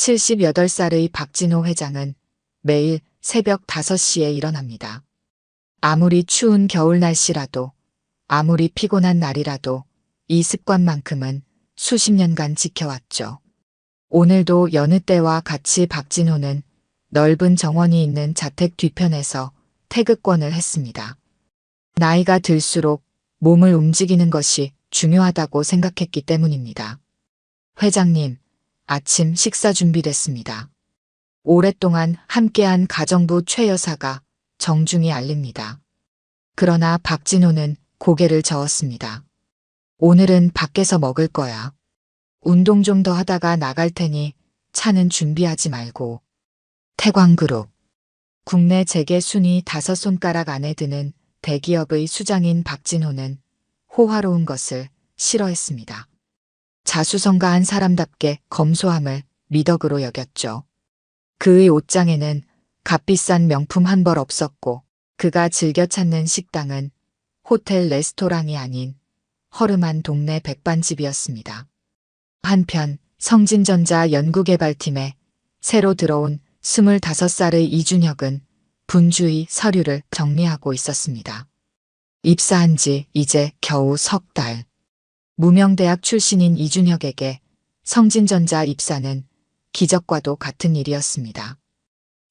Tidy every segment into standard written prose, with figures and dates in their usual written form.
78살의 박진호 회장은 매일 새벽 5시에 일어납니다. 아무리 추운 겨울 날씨라도, 아무리 피곤한 날이라도 이 습관만큼은 수십 년간 지켜왔죠. 오늘도 여느 때와 같이 박진호는 넓은 정원이 있는 자택 뒤편에서 태극권을 했습니다. 나이가 들수록 몸을 움직이는 것이 중요하다고 생각했기 때문입니다. 회장님, 아침 식사 준비됐습니다. 오랫동안 함께한 가정부 최 여사가 정중히 알립니다. 그러나 박진호는 고개를 저었습니다. 오늘은 밖에서 먹을 거야. 운동 좀 더 하다가 나갈 테니 차는 준비하지 말고. 태광그룹. 국내 재계 순위 5손가락 안에 드는 대기업의 수장인 박진호는 호화로운 것을 싫어했습니다. 자수성가한 사람답게 검소함을 미덕으로 여겼죠. 그의 옷장에는 값비싼 명품 한 벌 없었고 그가 즐겨 찾는 식당은 호텔 레스토랑이 아닌 허름한 동네 백반집이었습니다. 한편 성진전자 연구개발팀에 새로 들어온 25살의 이준혁은 분주히 서류를 정리하고 있었습니다. 입사한 지 이제 겨우 석 달. 무명대학 출신인 이준혁에게 성진전자 입사는 기적과도 같은 일이었습니다.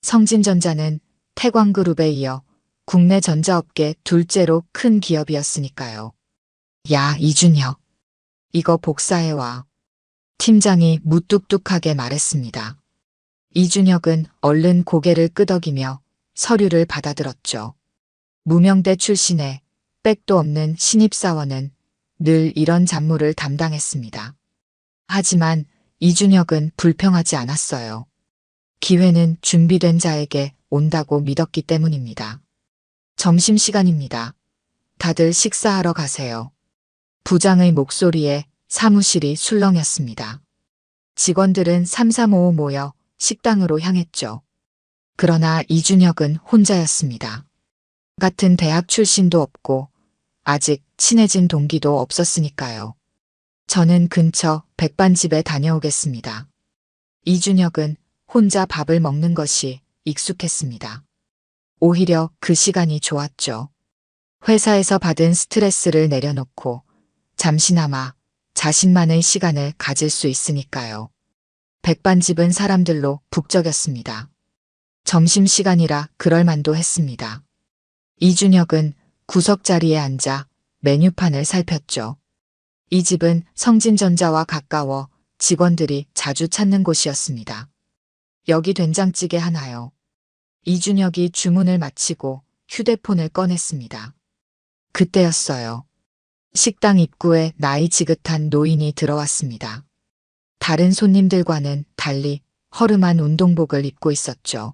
성진전자는 태광그룹에 이어 국내 전자업계 둘째로 큰 기업이었으니까요. 야, 이준혁. 이거 복사해와. 팀장이 무뚝뚝하게 말했습니다. 이준혁은 얼른 고개를 끄덕이며 서류를 받아들었죠. 무명대 출신의 백도 없는 신입사원은 늘 이런 잡무를 담당했습니다. 하지만 이준혁은 불평하지 않았어요. 기회는 준비된 자에게 온다고 믿었기 때문입니다. 점심시간입니다. 다들 식사하러 가세요. 부장의 목소리에 사무실이 술렁였습니다. 직원들은 삼삼오오 모여 식당으로 향했죠. 그러나 이준혁은 혼자였습니다. 같은 대학 출신도 없고 아직 친해진 동기도 없었으니까요. 저는 근처 백반집에 다녀오겠습니다. 이준혁은 혼자 밥을 먹는 것이 익숙했습니다. 오히려 그 시간이 좋았죠. 회사에서 받은 스트레스를 내려놓고 잠시나마 자신만의 시간을 가질 수 있으니까요. 백반집은 사람들로 북적였습니다. 점심시간이라 그럴 만도 했습니다. 이준혁은 구석자리에 앉아 메뉴판을 살폈죠. 이 집은 성진전자와 가까워 직원들이 자주 찾는 곳이었습니다. 여기 된장찌개 하나요. 이준혁이 주문을 마치고 휴대폰을 꺼냈습니다. 그때였어요. 식당 입구에 나이 지긋한 노인이 들어왔습니다. 다른 손님들과는 달리 허름한 운동복을 입고 있었죠.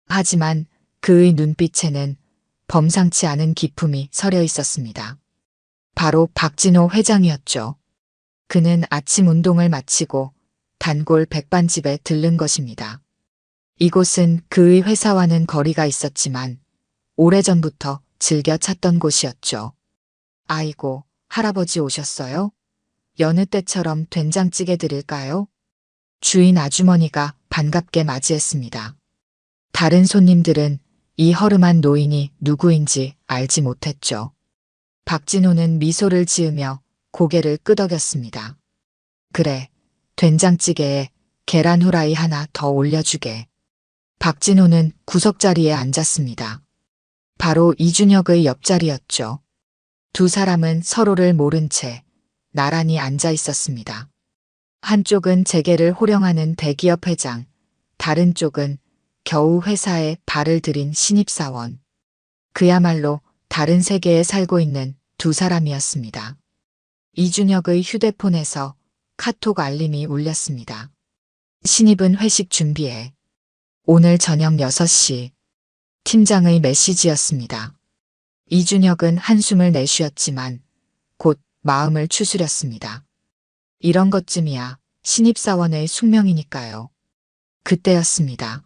하지만 그의 눈빛에는 범상치 않은 기품이 서려 있었습니다. 바로 박진호 회장이었죠. 그는 아침 운동을 마치고 단골 백반집에 들른 것입니다. 이곳은 그의 회사와는 거리가 있었지만 오래전부터 즐겨 찾던 곳이었죠. 아이고, 할아버지 오셨어요? 여느 때처럼 된장찌개 드릴까요? 주인 아주머니가 반갑게 맞이했습니다. 다른 손님들은 이 허름한 노인이 누구인지 알지 못했죠. 박진호는 미소를 지으며 고개를 끄덕였습니다. 그래, 된장찌개에 계란 후라이 하나 더 올려주게. 박진호는 구석자리에 앉았습니다. 바로 이준혁의 옆자리였죠. 두 사람은 서로를 모른 채 나란히 앉아 있었습니다. 한쪽은 재계를 호령하는 대기업 회장, 다른 쪽은 겨우 회사에 발을 들인 신입사원. 그야말로 다른 세계에 살고 있는 두 사람이었습니다. 이준혁의 휴대폰에서 카톡 알림이 울렸습니다. 신입은 회식 준비해. 오늘 저녁 6시. 팀장의 메시지였습니다. 이준혁은 한숨을 내쉬었지만 곧 마음을 추스렸습니다. 이런 것쯤이야 신입사원의 숙명이니까요. 그때였습니다.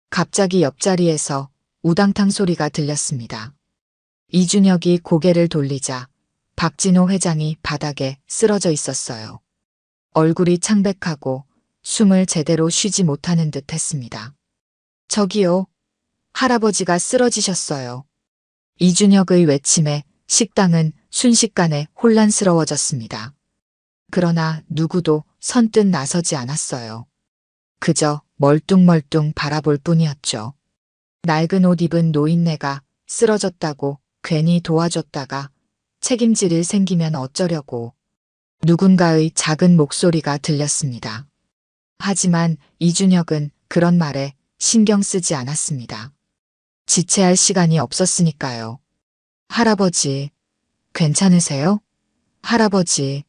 갑자기 옆자리에서 우당탕 소리가 들렸습니다. 이준혁이 고개를 돌리자 박진호 회장이 바닥에 쓰러져 있었어요. 얼굴이 창백하고 숨을 제대로 쉬지 못하는 듯 했습니다. 저기요. 할아버지가 쓰러지셨어요. 이준혁의 외침에 식당은 순식간에 혼란스러워졌습니다. 그러나 누구도 선뜻 나서지 않았어요. 그저 멀뚱멀뚱 바라볼 뿐이었죠. 낡은 옷 입은 노인네가 쓰러졌다고 괜히 도와줬다가 책임질 일 생기면 어쩌려고. 누군가의 작은 목소리가 들렸습니다. 하지만 이준혁은 그런 말에 신경 쓰지 않았습니다. 지체할 시간이 없었으니까요. 할아버지, 괜찮으세요? 할아버지.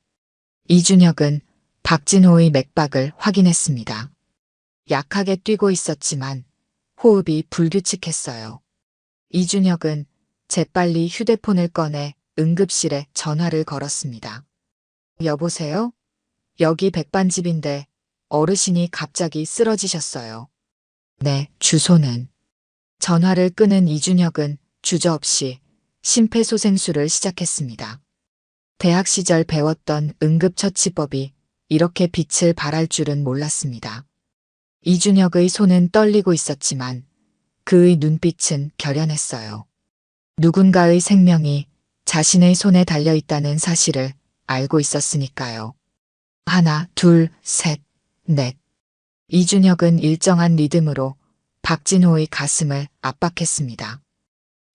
이준혁은 박진호의 맥박을 확인했습니다. 약하게 뛰고 있었지만 호흡이 불규칙했어요. 이준혁은 재빨리 휴대폰을 꺼내 응급실에 전화를 걸었습니다. 여보세요? 여기 백반집인데 어르신이 갑자기 쓰러지셨어요. 네, 주소는. 전화를 끄는 이준혁은 주저없이 심폐소생술을 시작했습니다. 대학 시절 배웠던 응급처치법이 이렇게 빛을 발할 줄은 몰랐습니다. 이준혁의 손은 떨리고 있었지만 그의 눈빛은 결연했어요. 누군가의 생명이 자신의 손에 달려 있다는 사실을 알고 있었으니까요. 하나, 둘, 셋, 넷. 이준혁은 일정한 리듬으로 박진호의 가슴을 압박했습니다.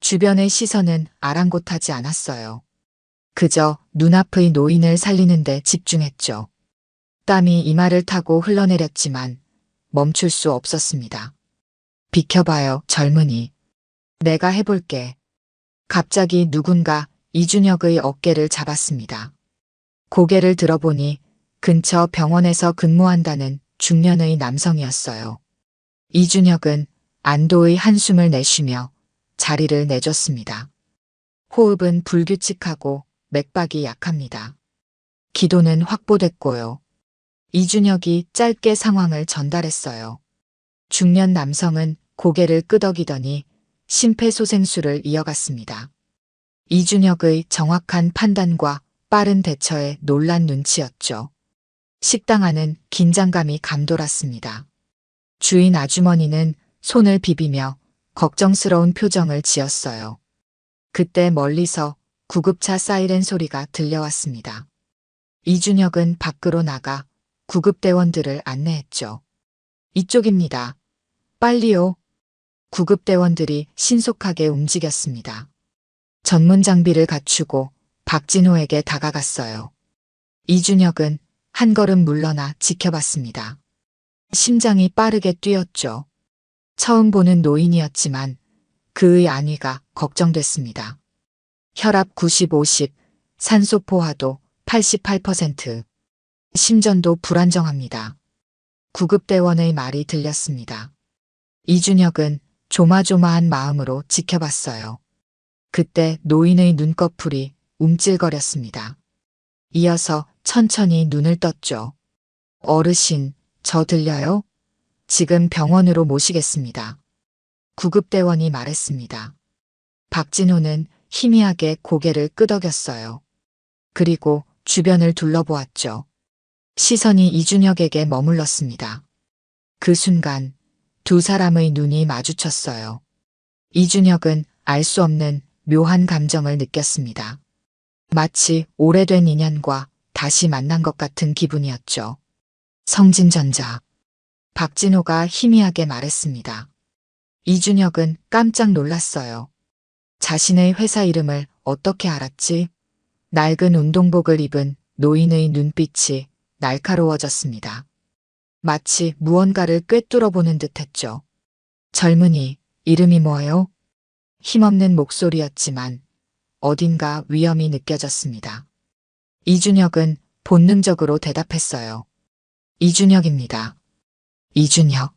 주변의 시선은 아랑곳하지 않았어요. 그저 눈앞의 노인을 살리는 데 집중했죠. 땀이 이마를 타고 흘러내렸지만 멈출 수 없었습니다. 비켜봐요, 젊은이. 내가 해볼게. 갑자기 누군가 이준혁의 어깨를 잡았습니다. 고개를 들어보니 근처 병원에서 근무한다는 중년의 남성이었어요. 이준혁은 안도의 한숨을 내쉬며 자리를 내줬습니다. 호흡은 불규칙하고 맥박이 약합니다. 기도는 확보됐고요. 이준혁이 짧게 상황을 전달했어요. 중년 남성은 고개를 끄덕이더니 심폐소생술을 이어갔습니다. 이준혁의 정확한 판단과 빠른 대처에 놀란 눈치였죠. 식당 안은 긴장감이 감돌았습니다. 주인 아주머니는 손을 비비며 걱정스러운 표정을 지었어요. 그때 멀리서 구급차 사이렌 소리가 들려왔습니다. 이준혁은 밖으로 나가 구급대원들을 안내했죠. 이쪽입니다. 빨리요. 구급대원들이 신속하게 움직였습니다. 전문 장비를 갖추고 박진호에게 다가갔어요. 이준혁은 한 걸음 물러나 지켜봤습니다. 심장이 빠르게 뛰었죠. 처음 보는 노인이었지만 그의 안위가 걱정됐습니다. 혈압 90-50, 산소 포화도 88%, 심전도 불안정합니다. 구급대원의 말이 들렸습니다. 이준혁은 조마조마한 마음으로 지켜봤어요. 그때 노인의 눈꺼풀이 움찔거렸습니다. 이어서 천천히 눈을 떴죠. 어르신, 저 들려요? 지금 병원으로 모시겠습니다. 구급대원이 말했습니다. 박진호는 희미하게 고개를 끄덕였어요. 그리고 주변을 둘러보았죠. 시선이 이준혁에게 머물렀습니다. 그 순간 두 사람의 눈이 마주쳤어요. 이준혁은 알 수 없는 묘한 감정을 느꼈습니다. 마치 오래된 인연과 다시 만난 것 같은 기분이었죠. 성진전자. 박진호가 희미하게 말했습니다. 이준혁은 깜짝 놀랐어요. 자신의 회사 이름을 어떻게 알았지? 낡은 운동복을 입은 노인의 눈빛이 날카로워졌습니다. 마치 무언가를 꿰뚫어보는 듯했죠. 젊은이, 이름이 뭐예요? 힘없는 목소리였지만 어딘가 위험이 느껴졌습니다. 이준혁은 본능적으로 대답했어요. 이준혁입니다. 이준혁.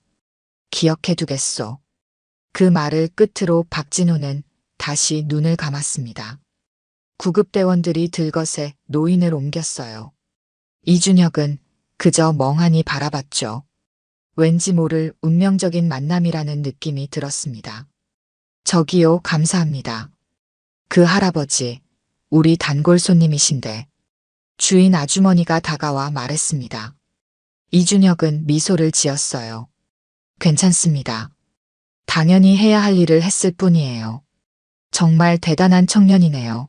기억해두겠소. 그 말을 끝으로 박진호는 다시 눈을 감았습니다. 구급대원들이 들것에 노인을 옮겼어요. 이준혁은 그저 멍하니 바라봤죠. 왠지 모를 운명적인 만남이라는 느낌이 들었습니다. 저기요, 감사합니다. 그 할아버지, 우리 단골 손님이신데. 주인 아주머니가 다가와 말했습니다. 이준혁은 미소를 지었어요. 괜찮습니다. 당연히 해야 할 일을 했을 뿐이에요. 정말 대단한 청년이네요.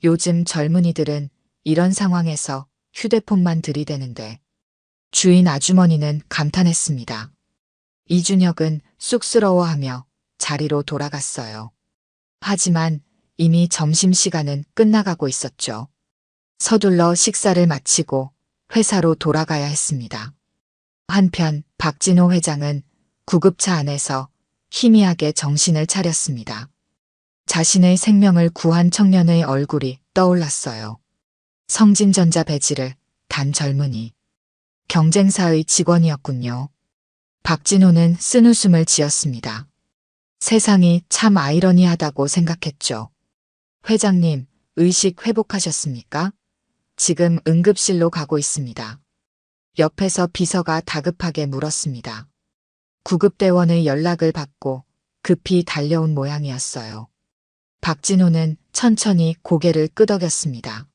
요즘 젊은이들은 이런 상황에서 휴대폰만 들이대는데 주인 아주머니는 감탄했습니다. 이준혁은 쑥스러워하며 자리로 돌아갔어요. 하지만 이미 점심시간은 끝나가고 있었죠. 서둘러 식사를 마치고 회사로 돌아가야 했습니다. 한편 박진호 회장은 구급차 안에서 희미하게 정신을 차렸습니다. 자신의 생명을 구한 청년의 얼굴이 떠올랐어요. 성진전자 배지를 단 젊은이. 경쟁사의 직원이었군요. 박진호는 쓴웃음을 지었습니다. 세상이 참 아이러니하다고 생각했죠. 회장님, 의식 회복하셨습니까? 지금 응급실로 가고 있습니다. 옆에서 비서가 다급하게 물었습니다. 구급대원의 연락을 받고 급히 달려온 모양이었어요. 박진호는 천천히 고개를 끄덕였습니다.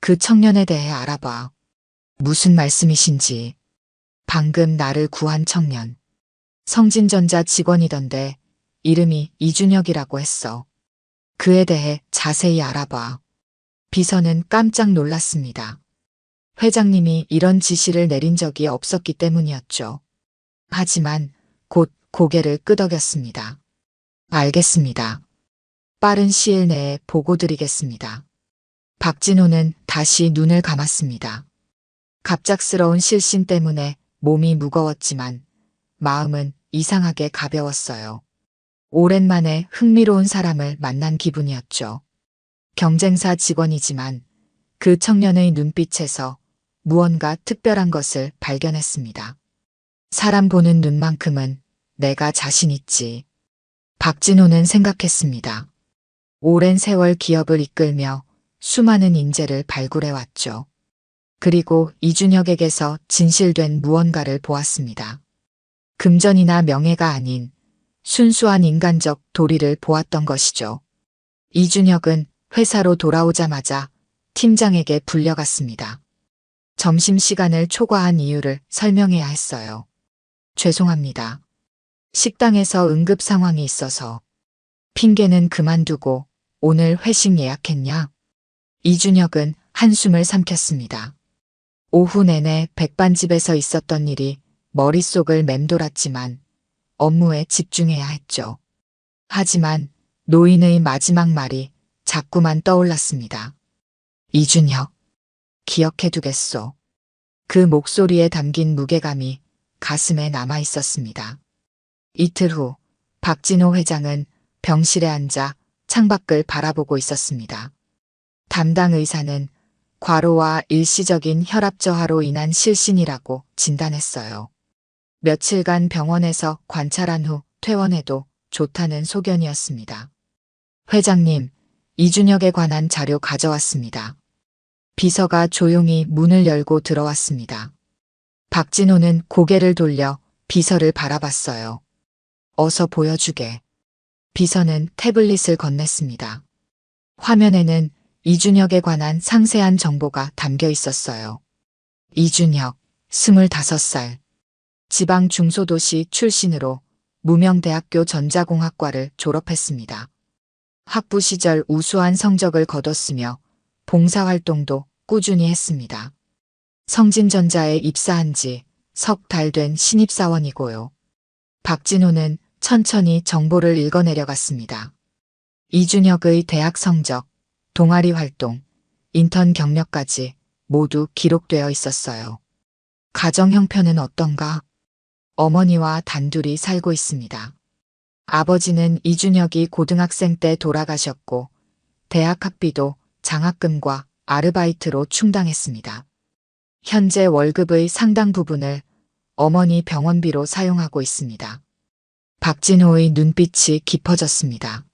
그 청년에 대해 알아봐. 무슨 말씀이신지. 방금 나를 구한 청년. 성진전자 직원이던데 이름이 이준혁이라고 했어. 그에 대해 자세히 알아봐. 비서는 깜짝 놀랐습니다. 회장님이 이런 지시를 내린 적이 없었기 때문이었죠. 하지만 곧 고개를 끄덕였습니다. 알겠습니다. 빠른 시일 내에 보고드리겠습니다. 박진호는 다시 눈을 감았습니다. 갑작스러운 실신 때문에 몸이 무거웠지만 마음은 이상하게 가벼웠어요. 오랜만에 흥미로운 사람을 만난 기분이었죠. 경쟁사 직원이지만 그 청년의 눈빛에서 무언가 특별한 것을 발견했습니다. 사람 보는 눈만큼은 내가 자신 있지. 박진호는 생각했습니다. 오랜 세월 기업을 이끌며 수많은 인재를 발굴해왔죠. 그리고 이준혁에게서 진실된 무언가를 보았습니다. 금전이나 명예가 아닌 순수한 인간적 도리를 보았던 것이죠. 이준혁은 회사로 돌아오자마자 팀장에게 불려갔습니다. 점심시간을 초과한 이유를 설명해야 했어요. 죄송합니다. 식당에서 응급 상황이 있어서. 핑계는 그만두고 오늘 회식 예약했냐? 이준혁은 한숨을 삼켰습니다. 오후 내내 백반집에서 있었던 일이 머릿속을 맴돌았지만 업무에 집중해야 했죠. 하지만 노인의 마지막 말이 자꾸만 떠올랐습니다. 이준혁, 기억해두겠소. 그 목소리에 담긴 무게감이 가슴에 남아 있었습니다. 이틀 후 박진호 회장은 병실에 앉아 창밖을 바라보고 있었습니다. 담당 의사는 과로와 일시적인 혈압 저하로 인한 실신이라고 진단했어요. 며칠간 병원에서 관찰한 후 퇴원해도 좋다는 소견이었습니다. 회장님, 이준혁에 관한 자료 가져왔습니다. 비서가 조용히 문을 열고 들어왔습니다. 박진호는 고개를 돌려 비서를 바라봤어요. 어서 보여주게. 비서는 태블릿을 건넸습니다. 화면에는 이준혁에 관한 상세한 정보가 담겨 있었어요. 이준혁, 25살. 지방 중소도시 출신으로 무명대학교 전자공학과를 졸업했습니다. 학부 시절 우수한 성적을 거뒀으며 봉사활동도 꾸준히 했습니다. 성진전자에 입사한 지 석 달 된 신입사원이고요. 박진호는 천천히 정보를 읽어내려갔습니다. 이준혁의 대학 성적, 동아리 활동, 인턴 경력까지 모두 기록되어 있었어요. 가정 형편은 어떤가? 어머니와 단둘이 살고 있습니다. 아버지는 이준혁이 고등학생 때 돌아가셨고 대학 학비도 장학금과 아르바이트로 충당했습니다. 현재 월급의 상당 부분을 어머니 병원비로 사용하고 있습니다. 박진호의 눈빛이 깊어졌습니다.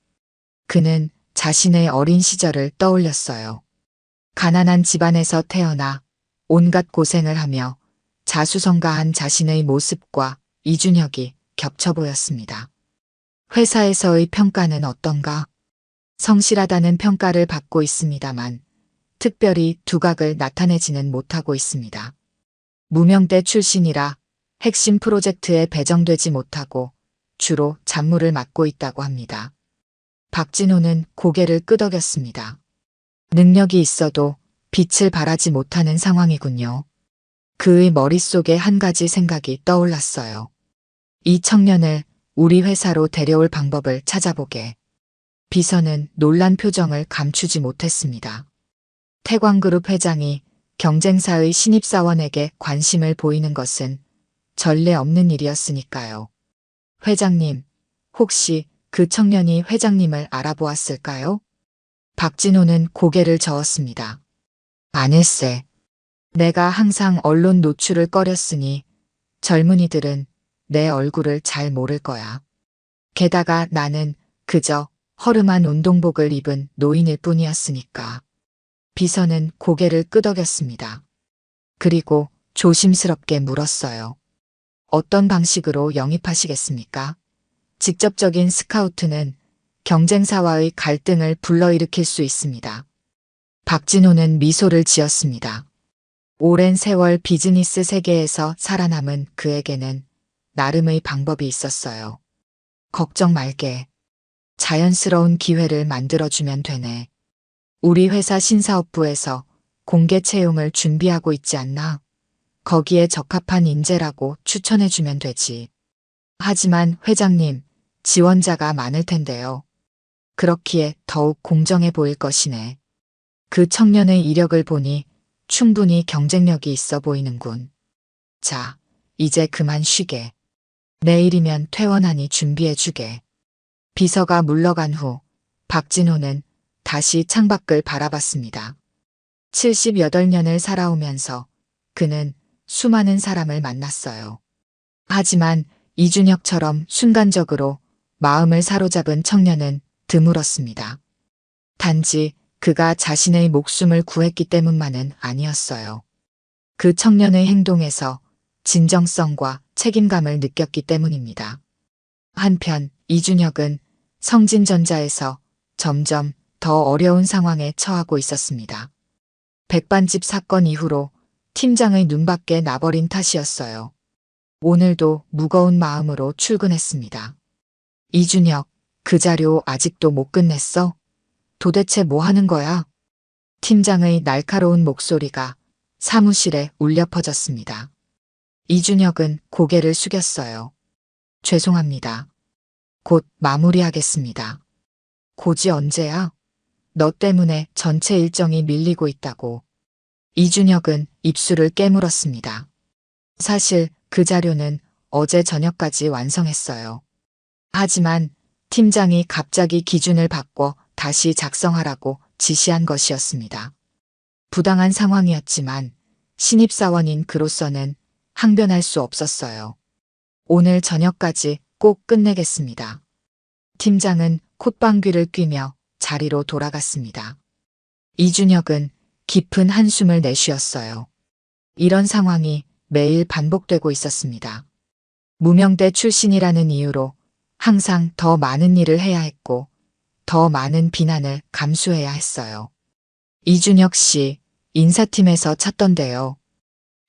그는 자신의 어린 시절을 떠올렸어요. 가난한 집안에서 태어나 온갖 고생을 하며 자수성가한 자신의 모습과 이준혁이 겹쳐 보였습니다. 회사에서의 평가는 어떤가? 성실하다는 평가를 받고 있습니다만 특별히 두각을 나타내지는 못하고 있습니다. 무명대 출신이라 핵심 프로젝트에 배정되지 못하고 주로 잡무를 맡고 있다고 합니다. 박진호는 고개를 끄덕였습니다. 능력이 있어도 빛을 발하지 못하는 상황이군요. 그의 머릿속에 한 가지 생각이 떠올랐어요. 이 청년을 우리 회사로 데려올 방법을 찾아보게. 비서는 놀란 표정을 감추지 못했습니다. 태광그룹 회장이 경쟁사의 신입사원에게 관심을 보이는 것은 전례 없는 일이었으니까요. 회장님, 혹시 그 청년이 회장님을 알아보았을까요? 박진호는 고개를 저었습니다. 아닐세. 내가 항상 언론 노출을 꺼렸으니 젊은이들은 내 얼굴을 잘 모를 거야. 게다가 나는 그저 허름한 운동복을 입은 노인일 뿐이었으니까. 비서는 고개를 끄덕였습니다. 그리고 조심스럽게 물었어요. 어떤 방식으로 영입하시겠습니까? 직접적인 스카우트는 경쟁사와의 갈등을 불러일으킬 수 있습니다. 박진호는 미소를 지었습니다. 오랜 세월 비즈니스 세계에서 살아남은 그에게는 나름의 방법이 있었어요. 걱정 말게. 자연스러운 기회를 만들어주면 되네. 우리 회사 신사업부에서 공개 채용을 준비하고 있지 않나? 거기에 적합한 인재라고 추천해주면 되지. 하지만 회장님, 지원자가 많을 텐데요. 그렇기에 더욱 공정해 보일 것이네. 그 청년의 이력을 보니 충분히 경쟁력이 있어 보이는군. 자, 이제 그만 쉬게. 내일이면 퇴원하니 준비해주게. 비서가 물러간 후 박진호는 다시 창밖을 바라봤습니다. 78년을 살아오면서 그는 수많은 사람을 만났어요. 하지만 이준혁처럼 순간적으로 마음을 사로잡은 청년은 드물었습니다. 단지 그가 자신의 목숨을 구했기 때문만은 아니었어요. 그 청년의 행동에서 진정성과 책임감을 느꼈기 때문입니다. 한편 이준혁은 성진전자에서 점점 더 어려운 상황에 처하고 있었습니다. 백반집 사건 이후로 팀장의 눈밖에 나버린 탓이었어요. 오늘도 무거운 마음으로 출근했습니다. 이준혁, 그 자료 아직도 못 끝냈어? 도대체 뭐 하는 거야? 팀장의 날카로운 목소리가 사무실에 울려 퍼졌습니다. 이준혁은 고개를 숙였어요. 죄송합니다. 곧 마무리하겠습니다. 고지 언제야? 너 때문에 전체 일정이 밀리고 있다고. 이준혁은 입술을 깨물었습니다. 사실 그 자료는 어제 저녁까지 완성했어요. 하지만 팀장이 갑자기 기준을 바꿔 다시 작성하라고 지시한 것이었습니다. 부당한 상황이었지만 신입사원인 그로서는 항변할 수 없었어요. 오늘 저녁까지 꼭 끝내겠습니다. 팀장은 콧방귀를 뀌며 자리로 돌아갔습니다. 이준혁은 깊은 한숨을 내쉬었어요. 이런 상황이 매일 반복되고 있었습니다. 무명대 출신이라는 이유로 항상 더 많은 일을 해야 했고 더 많은 비난을 감수해야 했어요. 이준혁 씨, 인사팀에서 찾던데요.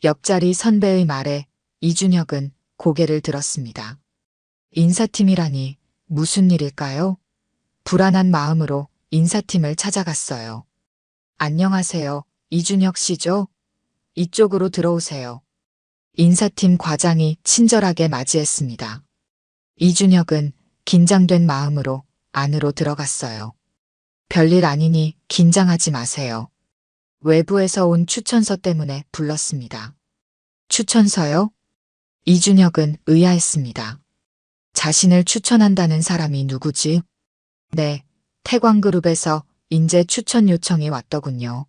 옆자리 선배의 말에 이준혁은 고개를 들었습니다. 인사팀이라니 무슨 일일까요? 불안한 마음으로 인사팀을 찾아갔어요. 안녕하세요, 이준혁 씨죠? 이쪽으로 들어오세요. 인사팀 과장이 친절하게 맞이했습니다. 이준혁은 긴장된 마음으로 안으로 들어갔어요. 별일 아니니 긴장하지 마세요. 외부에서 온 추천서 때문에 불렀습니다. 추천서요? 이준혁은 의아했습니다. 자신을 추천한다는 사람이 누구지? 네, 태광그룹에서 인재 추천 요청이 왔더군요.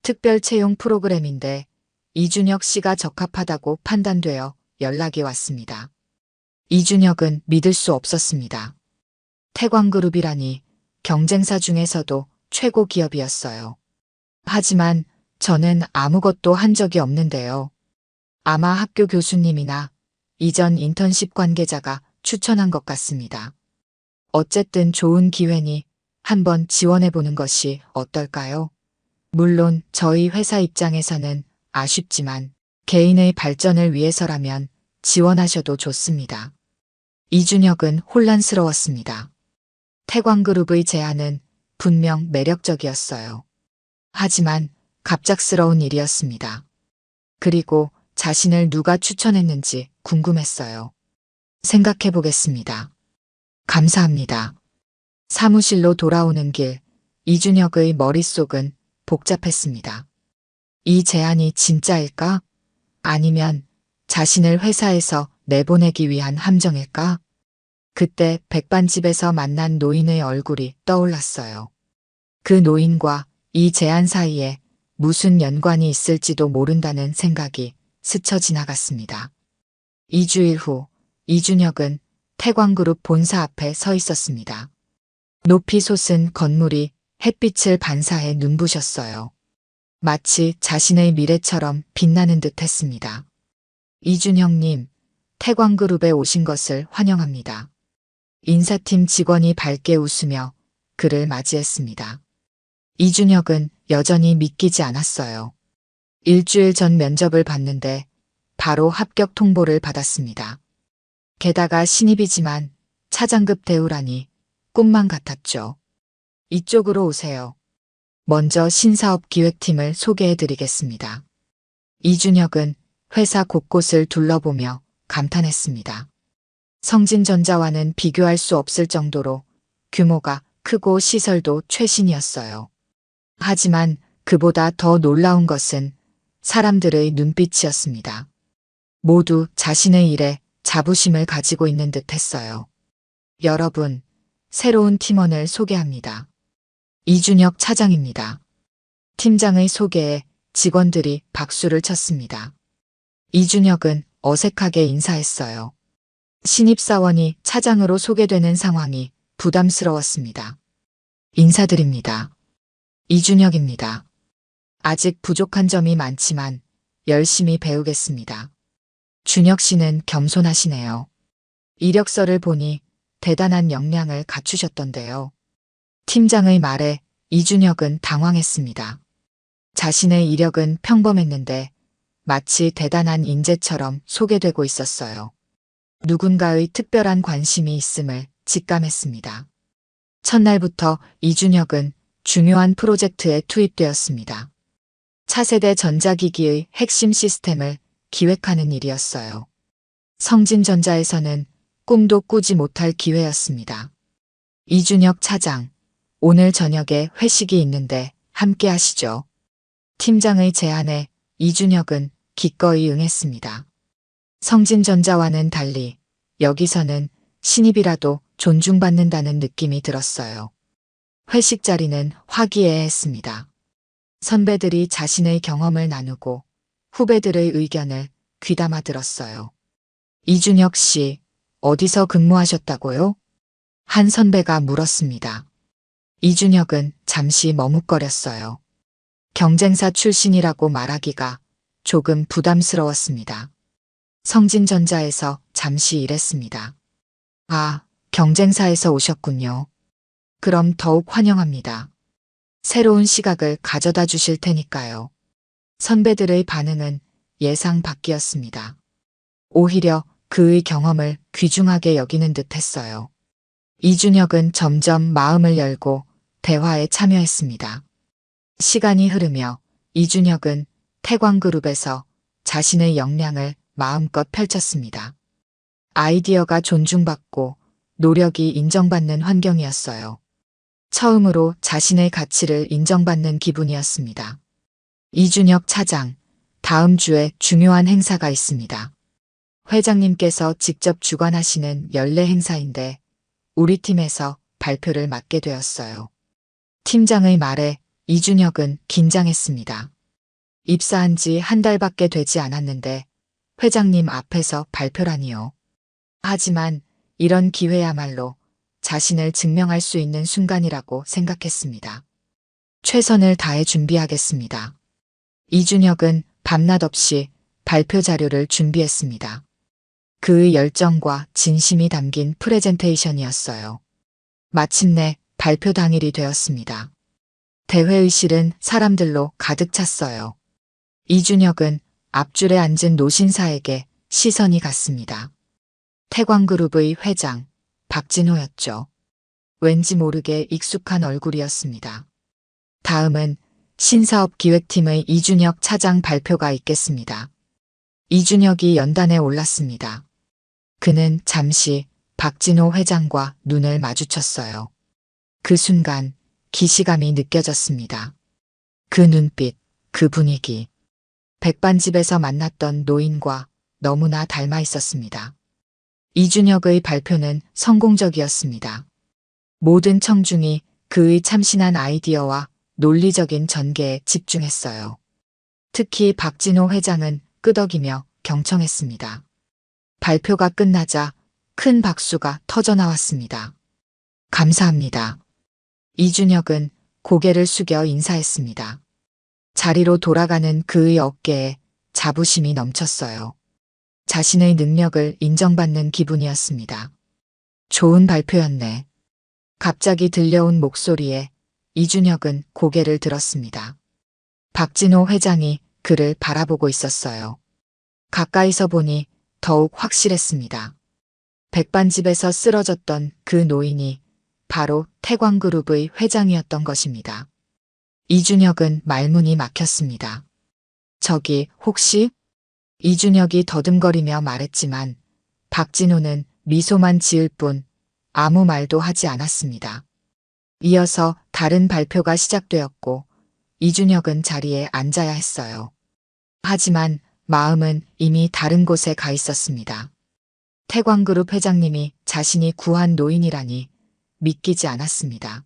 특별 채용 프로그램인데 이준혁 씨가 적합하다고 판단되어 연락이 왔습니다. 이준혁은 믿을 수 없었습니다. 태광그룹이라니 경쟁사 중에서도 최고 기업이었어요. 하지만 저는 아무것도 한 적이 없는데요. 아마 학교 교수님이나 이전 인턴십 관계자가 추천한 것 같습니다. 어쨌든 좋은 기회니 한번 지원해보는 것이 어떨까요? 물론 저희 회사 입장에서는 아쉽지만 개인의 발전을 위해서라면 지원하셔도 좋습니다. 이준혁은 혼란스러웠습니다. 태광그룹의 제안은 분명 매력적이었어요. 하지만 갑작스러운 일이었습니다. 그리고 자신을 누가 추천했는지 궁금했어요. 생각해 보겠습니다. 감사합니다. 사무실로 돌아오는 길, 이준혁의 머릿속은 복잡했습니다. 이 제안이 진짜일까? 아니면 자신을 회사에서 내보내기 위한 함정일까? 그때 백반집에서 만난 노인의 얼굴이 떠올랐어요. 그 노인과 이 제안 사이에 무슨 연관이 있을지도 모른다는 생각이 스쳐 지나갔습니다. 2주일 후 이준혁은 태광그룹 본사 앞에 서 있었습니다. 높이 솟은 건물이 햇빛을 반사해 눈부셨어요. 마치 자신의 미래처럼 빛나는 듯 했습니다. 이준혁님, 태광그룹에 오신 것을 환영합니다. 인사팀 직원이 밝게 웃으며 그를 맞이했습니다. 이준혁은 여전히 믿기지 않았어요. 일주일 전 면접을 봤는데 바로 합격 통보를 받았습니다. 게다가 신입이지만 차장급 대우라니 꿈만 같았죠. 이쪽으로 오세요. 먼저 신사업 기획팀을 소개해 드리겠습니다. 이준혁은 회사 곳곳을 둘러보며 감탄했습니다. 성진전자와는 비교할 수 없을 정도로 규모가 크고 시설도 최신이었어요. 하지만 그보다 더 놀라운 것은 사람들의 눈빛이었습니다. 모두 자신의 일에 자부심을 가지고 있는 듯 했어요. 여러분, 새로운 팀원을 소개합니다. 이준혁 차장입니다. 팀장의 소개에 직원들이 박수를 쳤습니다. 이준혁은 어색하게 인사했어요. 신입사원이 차장으로 소개되는 상황이 부담스러웠습니다. 인사드립니다. 이준혁입니다. 아직 부족한 점이 많지만 열심히 배우겠습니다. 준혁 씨는 겸손하시네요. 이력서를 보니 대단한 역량을 갖추셨던데요. 팀장의 말에 이준혁은 당황했습니다. 자신의 이력은 평범했는데 마치 대단한 인재처럼 소개되고 있었어요. 누군가의 특별한 관심이 있음을 직감했습니다. 첫날부터 이준혁은 중요한 프로젝트에 투입되었습니다. 차세대 전자기기의 핵심 시스템을 기획하는 일이었어요. 성진전자에서는 꿈도 꾸지 못할 기회였습니다. 이준혁 차장, 오늘 저녁에 회식이 있는데 함께 하시죠. 팀장의 제안에 이준혁은 기꺼이 응했습니다. 성진전자와는 달리 여기서는 신입이라도 존중받는다는 느낌이 들었어요. 회식 자리는 화기애애했습니다. 선배들이 자신의 경험을 나누고 후배들의 의견을 귀담아 들었어요. 이준혁 씨, 어디서 근무하셨다고요? 한 선배가 물었습니다. 이준혁은 잠시 머뭇거렸어요. 경쟁사 출신이라고 말하기가 조금 부담스러웠습니다. 성진전자에서 잠시 일했습니다. 아, 경쟁사에서 오셨군요. 그럼 더욱 환영합니다. 새로운 시각을 가져다 주실 테니까요. 선배들의 반응은 예상 밖이었습니다. 오히려 그의 경험을 귀중하게 여기는 듯 했어요. 이준혁은 점점 마음을 열고 대화에 참여했습니다. 시간이 흐르며 이준혁은 태광그룹에서 자신의 역량을 마음껏 펼쳤습니다. 아이디어가 존중받고 노력이 인정받는 환경이었어요. 처음으로 자신의 가치를 인정받는 기분이었습니다. 이준혁 차장, 다음 주에 중요한 행사가 있습니다. 회장님께서 직접 주관하시는 연례 행사인데 우리 팀에서 발표를 맡게 되었어요. 팀장의 말에 이준혁은 긴장했습니다. 입사한 지 한 달밖에 되지 않았는데 회장님 앞에서 발표라니요. 하지만 이런 기회야말로 자신을 증명할 수 있는 순간이라고 생각했습니다. 최선을 다해 준비하겠습니다. 이준혁은 밤낮 없이 발표 자료를 준비했습니다. 그의 열정과 진심이 담긴 프레젠테이션이었어요. 마침내 발표 당일이 되었습니다. 대회의실은 사람들로 가득 찼어요. 이준혁은 앞줄에 앉은 노신사에게 시선이 갔습니다. 태광그룹의 회장 박진호였죠. 왠지 모르게 익숙한 얼굴이었습니다. 다음은 신사업기획팀의 이준혁 차장 발표가 있겠습니다. 이준혁이 연단에 올랐습니다. 그는 잠시 박진호 회장과 눈을 마주쳤어요. 그 순간 기시감이 느껴졌습니다. 그 눈빛, 그 분위기. 백반집에서 만났던 노인과 너무나 닮아 있었습니다. 이준혁의 발표는 성공적이었습니다. 모든 청중이 그의 참신한 아이디어와 논리적인 전개에 집중했어요. 특히 박진호 회장은 끄덕이며 경청했습니다. 발표가 끝나자 큰 박수가 터져나왔습니다. 감사합니다. 이준혁은 고개를 숙여 인사했습니다. 자리로 돌아가는 그의 어깨에 자부심이 넘쳤어요. 자신의 능력을 인정받는 기분이었습니다. 좋은 발표였네. 갑자기 들려온 목소리에 이준혁은 고개를 들었습니다. 박진호 회장이 그를 바라보고 있었어요. 가까이서 보니 더욱 확실했습니다. 백반집에서 쓰러졌던 그 노인이 바로 태광그룹의 회장이었던 것입니다. 이준혁은 말문이 막혔습니다. 저기 혹시? 이준혁이 더듬거리며 말했지만 박진호는 미소만 지을 뿐 아무 말도 하지 않았습니다. 이어서 다른 발표가 시작되었고 이준혁은 자리에 앉아야 했어요. 하지만 마음은 이미 다른 곳에 가 있었습니다. 태광그룹 회장님이 자신이 구한 노인이라니 믿기지 않았습니다.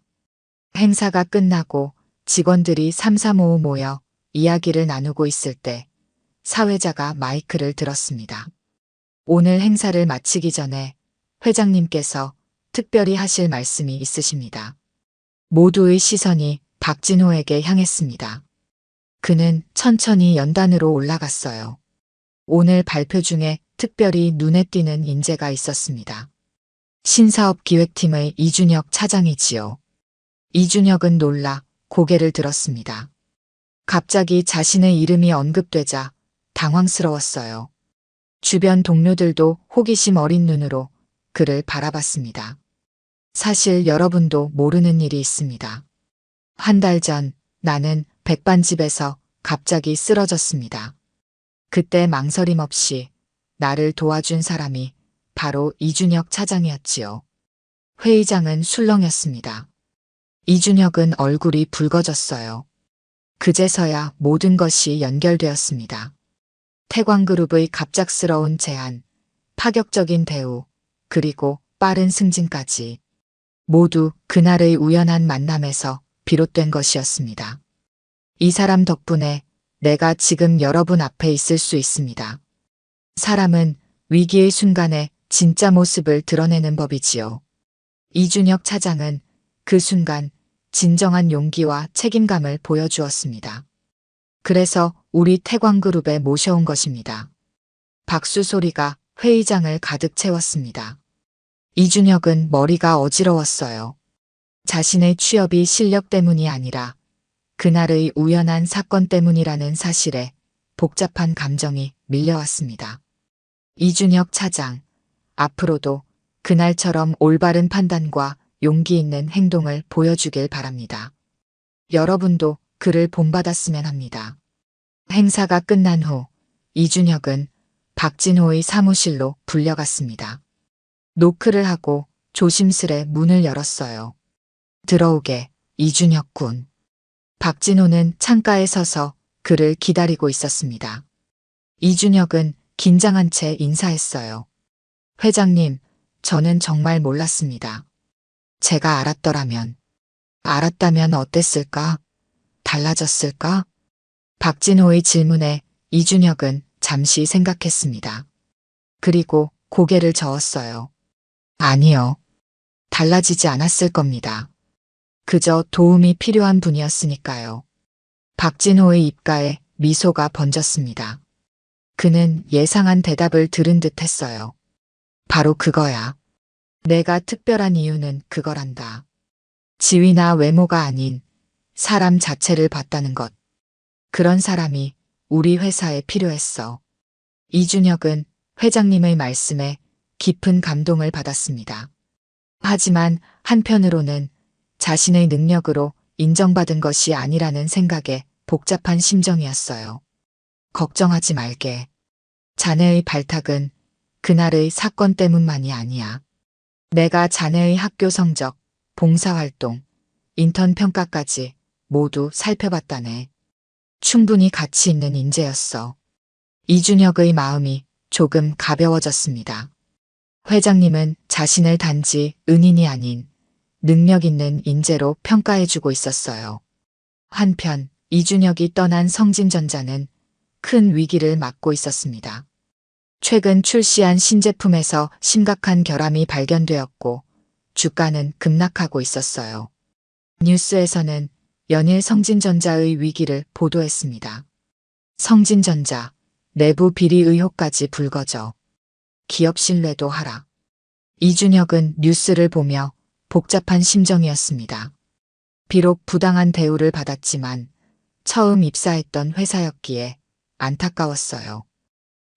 행사가 끝나고 직원들이 삼삼오오 모여 이야기를 나누고 있을 때 사회자가 마이크를 들었습니다. 오늘 행사를 마치기 전에 회장님께서 특별히 하실 말씀이 있으십니다. 모두의 시선이 박진호에게 향했습니다. 그는 천천히 연단으로 올라갔어요. 오늘 발표 중에 특별히 눈에 띄는 인재가 있었습니다. 신사업기획팀의 이준혁 차장이지요. 이준혁은 놀라 고개를 들었습니다. 갑자기 자신의 이름이 언급되자 당황스러웠어요. 주변 동료들도 호기심 어린 눈으로 그를 바라봤습니다. 사실 여러분도 모르는 일이 있습니다. 한 달 전 나는 백반집에서 갑자기 쓰러졌습니다. 그때 망설임 없이 나를 도와준 사람이 바로 이준혁 차장이었지요. 회의장은 술렁였습니다. 이준혁은 얼굴이 붉어졌어요. 그제서야 모든 것이 연결되었습니다. 태광그룹의 갑작스러운 제안, 파격적인 대우, 그리고 빠른 승진까지 모두 그날의 우연한 만남에서 비롯된 것이었습니다. 이 사람 덕분에 내가 지금 여러분 앞에 있을 수 있습니다. 사람은 위기의 순간에 진짜 모습을 드러내는 법이지요. 이준혁 차장은 그 순간 진정한 용기와 책임감을 보여주었습니다. 그래서 우리 태광그룹에 모셔온 것입니다. 박수 소리가 회의장을 가득 채웠습니다. 이준혁은 머리가 어지러웠어요. 자신의 취업이 실력 때문이 아니라 그날의 우연한 사건 때문이라는 사실에 복잡한 감정이 밀려왔습니다. 이준혁 차장, 앞으로도 그날처럼 올바른 판단과 용기 있는 행동을 보여주길 바랍니다. 여러분도 그를 본받았으면 합니다. 행사가 끝난 후 이준혁은 박진호의 사무실로 불려갔습니다. 노크를 하고 조심스레 문을 열었어요. 들어오게, 이준혁 군. 박진호는 창가에 서서 그를 기다리고 있었습니다. 이준혁은 긴장한 채 인사했어요. 회장님, 저는 정말 몰랐습니다. 제가 알았다면 어땠을까? 달라졌을까? 박진호의 질문에 이준혁은 잠시 생각했습니다. 그리고 고개를 저었어요. 아니요. 달라지지 않았을 겁니다. 그저 도움이 필요한 분이었으니까요. 박진호의 입가에 미소가 번졌습니다. 그는 예상한 대답을 들은 듯 했어요. 바로 그거야. 내가 특별한 이유는 그거란다. 지위나 외모가 아닌 사람 자체를 봤다는 것. 그런 사람이 우리 회사에 필요했어. 이준혁은 회장님의 말씀에 깊은 감동을 받았습니다. 하지만 한편으로는 자신의 능력으로 인정받은 것이 아니라는 생각에 복잡한 심정이었어요. 걱정하지 말게. 자네의 발탁은 그날의 사건 때문만이 아니야. 내가 자네의 학교 성적, 봉사활동, 인턴 평가까지 모두 살펴봤다네. 충분히 가치 있는 인재였어. 이준혁의 마음이 조금 가벼워졌습니다. 회장님은 자신을 단지 은인이 아닌 능력 있는 인재로 평가해주고 있었어요. 한편 이준혁이 떠난 성진전자는 큰 위기를 맞고 있었습니다. 최근 출시한 신제품에서 심각한 결함이 발견되었고 주가는 급락하고 있었어요. 뉴스에서는 연일 성진전자의 위기를 보도했습니다. 성진전자, 내부 비리 의혹까지 불거져 기업 신뢰도 하락. 이준혁은 뉴스를 보며 복잡한 심정이었습니다. 비록 부당한 대우를 받았지만 처음 입사했던 회사였기에 안타까웠어요.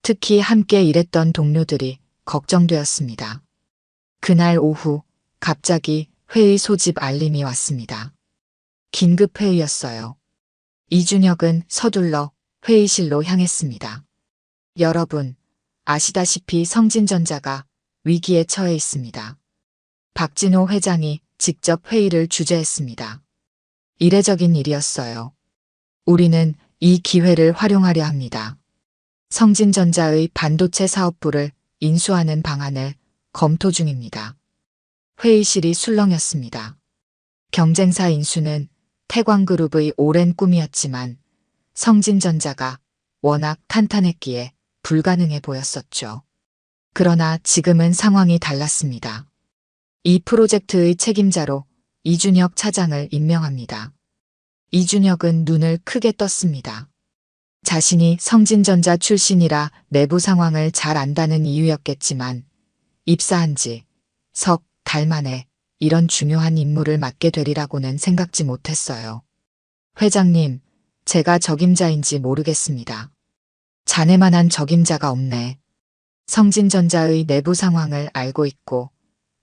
특히 함께 일했던 동료들이 걱정되었습니다. 그날 오후 갑자기 회의 소집 알림이 왔습니다. 긴급 회의였어요. 이준혁은 서둘러 회의실로 향했습니다. 여러분, 아시다시피 성진전자가 위기에 처해 있습니다. 박진호 회장이 직접 회의를 주재했습니다. 이례적인 일이었어요. 우리는 이 기회를 활용하려 합니다. 성진전자의 반도체 사업부를 인수하는 방안을 검토 중입니다. 회의실이 술렁였습니다. 경쟁사 인수는 태광그룹의 오랜 꿈이었지만 성진전자가 워낙 탄탄했기에 불가능해 보였었죠. 그러나 지금은 상황이 달랐습니다. 이 프로젝트의 책임자로 이준혁 차장을 임명합니다. 이준혁은 눈을 크게 떴습니다. 자신이 성진전자 출신이라 내부 상황을 잘 안다는 이유였겠지만 입사한 지 석 달 만에 이런 중요한 임무를 맡게 되리라고는 생각지 못했어요. 회장님, 제가 적임자인지 모르겠습니다. 자네만한 적임자가 없네. 성진전자의 내부 상황을 알고 있고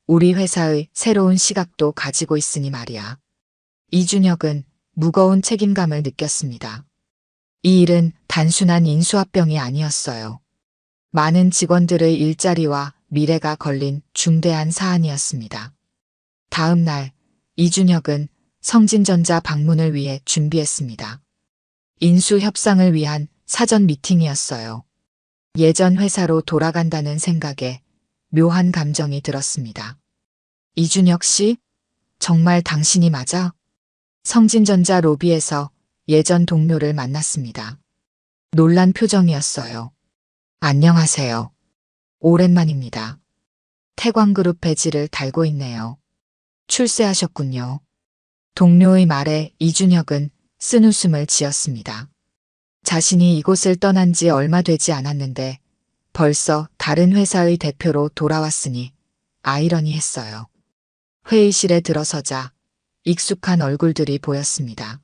우리 회사의 새로운 시각도 가지고 있으니 말이야. 이준혁은 무거운 책임감을 느꼈습니다. 이 일은 단순한 인수합병이 아니었어요. 많은 직원들의 일자리와 미래가 걸린 중대한 사안이었습니다. 다음 날 이준혁은 성진전자 방문을 위해 준비했습니다. 인수 협상을 위한 사전 미팅이었어요. 예전 회사로 돌아간다는 생각에 묘한 감정이 들었습니다. 이준혁 씨? 정말 당신이 맞아? 성진전자 로비에서 예전 동료를 만났습니다. 놀란 표정이었어요. 안녕하세요. 오랜만입니다. 태광그룹 배지를 달고 있네요. 출세하셨군요. 동료의 말에 이준혁은 쓴웃음을 지었습니다. 자신이 이곳을 떠난 지 얼마 되지 않았는데 벌써 다른 회사의 대표로 돌아왔으니 아이러니했어요. 회의실에 들어서자 익숙한 얼굴들이 보였습니다.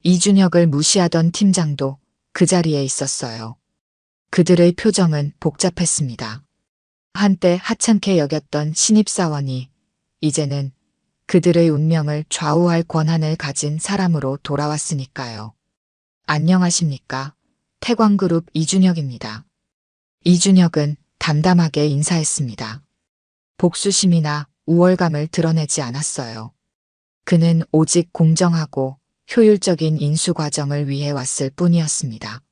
이준혁을 무시하던 팀장도 그 자리에 있었어요. 그들의 표정은 복잡했습니다. 한때 하찮게 여겼던 신입사원이 이제는 그들의 운명을 좌우할 권한을 가진 사람으로 돌아왔으니까요. 안녕하십니까? 태광그룹 이준혁입니다. 이준혁은 담담하게 인사했습니다. 복수심이나 우월감을 드러내지 않았어요. 그는 오직 공정하고 효율적인 인수 과정을 위해 왔을 뿐이었습니다.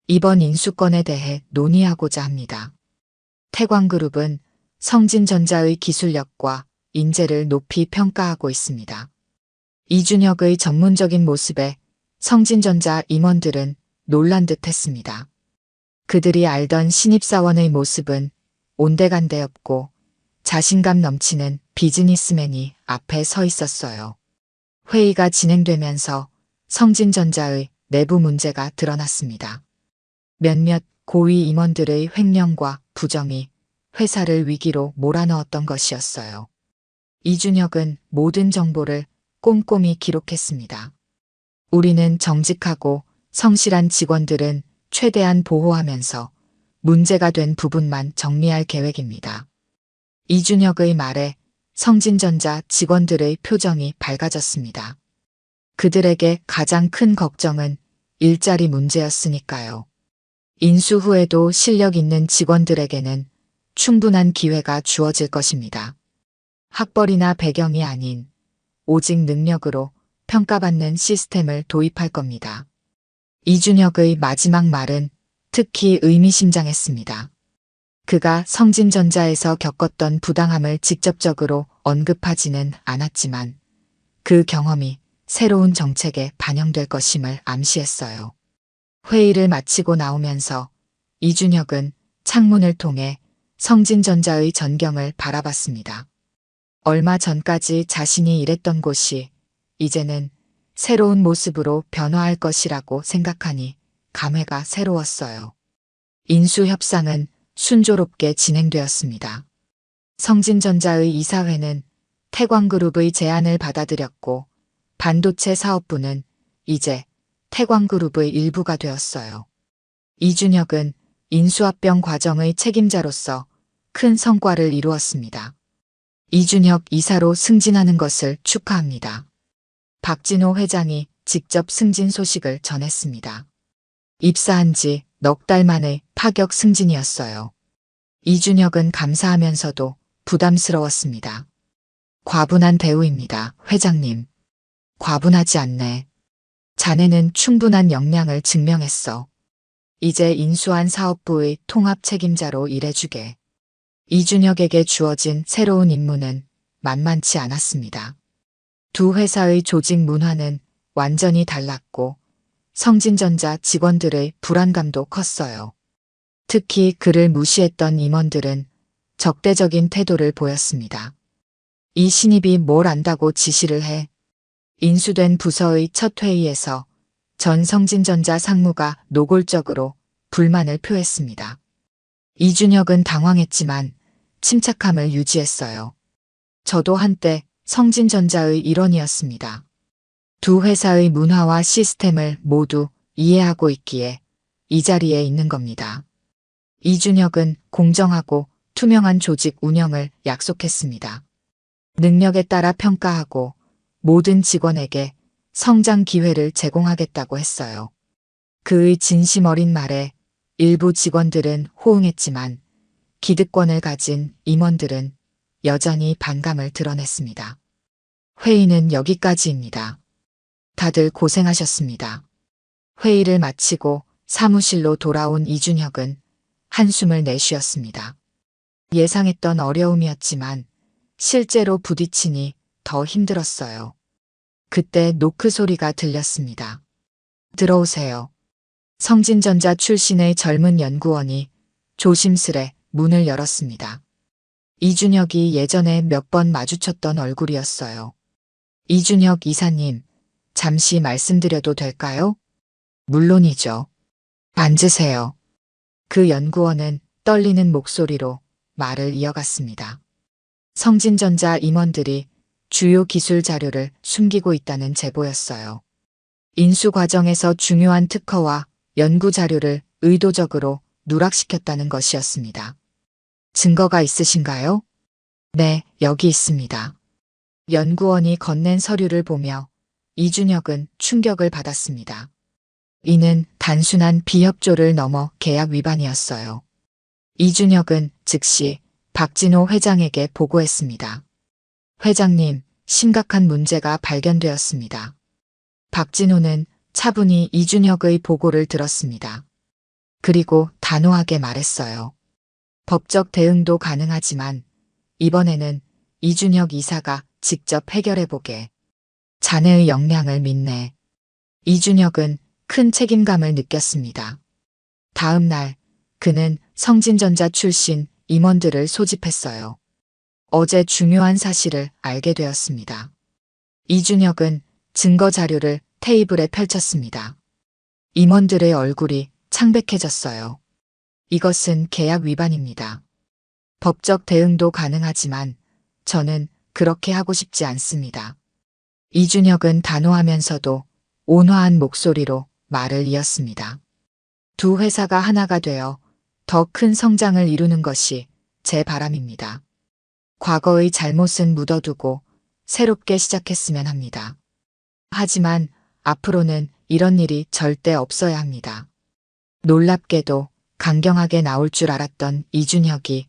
이번 인수건에 대해 논의하고자 합니다. 태광그룹은 성진전자의 기술력과 인재를 높이 평가하고 있습니다. 이준혁의 전문적인 모습에 성진전자 임원들은 놀란 듯 했습니다. 그들이 알던 신입사원의 모습은 온데간데없고 자신감 넘치는 비즈니스맨이 앞에 서 있었어요. 회의가 진행되면서 성진전자의 내부 문제가 드러났습니다. 몇몇 고위 임원들의 횡령과 부정이 회사를 위기로 몰아넣었던 것이었어요. 이준혁은 모든 정보를 꼼꼼히 기록했습니다. 우리는 정직하고 성실한 직원들은 최대한 보호하면서 문제가 된 부분만 정리할 계획입니다. 이준혁의 말에 성진전자 직원들의 표정이 밝아졌습니다. 그들에게 가장 큰 걱정은 일자리 문제였으니까요. 인수 후에도 실력 있는 직원들에게는 충분한 기회가 주어질 것입니다. 학벌이나 배경이 아닌 오직 능력으로 평가받는 시스템을 도입할 겁니다. 이준혁의 마지막 말은 특히 의미심장했습니다. 그가 성진전자에서 겪었던 부당함을 직접적으로 언급하지는 않았지만 그 경험이 새로운 정책에 반영될 것임을 암시했어요. 회의를 마치고 나오면서 이준혁은 창문을 통해 성진전자의 전경을 바라봤습니다. 얼마 전까지 자신이 일했던 곳이 이제는 새로운 모습으로 변화할 것이라고 생각하니 감회가 새로웠어요. 인수 협상은 순조롭게 진행되었습니다. 성진전자의 이사회는 태광그룹의 제안을 받아들였고 반도체 사업부는 이제 태광그룹의 일부가 되었어요. 이준혁은 인수합병 과정의 책임자로서 큰 성과를 이루었습니다. 이준혁 이사로 승진하는 것을 축하합니다. 박진호 회장이 직접 승진 소식을 전했습니다. 입사한 지 넉 달 만의 파격 승진이었어요. 이준혁은 감사하면서도 부담스러웠습니다. 과분한 대우입니다, 회장님. 과분하지 않네. 자네는 충분한 역량을 증명했어. 이제 인수한 사업부의 통합 책임자로 일해주게. 이준혁에게 주어진 새로운 임무는 만만치 않았습니다. 두 회사의 조직 문화는 완전히 달랐고 성진전자 직원들의 불안감도 컸어요. 특히 그를 무시했던 임원들은 적대적인 태도를 보였습니다. 이 신입이 뭘 안다고 지시를 해. 인수된 부서의 첫 회의에서 전 성진전자 상무가 노골적으로 불만을 표했습니다. 이준혁은 당황했지만 침착함을 유지했어요. 저도 한때 성진전자의 일원이었습니다. 두 회사의 문화와 시스템을 모두 이해하고 있기에 이 자리에 있는 겁니다. 이준혁은 공정하고 투명한 조직 운영을 약속했습니다. 능력에 따라 평가하고 모든 직원에게 성장 기회를 제공하겠다고 했어요. 그의 진심 어린 말에 일부 직원들은 호응했지만 기득권을 가진 임원들은 여전히 반감을 드러냈습니다. 회의는 여기까지입니다. 다들 고생하셨습니다. 회의를 마치고 사무실로 돌아온 이준혁은 한숨을 내쉬었습니다. 예상했던 어려움이었지만 실제로 부딪히니 더 힘들었어요. 그때 노크 소리가 들렸습니다. 들어오세요. 성진전자 출신의 젊은 연구원이 조심스레 문을 열었습니다. 이준혁이 예전에 몇 번 마주쳤던 얼굴이었어요. 이준혁 이사님, 잠시 말씀드려도 될까요? 물론이죠. 앉으세요. 그 연구원은 떨리는 목소리로 말을 이어갔습니다. 성진전자 임원들이 주요 기술 자료를 숨기고 있다는 제보였어요. 인수 과정에서 중요한 특허와 연구 자료를 의도적으로 누락시켰다는 것이었습니다. 증거가 있으신가요? 네, 여기 있습니다. 연구원이 건넨 서류를 보며 이준혁은 충격을 받았습니다. 이는 단순한 비협조를 넘어 계약 위반이었어요. 이준혁은 즉시 박진호 회장에게 보고했습니다. 회장님, 심각한 문제가 발견되었습니다. 박진호는 차분히 이준혁의 보고를 들었습니다. 그리고 단호하게 말했어요. 법적 대응도 가능하지만 이번에는 이준혁 이사가 직접 해결해보게. 자네의 역량을 믿네. 이준혁은 큰 책임감을 느꼈습니다. 다음 날 그는 성진전자 출신 임원들을 소집했어요. 어제 중요한 사실을 알게 되었습니다. 이준혁은 증거 자료를 테이블에 펼쳤습니다. 임원들의 얼굴이 창백해졌어요. 이것은 계약 위반입니다. 법적 대응도 가능하지만 저는 그렇게 하고 싶지 않습니다. 이준혁은 단호하면서도 온화한 목소리로 말을 이었습니다. 두 회사가 하나가 되어 더 큰 성장을 이루는 것이 제 바람입니다. 과거의 잘못은 묻어두고 새롭게 시작했으면 합니다. 하지만 앞으로는 이런 일이 절대 없어야 합니다. 놀랍게도 강경하게 나올 줄 알았던 이준혁이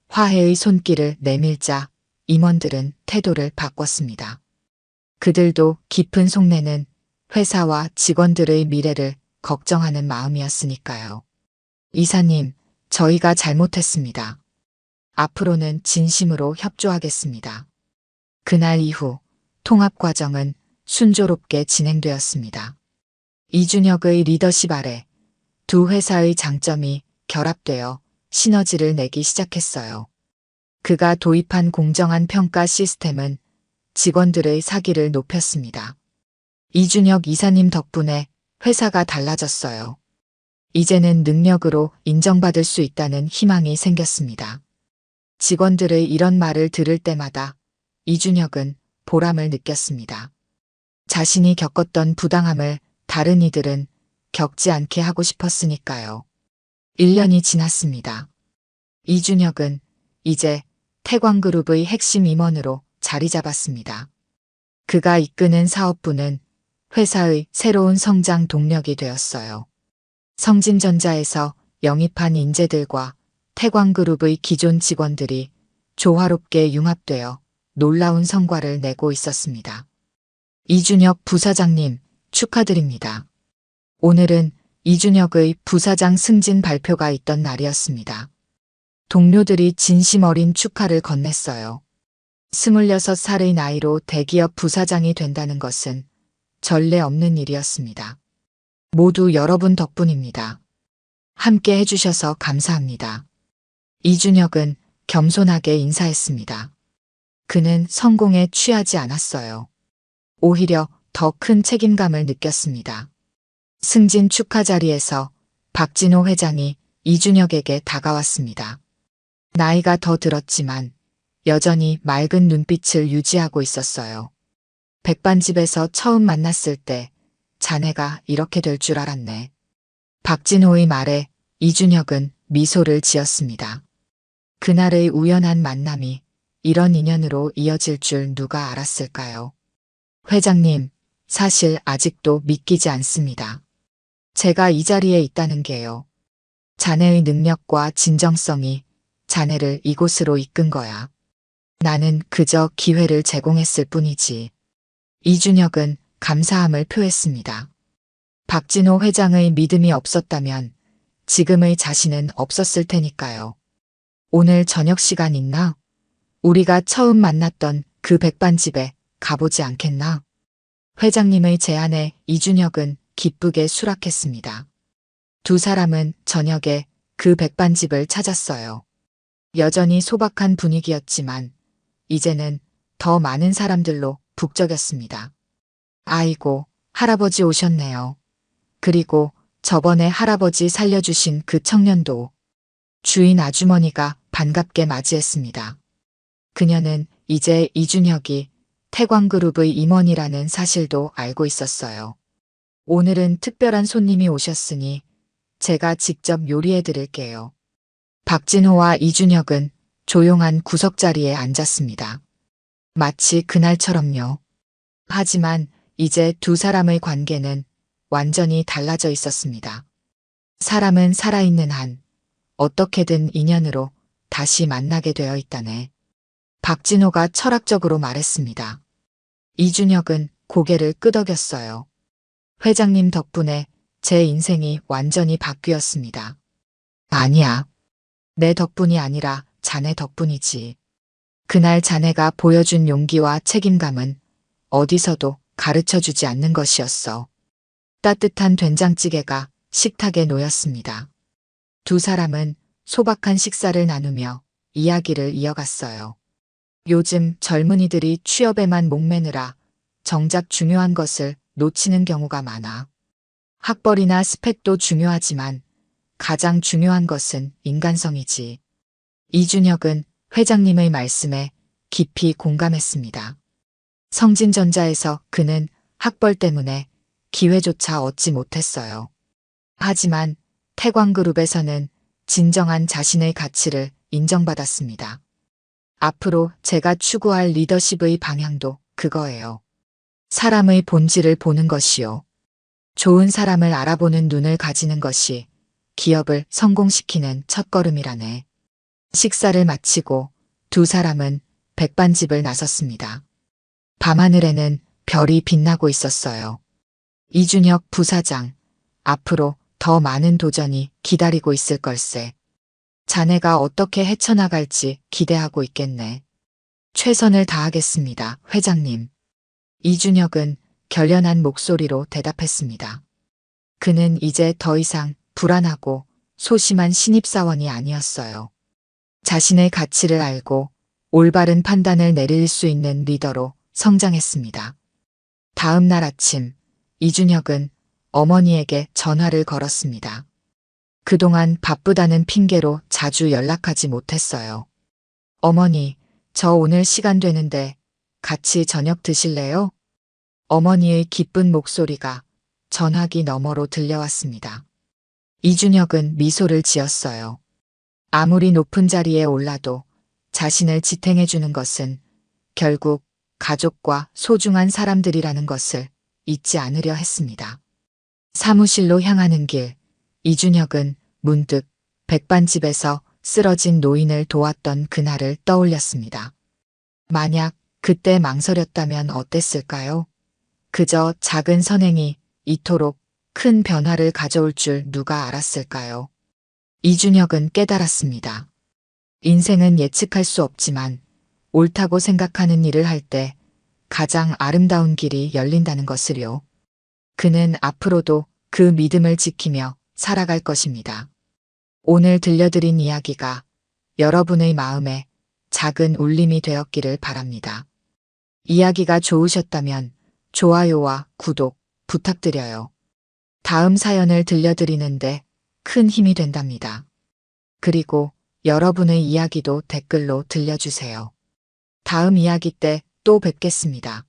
화해의 손길을 내밀자 임원들은 태도를 바꿨습니다. 그들도 깊은 속내는 회사와 직원들의 미래를 걱정하는 마음이었으니까요. 이사님, 저희가 잘못했습니다. 앞으로는 진심으로 협조하겠습니다. 그날 이후 통합 과정은 순조롭게 진행되었습니다. 이준혁의 리더십 아래 두 회사의 장점이 결합되어 시너지를 내기 시작했어요. 그가 도입한 공정한 평가 시스템은 직원들의 사기를 높였습니다. 이준혁 이사님 덕분에 회사가 달라졌어요. 이제는 능력으로 인정받을 수 있다는 희망이 생겼습니다. 직원들의 이런 말을 들을 때마다 이준혁은 보람을 느꼈습니다. 자신이 겪었던 부당함을 다른 이들은 겪지 않게 하고 싶었으니까요. 1년이 지났습니다. 이준혁은 이제 태광그룹의 핵심 임원으로 자리 잡았습니다. 그가 이끄는 사업부는 회사의 새로운 성장 동력이 되었어요. 성진전자에서 영입한 인재들과 태광그룹의 기존 직원들이 조화롭게 융합되어 놀라운 성과를 내고 있었습니다. 이준혁 부사장님, 축하드립니다. 오늘은 이준혁의 부사장 승진 발표가 있던 날이었습니다. 동료들이 진심 어린 축하를 건넸어요. 26살의 나이로 대기업 부사장이 된다는 것은 전례 없는 일이었습니다. 모두 여러분 덕분입니다. 함께 해주셔서 감사합니다. 이준혁은 겸손하게 인사했습니다. 그는 성공에 취하지 않았어요. 오히려 더 큰 책임감을 느꼈습니다. 승진 축하 자리에서 박진호 회장이 이준혁에게 다가왔습니다. 나이가 더 들었지만 여전히 맑은 눈빛을 유지하고 있었어요. 백반집에서 처음 만났을 때 자네가 이렇게 될 줄 알았네. 박진호의 말에 이준혁은 미소를 지었습니다. 그날의 우연한 만남이 이런 인연으로 이어질 줄 누가 알았을까요? 회장님, 사실 아직도 믿기지 않습니다. 제가 이 자리에 있다는 게요. 자네의 능력과 진정성이 자네를 이곳으로 이끈 거야. 나는 그저 기회를 제공했을 뿐이지. 이준혁은 감사함을 표했습니다. 박진호 회장의 믿음이 없었다면 지금의 자신은 없었을 테니까요. 오늘 저녁 시간 있나? 우리가 처음 만났던 그 백반집에 가보지 않겠나? 회장님의 제안에 이준혁은 기쁘게 수락했습니다. 두 사람은 저녁에 그 백반집을 찾았어요. 여전히 소박한 분위기였지만 이제는 더 많은 사람들로 북적였습니다. 아이고, 할아버지 오셨네요. 그리고 저번에 할아버지 살려주신 그 청년도. 주인 아주머니가 반갑게 맞이했습니다. 그녀는 이제 이준혁이 태광그룹의 임원이라는 사실도 알고 있었어요. 오늘은 특별한 손님이 오셨으니 제가 직접 요리해 드릴게요. 박진호와 이준혁은 조용한 구석자리에 앉았습니다. 마치 그날처럼요. 하지만 이제 두 사람의 관계는 완전히 달라져 있었습니다. 사람은 살아있는 한 어떻게든 인연으로 다시 만나게 되어 있다네. 박진호가 철학적으로 말했습니다. 이준혁은 고개를 끄덕였어요. 회장님 덕분에 제 인생이 완전히 바뀌었습니다. 아니야. 내 덕분이 아니라 자네 덕분이지. 그날 자네가 보여준 용기와 책임감은 어디서도 가르쳐주지 않는 것이었어. 따뜻한 된장찌개가 식탁에 놓였습니다. 두 사람은 소박한 식사를 나누며 이야기를 이어갔어요. 요즘 젊은이들이 취업에만 목매느라 정작 중요한 것을 놓치는 경우가 많아. 학벌이나 스펙도 중요하지만 가장 중요한 것은 인간성이지. 이준혁은 회장님의 말씀에 깊이 공감했습니다. 성진전자에서 그는 학벌 때문에 기회조차 얻지 못했어요. 하지만 태광그룹에서는 진정한 자신의 가치를 인정받았습니다. 앞으로 제가 추구할 리더십의 방향도 그거예요. 사람의 본질을 보는 것이요. 좋은 사람을 알아보는 눈을 가지는 것이 기업을 성공시키는 첫걸음이라네. 식사를 마치고 두 사람은 백반집을 나섰습니다. 밤하늘에는 별이 빛나고 있었어요. 이준혁 부사장, 앞으로 더 많은 도전이 기다리고 있을 걸세. 자네가 어떻게 헤쳐나갈지 기대하고 있겠네. 최선을 다하겠습니다, 회장님. 이준혁은 결연한 목소리로 대답했습니다. 그는 이제 더 이상 불안하고 소심한 신입사원이 아니었어요. 자신의 가치를 알고 올바른 판단을 내릴 수 있는 리더로 성장했습니다. 다음 날 아침, 이준혁은 어머니에게 전화를 걸었습니다. 그동안 바쁘다는 핑계로 자주 연락하지 못했어요. 어머니, 저 오늘 시간 되는데 같이 저녁 드실래요? 어머니의 기쁜 목소리가 전화기 너머로 들려왔습니다. 이준혁은 미소를 지었어요. 아무리 높은 자리에 올라도 자신을 지탱해주는 것은 결국 가족과 소중한 사람들이라는 것을 잊지 않으려 했습니다. 사무실로 향하는 길, 이준혁은 문득 백반집에서 쓰러진 노인을 도왔던 그날을 떠올렸습니다. 만약 그때 망설였다면 어땠을까요? 그저 작은 선행이 이토록 큰 변화를 가져올 줄 누가 알았을까요? 이준혁은 깨달았습니다. 인생은 예측할 수 없지만 옳다고 생각하는 일을 할 때 가장 아름다운 길이 열린다는 것을요. 그는 앞으로도 그 믿음을 지키며 살아갈 것입니다. 오늘 들려드린 이야기가 여러분의 마음에 작은 울림이 되었기를 바랍니다. 이야기가 좋으셨다면 좋아요와 구독 부탁드려요. 다음 사연을 들려드리는데 큰 힘이 된답니다. 그리고 여러분의 이야기도 댓글로 들려주세요. 다음 이야기 때 또 뵙겠습니다.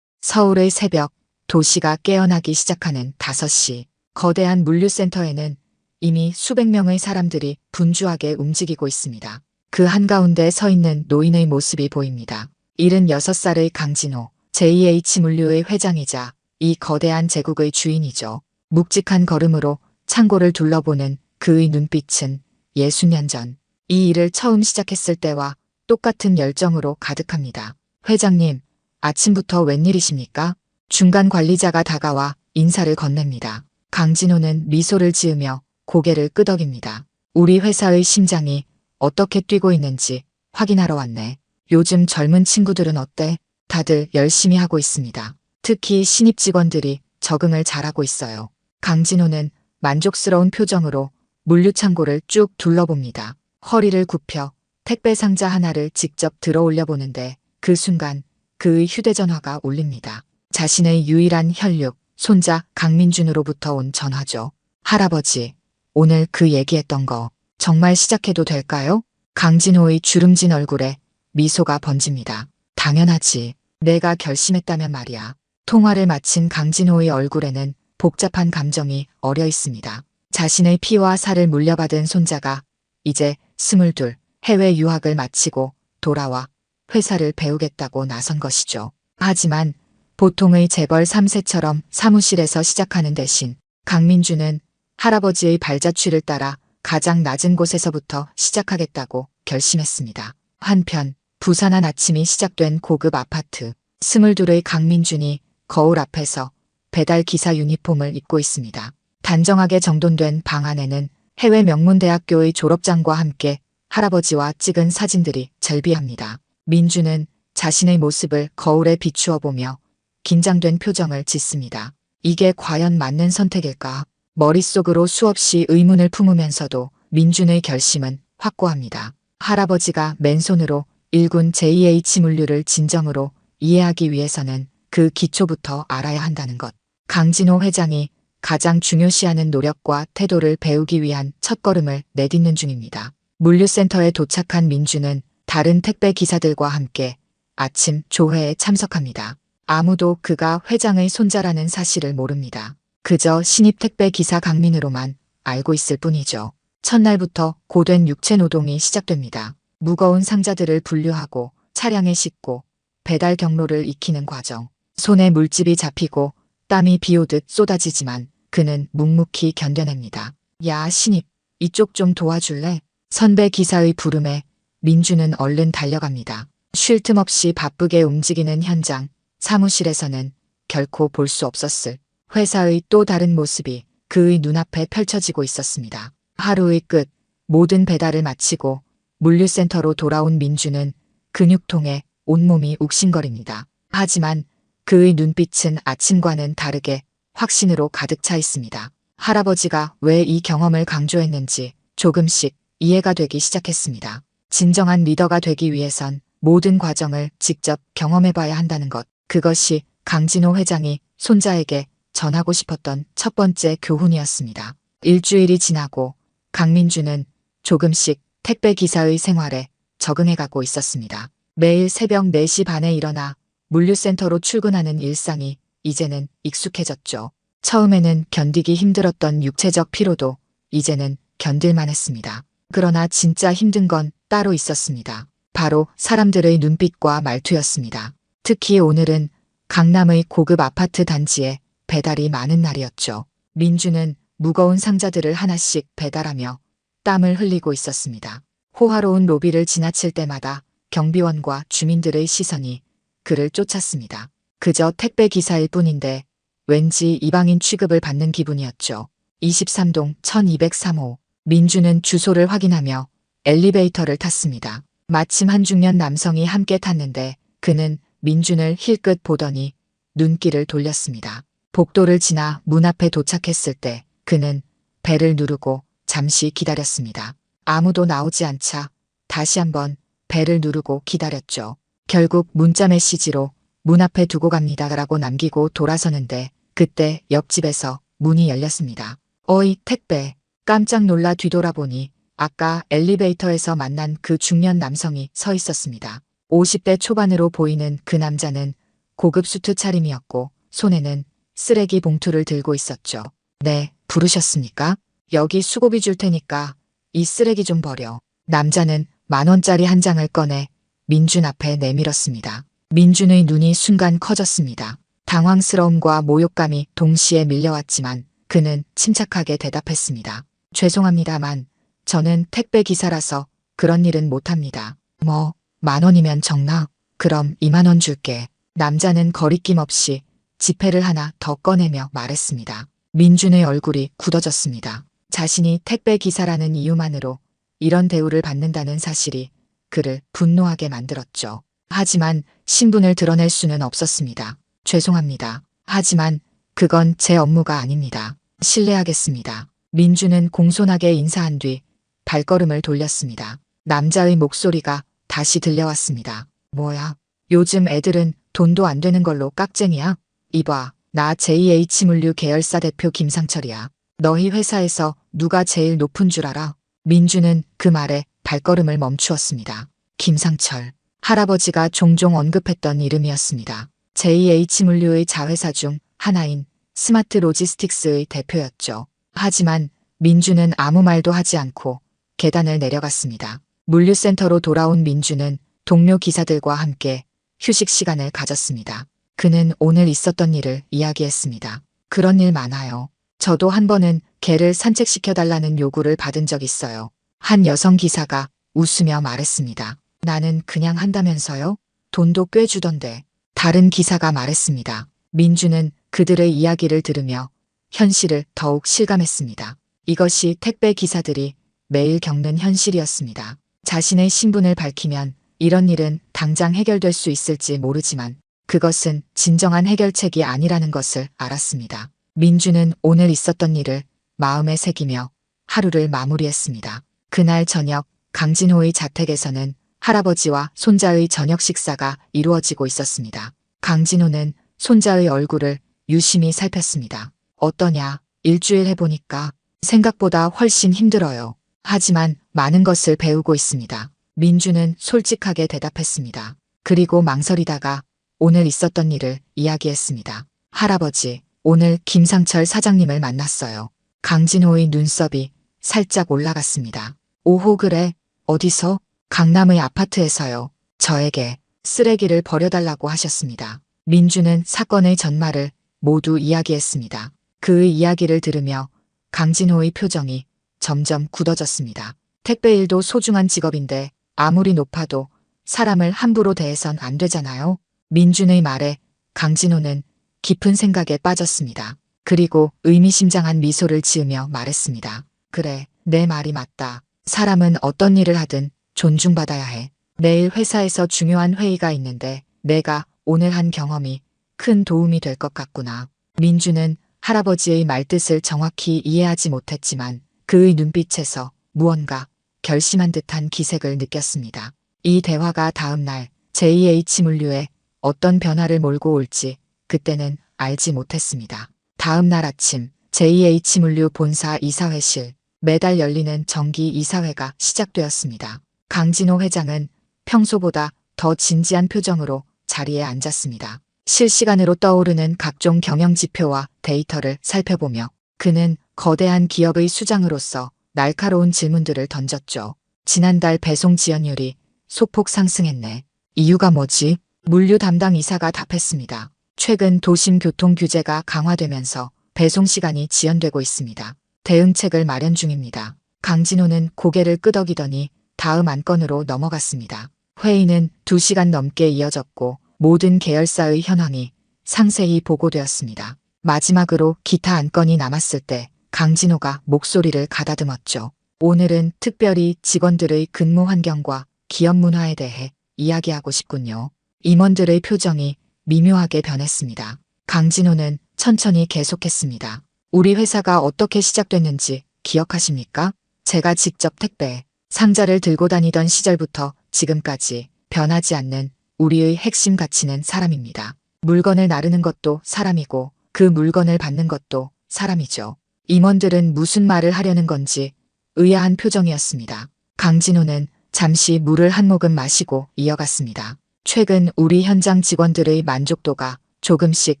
서울의 새벽, 도시가 깨어나기 시작하는 5시, 거대한 물류센터에는 이미 수백 명의 사람들이 분주하게 움직이고 있습니다. 그 한가운데 서 있는 노인의 모습이 보입니다. 76살의 강진호, JH물류의 회장이자 이 거대한 제국의 주인이죠. 묵직한 걸음으로 창고를 둘러보는 그의 눈빛은 60년 전 이 일을 처음 시작했을 때와 똑같은 열정으로 가득합니다. 회장님, 아침부터 웬일이십니까? 중간 관리자가 다가와 인사를 건넵니다. 강진호는 미소를 지으며 고개를 끄덕입니다. 우리 회사의 심장이 어떻게 뛰고 있는지 확인하러 왔네. 요즘 젊은 친구들은 어때? 다들 열심히 하고 있습니다. 특히 신입 직원들이 적응을 잘하고 있어요. 강진호는 만족스러운 표정으로 물류창고를 쭉 둘러봅니다. 허리를 굽혀 택배 상자 하나를 직접 들어 올려보는데 그 순간 그의 휴대전화가 울립니다. 자신의 유일한 혈육, 손자 강민준으로부터 온 전화죠. 할아버지, 오늘 그 얘기했던 거 정말 시작해도 될까요? 강진호의 주름진 얼굴에 미소가 번집니다. 당연하지. 내가 결심했다면 말이야. 통화를 마친 강진호의 얼굴에는 복잡한 감정이 어려 있습니다. 자신의 피와 살을 물려받은 손자가 이제 22 해외 유학을 마치고 돌아와 회사를 배우겠다고 나선 것이죠. 하지만 보통의 재벌 3세처럼 사무실에서 시작하는 대신 강민주는 할아버지의 발자취를 따라 가장 낮은 곳에서부터 시작하겠다고 결심했습니다. 한편 부산한 아침이 시작된 고급 아파트. 22의 강민준이 거울 앞에서 배달 기사 유니폼을 입고 있습니다. 단정하게 정돈된 방 안에는 해외 명문대학교의 졸업장과 함께 할아버지와 찍은 사진들이 절비합니다. 민주는 자신의 모습을 거울에 비추어 보며 긴장된 표정을 짓습니다. 이게 과연 맞는 선택일까? 머릿속으로 수없이 의문을 품으면서도 민준의 결심은 확고합니다. 할아버지가 맨손으로 일군 JH물류를 진정으로 이해하기 위해서는 그 기초부터 알아야 한다는 것. 강진호 회장이 가장 중요시하는 노력과 태도를 배우기 위한 첫걸음을 내딛는 중입니다. 물류센터에 도착한 민주는 다른 택배 기사들과 함께 아침 조회에 참석합니다. 아무도 그가 회장의 손자라는 사실을 모릅니다. 그저 신입 택배 기사 강민으로만 알고 있을 뿐이죠. 첫날부터 고된 육체 노동이 시작됩니다. 무거운 상자들을 분류하고 차량에 싣고 배달 경로를 익히는 과정. 손에 물집이 잡히고 땀이 비오듯 쏟아지지만 그는 묵묵히 견뎌냅니다. 야, 신입, 이쪽 좀 도와줄래? 선배 기사의 부름에 민주는 얼른 달려갑니다. 쉴 틈 없이 바쁘게 움직이는 현장, 사무실에서는 결코 볼 수 없었을 회사의 또 다른 모습이 그의 눈앞에 펼쳐지고 있었습니다. 하루의 끝, 모든 배달을 마치고 물류센터로 돌아온 민주는 근육통에 온몸이 욱신거립니다. 하지만 그의 눈빛은 아침과는 다르게 확신으로 가득 차 있습니다. 할아버지가 왜 이 경험을 강조했는지 조금씩 이해가 되기 시작했습니다. 진정한 리더가 되기 위해선 모든 과정을 직접 경험해봐야 한다는 것. 그것이 강진호 회장이 손자에게 전하고 싶었던 첫 번째 교훈이었습니다. 일주일이 지나고 강민주는 조금씩 택배 기사의 생활에 적응해가고 있었습니다. 매일 새벽 4시 반에 일어나 물류센터로 출근하는 일상이 이제는 익숙해졌죠. 처음에는 견디기 힘들었던 육체적 피로도 이제는 견딜만 했습니다. 그러나 진짜 힘든 건 따로 있었습니다. 바로 사람들의 눈빛과 말투였습니다. 특히 오늘은 강남의 고급 아파트 단지에 배달이 많은 날이었죠. 민주는 무거운 상자들을 하나씩 배달하며 땀을 흘리고 있었습니다. 호화로운 로비를 지나칠 때마다 경비원과 주민들의 시선이 그를 쫓았습니다. 그저 택배 기사일 뿐인데 왠지 이방인 취급을 받는 기분이었죠. 23동 1203호. 민주는 주소를 확인하며 엘리베이터를 탔습니다. 마침 한 중년 남성이 함께 탔는데 그는 민준을 힐끗 보더니 눈길을 돌렸습니다. 복도를 지나 문 앞에 도착했을 때 그는 벨을 누르고 잠시 기다렸습니다. 아무도 나오지 않자 다시 한번 벨을 누르고 기다렸죠. 결국 문자 메시지로 문 앞에 두고 갑니다라고 남기고 돌아서는데 그때 옆집에서 문이 열렸습니다. 어이, 택배. 깜짝 놀라 뒤돌아보니 아까 엘리베이터에서 만난 그 중년 남성이 서 있었습니다. 50대 초반으로 보이는 그 남자는 고급 수트 차림이었고 손에는 쓰레기 봉투를 들고 있었죠. 네, 부르셨습니까? 여기 수고비 줄 테니까 이 쓰레기 좀 버려. 남자는 10,000원짜리 한 장을 꺼내 민준 앞에 내밀었습니다. 민준의 눈이 순간 커졌습니다. 당황스러움과 모욕감이 동시에 밀려왔지만 그는 침착하게 대답했습니다. 죄송합니다만 저는 택배 기사라서 그런 일은 못합니다. 뭐 10,000원이면 적나? 그럼 20,000원 줄게. 남자는 거리낌 없이 지폐를 하나 더 꺼내며 말했습니다. 민준의 얼굴이 굳어졌습니다. 자신이 택배 기사라는 이유만으로 이런 대우를 받는다는 사실이 그를 분노하게 만들었죠. 하지만 신분을 드러낼 수는 없었습니다. 죄송합니다. 하지만 그건 제 업무가 아닙니다. 실례하겠습니다. 민주는 공손하게 인사한 뒤 발걸음을 돌렸습니다. 남자의 목소리가 다시 들려왔습니다. 뭐야? 요즘 애들은 돈도 안 되는 걸로 깍쟁이야? 이봐, 나 JH물류 계열사 대표 김상철이야. 너희 회사에서 누가 제일 높은 줄 알아? 민주는 그 말에 발걸음을 멈추었습니다. 김상철. 할아버지가 종종 언급했던 이름이었습니다. JH물류의 자회사 중 하나인 스마트 로지스틱스의 대표였죠. 하지만 민주는 아무 말도 하지 않고 계단을 내려갔습니다. 물류센터로 돌아온 민주는 동료 기사들과 함께 휴식 시간을 가졌습니다. 그는 오늘 있었던 일을 이야기했습니다. 그런 일 많아요. 저도 한 번은 개를 산책시켜달라는 요구를 받은 적 있어요. 한 여성 기사가 웃으며 말했습니다. 나는 그냥 한다면서요? 돈도 꽤 주던데. 다른 기사가 말했습니다. 민주는 그들의 이야기를 들으며 현실을 더욱 실감했습니다. 이것이 택배 기사들이 매일 겪는 현실이었습니다. 자신의 신분을 밝히면 이런 일은 당장 해결될 수 있을지 모르지만 그것은 진정한 해결책이 아니라는 것을 알았습니다. 민주는 오늘 있었던 일을 마음에 새기며 하루를 마무리했습니다. 그날 저녁 강진호의 자택에서는 할아버지와 손자의 저녁 식사가 이루어지고 있었습니다. 강진호는 손자의 얼굴을 유심히 살폈습니다. 어떠냐? 일주일 해보니까 생각보다 훨씬 힘들어요. 하지만 많은 것을 배우고 있습니다. 민주는 솔직하게 대답했습니다. 그리고 망설이다가 오늘 있었던 일을 이야기했습니다. 할아버지, 오늘 김상철 사장님을 만났어요. 강진호의 눈썹이 살짝 올라갔습니다. 오호 그래? 어디서? 강남의 아파트에서요. 저에게 쓰레기를 버려달라고 하셨습니다. 민주는 사건의 전말을 모두 이야기했습니다. 그의 이야기를 들으며 강진호의 표정이 점점 굳어졌습니다. 택배일도 소중한 직업인데 아무리 높아도 사람을 함부로 대해선 안 되잖아요. 민준의 말에 강진호는 깊은 생각에 빠졌습니다. 그리고 의미심장한 미소를 지으며 말했습니다. 그래, 내 말이 맞다. 사람은 어떤 일을 하든 존중받아야 해. 내일 회사에서 중요한 회의가 있는데 내가 오늘 한 경험이 큰 도움이 될 것 같구나. 민주는 할아버지의 말뜻을 정확히 이해하지 못했지만 그의 눈빛에서 무언가 결심한 듯한 기색을 느꼈습니다. 이 대화가 다음 날 JH물류에 어떤 변화를 몰고 올지 그때는 알지 못했습니다. 다음 날 아침 JH물류 본사 이사회실, 매달 열리는 정기 이사회가 시작되었습니다. 강진호 회장은 평소보다 더 진지한 표정으로 자리에 앉았습니다. 실시간으로 떠오르는 각종 경영 지표와 데이터를 살펴보며 그는 거대한 기업의 수장으로서 날카로운 질문들을 던졌죠. 지난달 배송 지연율이 소폭 상승했네. 이유가 뭐지? 물류 담당 이사가 답했습니다. 최근 도심 교통 규제가 강화되면서 배송 시간이 지연되고 있습니다. 대응책을 마련 중입니다. 강진호는 고개를 끄덕이더니 다음 안건으로 넘어갔습니다. 회의는 2시간 넘게 이어졌고 모든 계열사의 현황이 상세히 보고되었습니다. 마지막으로 기타 안건이 남았을 때 강진호가 목소리를 가다듬었죠. 오늘은 특별히 직원들의 근무 환경과 기업 문화에 대해 이야기하고 싶군요. 임원들의 표정이 미묘하게 변했습니다. 강진호는 천천히 계속했습니다. 우리 회사가 어떻게 시작됐는지 기억하십니까? 제가 직접 택배, 상자를 들고 다니던 시절부터 지금까지 변하지 않는 우리의 핵심 가치는 사람입니다. 물건을 나르는 것도 사람이고 그 물건을 받는 것도 사람이죠. 임원들은 무슨 말을 하려는 건지 의아한 표정이었습니다. 강진호는 잠시 물을 한 모금 마시고 이어갔습니다. 최근 우리 현장 직원들의 만족도가 조금씩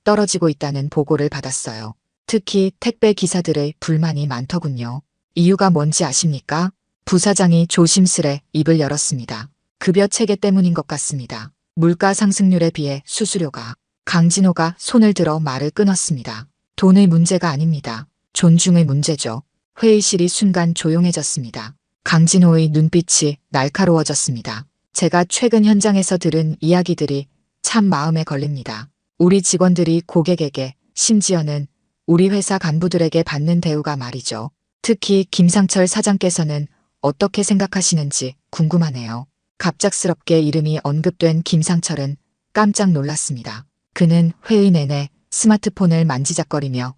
떨어지고 있다는 보고를 받았어요. 특히 택배 기사들의 불만이 많더군요. 이유가 뭔지 아십니까? 부사장이 조심스레 입을 열었습니다. 급여 체계 때문인 것 같습니다. 물가 상승률에 비해 수수료가. 강진호가 손을 들어 말을 끊었습니다. 돈의 문제가 아닙니다. 존중의 문제죠. 회의실이 순간 조용해졌습니다. 강진호의 눈빛이 날카로워졌습니다. 제가 최근 현장에서 들은 이야기들이 참 마음에 걸립니다. 우리 직원들이 고객에게, 심지어는 우리 회사 간부들에게 받는 대우가 말이죠. 특히 김상철 사장께서는 어떻게 생각하시는지 궁금하네요. 갑작스럽게 이름이 언급된 김상철은 깜짝 놀랐습니다. 그는 회의 내내 스마트폰을 만지작거리며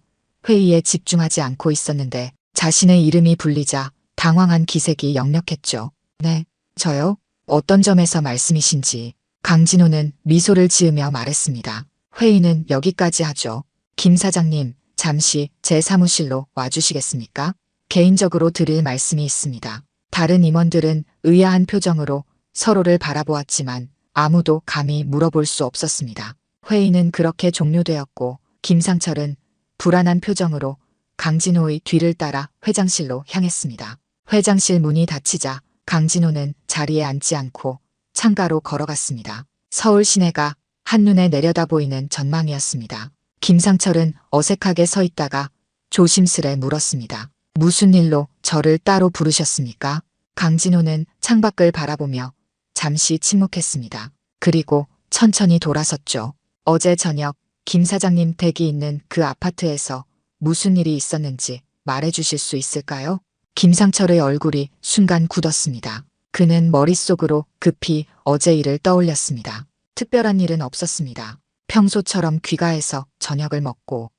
회의에 집중하지 않고 있었는데 자신의 이름이 불리자 당황한 기색이 역력했죠. 네, 저요? 어떤 점에서 말씀이신지. 강진호는 미소를 지으며 말했습니다. 회의는 여기까지 하죠. 김 사장님, 잠시 제 사무실로 와주시겠습니까? 개인적으로 드릴 말씀이 있습니다. 다른 임원들은 의아한 표정으로 서로를 바라보았지만 아무도 감히 물어볼 수 없었습니다. 회의는 그렇게 종료되었고 김상철은 불안한 표정으로 강진호의 뒤를 따라 회장실로 향했습니다. 회장실 문이 닫히자 강진호는 자리에 앉지 않고 창가로 걸어갔습니다. 서울 시내가 한눈에 내려다 보이는 전망이었습니다. 김상철은 어색하게 서 있다가 조심스레 물었습니다. 무슨 일로 저를 따로 부르셨습니까? 강진호는 창밖을 바라보며 잠시 침묵했습니다. 그리고 천천히 돌아섰죠. 어제 저녁 김 사장님 댁이 있는 그 아파트에서 무슨 일이 있었는지 말해주실 수 있을까요? 김상철의 얼굴이 순간 굳었습니다. 그는 머릿속으로 급히 어제 일을 떠올렸습니다. 특별한 일은 없었습니다. 평소처럼 귀가해서 저녁을 먹고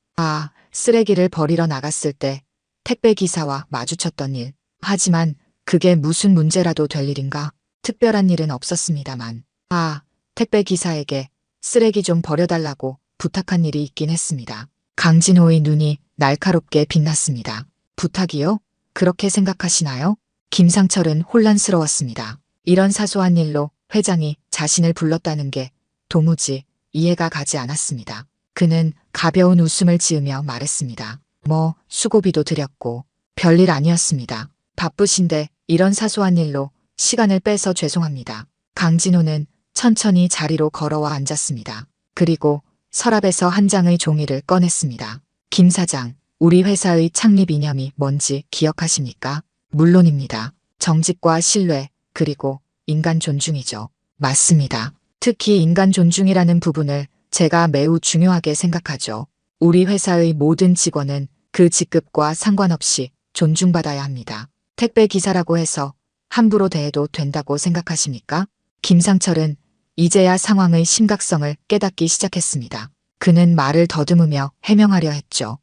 쓰레기를 버리러 나갔을 때 택배 기사와 마주쳤던 일. 하지만 그게 무슨 문제라도 될 일인가? 특별한 일은 없었습니다만 택배 기사에게 쓰레기 좀 버려달라고 부탁한 일이 있긴 했습니다. 강진호의 눈이 날카롭게 빛났습니다. 부탁이요? 그렇게 생각하시나요? 김상철은 혼란스러웠습니다. 이런 사소한 일로 회장이 자신을 불렀다는 게 도무지 이해가 가지 않았습니다. 그는 가벼운 웃음을 지으며 말했습니다. 뭐 수고비도 드렸고 별일 아니었습니다. 바쁘신데 이런 사소한 일로 시간을 빼서 죄송합니다. 강진호는 천천히 자리로 걸어와 앉았습니다. 그리고 서랍에서 한 장의 종이를 꺼냈습니다. 김 사장, 우리 회사의 창립 이념이 뭔지 기억하십니까? 물론입니다. 정직과 신뢰, 그리고 인간 존중이죠. 맞습니다. 특히 인간 존중이라는 부분을 제가 매우 중요하게 생각하죠. 우리 회사의 모든 직원은 그 직급과 상관없이 존중받아야 합니다. 택배 기사라고 해서 함부로 대해도 된다고 생각하십니까? 김상철은 이제야 상황의 심각성을 깨닫기 시작했습니다. 그는 말을 더듬으며 해명하려 했죠.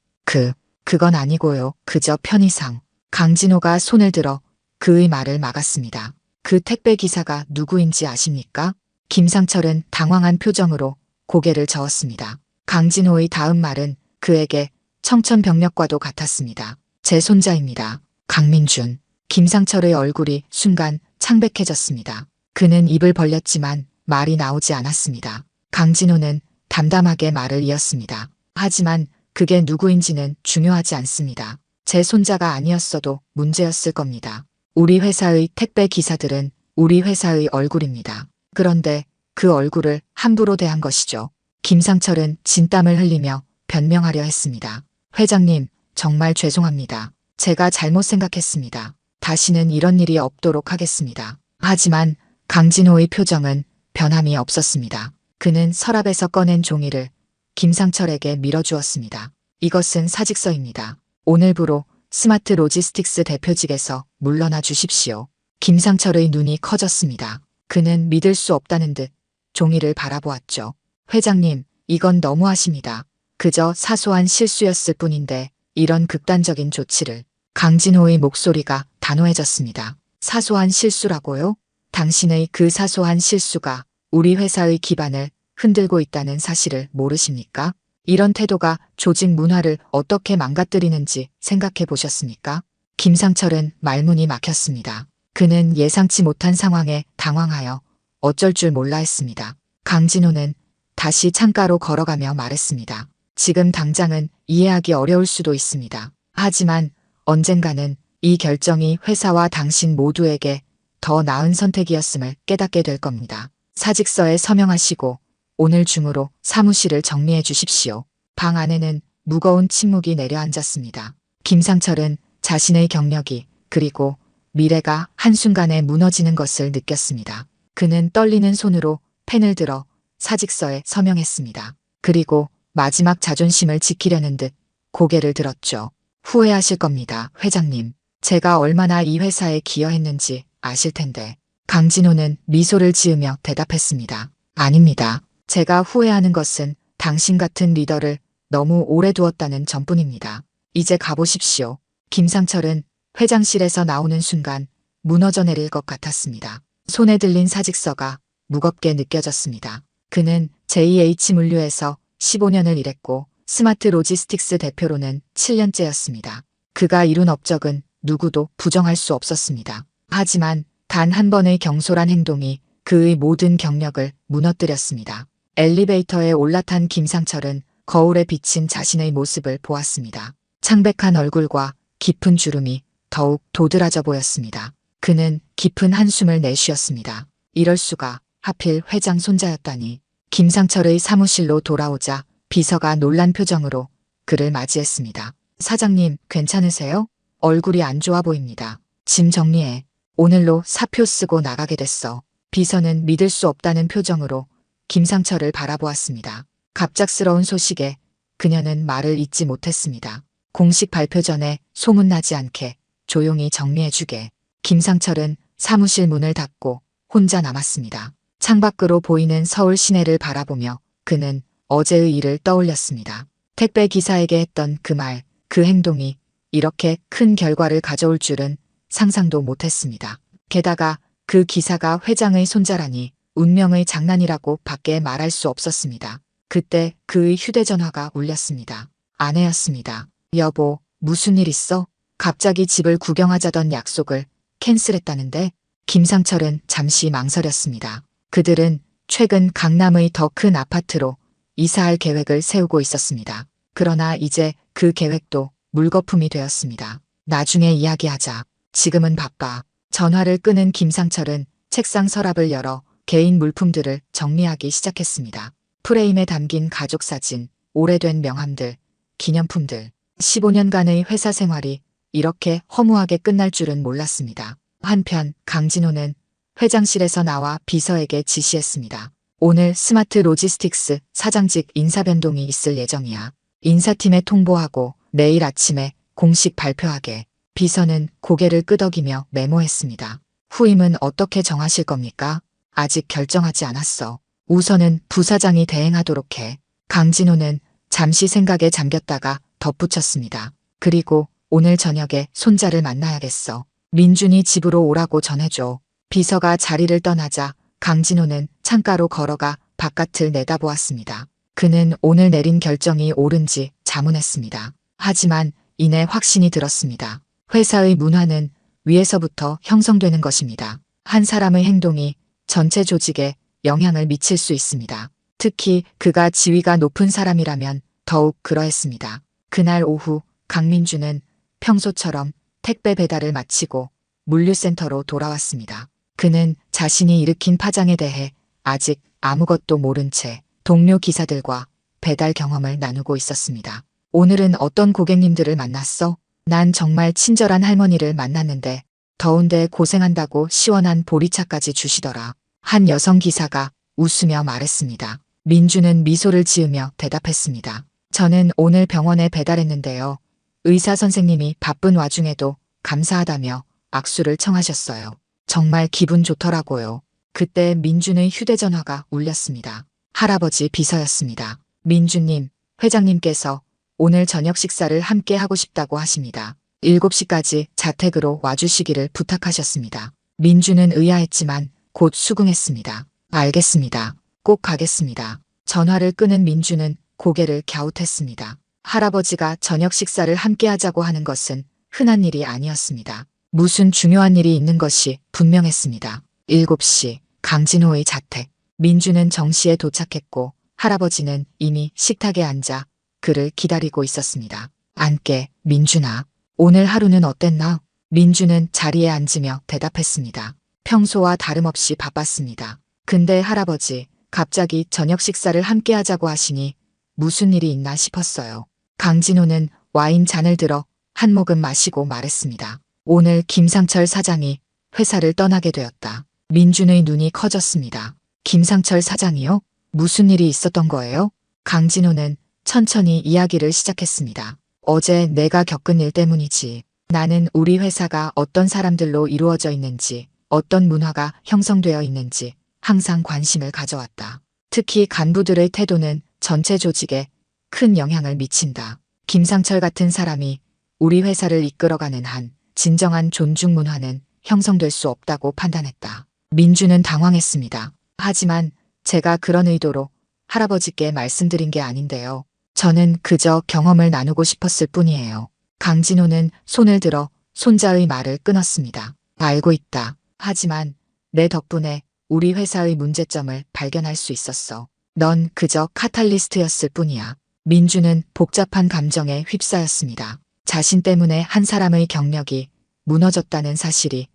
그건 아니고요. 그저 편의상. 강진호가 손을 들어 그의 말을 막았습니다. 그 택배 기사가 누구인지 아십니까? 김상철은 당황한 표정으로 고개를 저었습니다. 강진호의 다음 말은 그에게 청천벽력과도 같았습니다. 제 손자입니다. 강민준. 김상철의 얼굴이 순간 창백해졌습니다. 그는 입을 벌렸지만 말이 나오지 않았습니다. 강진호는 담담하게 말을 이었습니다. 하지만 그게 누구인지는 중요하지 않습니다. 제 손자가 아니었어도 문제였을 겁니다. 우리 회사의 택배 기사들은 우리 회사의 얼굴입니다. 그런데 그 얼굴을 함부로 대한 것이죠. 김상철은 진땀을 흘리며 변명하려 했습니다. 회장님, 정말 죄송합니다. 제가 잘못 생각했습니다. 다시는 이런 일이 없도록 하겠습니다. 하지만 강진호의 표정은 변함이 없었습니다. 그는 서랍에서 꺼낸 종이를 김상철에게 밀어주었습니다. 이것은 사직서입니다. 오늘부로 스마트 로지스틱스 대표직에서 물러나 주십시오. 김상철의 눈이 커졌습니다. 그는 믿을 수 없다는 듯 종이를 바라보았죠. 회장님, 이건 너무하십니다. 그저 사소한 실수였을 뿐인데 이런 극단적인 조치를. 강진호의 목소리가 단호해졌습니다. 사소한 실수라고요? 당신의 그 사소한 실수가 우리 회사의 기반을 흔들고 있다는 사실을 모르십니까? 이런 태도가 조직 문화를 어떻게 망가뜨리는지 생각해 보셨습니까? 김상철은 말문이 막혔습니다. 그는 예상치 못한 상황에 당황하여 어쩔 줄 몰라 했습니다. 강진호는 다시 창가로 걸어가며 말했습니다. 지금 당장은 이해하기 어려울 수도 있습니다. 하지만 언젠가는 이 결정이 회사와 당신 모두에게 더 나은 선택이었음을 깨닫게 될 겁니다. 사직서에 서명하시고 오늘 중으로 사무실을 정리해 주십시오. 방 안에는 무거운 침묵이 내려앉았습니다. 김상철은 자신의 경력이 그리고 미래가 한순간에 무너지는 것을 느꼈습니다. 그는 떨리는 손으로 펜을 들어 사직서에 서명했습니다. 그리고 마지막 자존심을 지키려는 듯 고개를 들었죠. 후회하실 겁니다, 회장님. 제가 얼마나 이 회사에 기여했는지 아실 텐데. 강진호는 미소를 지으며 대답했습니다. 아닙니다. 제가 후회하는 것은 당신 같은 리더를 너무 오래 두었다는 점뿐입니다. 이제 가보십시오. 김상철은 회장실에서 나오는 순간 무너져 내릴 것 같았습니다. 손에 들린 사직서가 무겁게 느껴졌습니다. 그는 JH물류에서 15년을 일했고 스마트 로지스틱스 대표로는 7년째였습니다. 그가 이룬 업적은 누구도 부정할 수 없었습니다. 하지만 단 한 번의 경솔한 행동이 그의 모든 경력을 무너뜨렸습니다. 엘리베이터에 올라탄 김상철은 거울에 비친 자신의 모습을 보았습니다. 창백한 얼굴과 깊은 주름이 더욱 도드라져 보였습니다. 그는 깊은 한숨을 내쉬었습니다. 이럴 수가, 하필 회장 손자였다니. 김상철의 사무실로 돌아오자 비서가 놀란 표정으로 그를 맞이했습니다. 사장님, 괜찮으세요? 얼굴이 안 좋아 보입니다. 짐 정리해. 오늘로 사표 쓰고 나가게 됐어. 비서는 믿을 수 없다는 표정으로 김상철을 바라보았습니다. 갑작스러운 소식에 그녀는 말을 잇지 못했습니다. 공식 발표 전에 소문나지 않게 조용히 정리해주게. 김상철은 사무실 문을 닫고 혼자 남았습니다. 창밖으로 보이는 서울 시내를 바라보며 그는 어제의 일을 떠올렸습니다. 택배 기사에게 했던 그 말, 그 행동이 이렇게 큰 결과를 가져올 줄은 상상도 못했습니다. 게다가 그 기사가 회장의 손자라니 운명의 장난이라고 밖에 말할 수 없었습니다. 그때 그의 휴대전화가 울렸습니다. 아내였습니다. 여보, 무슨 일 있어? 갑자기 집을 구경하자던 약속을 캔슬했다는데? 김상철은 잠시 망설였습니다. 그들은 최근 강남의 더 큰 아파트로 이사할 계획을 세우고 있었습니다. 그러나 이제 그 계획도 물거품이 되었습니다. 나중에 이야기하자. 지금은 바빠. 전화를 끄는 김상철은 책상 서랍을 열어 개인 물품들을 정리하기 시작했습니다. 프레임에 담긴 가족 사진, 오래된 명함들, 기념품들. 15년간의 회사 생활이 이렇게 허무하게 끝날 줄은 몰랐습니다. 한편 강진호는 회장실에서 나와 비서에게 지시했습니다. 오늘 스마트 로지스틱스 사장직 인사 변동이 있을 예정이야. 인사팀에 통보하고 내일 아침에 공식 발표하게. 비서는 고개를 끄덕이며 메모했습니다. 후임은 어떻게 정하실 겁니까? 아직 결정하지 않았어. 우선은 부사장이 대행하도록 해. 강진호는 잠시 생각에 잠겼다가 덧붙였습니다. 그리고 오늘 저녁에 손자를 만나야겠어. 민준이 집으로 오라고 전해줘. 비서가 자리를 떠나자 강진호는 창가로 걸어가 바깥을 내다보았습니다. 그는 오늘 내린 결정이 옳은지 자문했습니다. 하지만 이내 확신이 들었습니다. 회사의 문화는 위에서부터 형성되는 것입니다. 한 사람의 행동이 전체 조직에 영향을 미칠 수 있습니다. 특히 그가 지위가 높은 사람이라면 더욱 그러했습니다. 그날 오후 강민주는 평소처럼 택배 배달을 마치고 물류센터로 돌아왔습니다. 그는 자신이 일으킨 파장에 대해 아직 아무것도 모른 채 동료 기사들과 배달 경험을 나누고 있었습니다. 오늘은 어떤 고객님들을 만났어? 난 정말 친절한 할머니를 만났는데 더운데 고생한다고 시원한 보리차까지 주시더라. 한 여성 기사가 웃으며 말했습니다. 민주는 미소를 지으며 대답했습니다. 저는 오늘 병원에 배달했는데요. 의사 선생님이 바쁜 와중에도 감사하다며 악수를 청하셨어요. 정말 기분 좋더라고요. 그때 민준의 휴대전화가 울렸습니다. 할아버지 비서였습니다. 민주님, 회장님께서 오늘 저녁 식사를 함께 하고 싶다고 하십니다. 7시까지 자택으로 와주시기를 부탁하셨습니다. 민주는 의아했지만 곧 수긍했습니다. 알겠습니다. 꼭 가겠습니다. 전화를 끄는 민주는 고개를 갸웃했습니다. 할아버지가 저녁 식사를 함께 하자고 하는 것은 흔한 일이 아니었습니다. 무슨 중요한 일이 있는 것이 분명했습니다. 7시 강진호의 자택. 민주는 정시에 도착했고 할아버지는 이미 식탁에 앉아 그를 기다리고 있었습니다. 앉게, 민준아. 오늘 하루는 어땠나? 민주는 자리에 앉으며 대답했습니다. 평소와 다름없이 바빴습니다. 근데 할아버지, 갑자기 저녁 식사를 함께 하자고 하시니 무슨 일이 있나 싶었어요. 강진호는 와인 잔을 들어 한 모금 마시고 말했습니다. 오늘 김상철 사장이 회사를 떠나게 되었다. 민준의 눈이 커졌습니다. 김상철 사장이요? 무슨 일이 있었던 거예요? 강진호는 천천히 이야기를 시작했습니다. 어제 내가 겪은 일 때문이지. 나는 우리 회사가 어떤 사람들로 이루어져 있는지, 어떤 문화가 형성되어 있는지 항상 관심을 가져왔다. 특히 간부들의 태도는 전체 조직에 큰 영향을 미친다. 김상철 같은 사람이 우리 회사를 이끌어가는 한 진정한 존중 문화는 형성될 수 없다고 판단했다. 민주는 당황했습니다. 하지만 제가 그런 의도로 할아버지께 말씀드린 게 아닌데요. 저는 그저 경험을 나누고 싶었을 뿐이에요. 강진호는 손을 들어 손자의 말을 끊었습니다. 알고 있다. 하지만 내 덕분에 우리 회사의 문제점을 발견할 수 있었어. 넌 그저 카탈리스트였을 뿐이야. 민주는 복잡한 감정에 휩싸였습니다. 자신 때문에 한 사람의 경력이 무너졌다는 사실이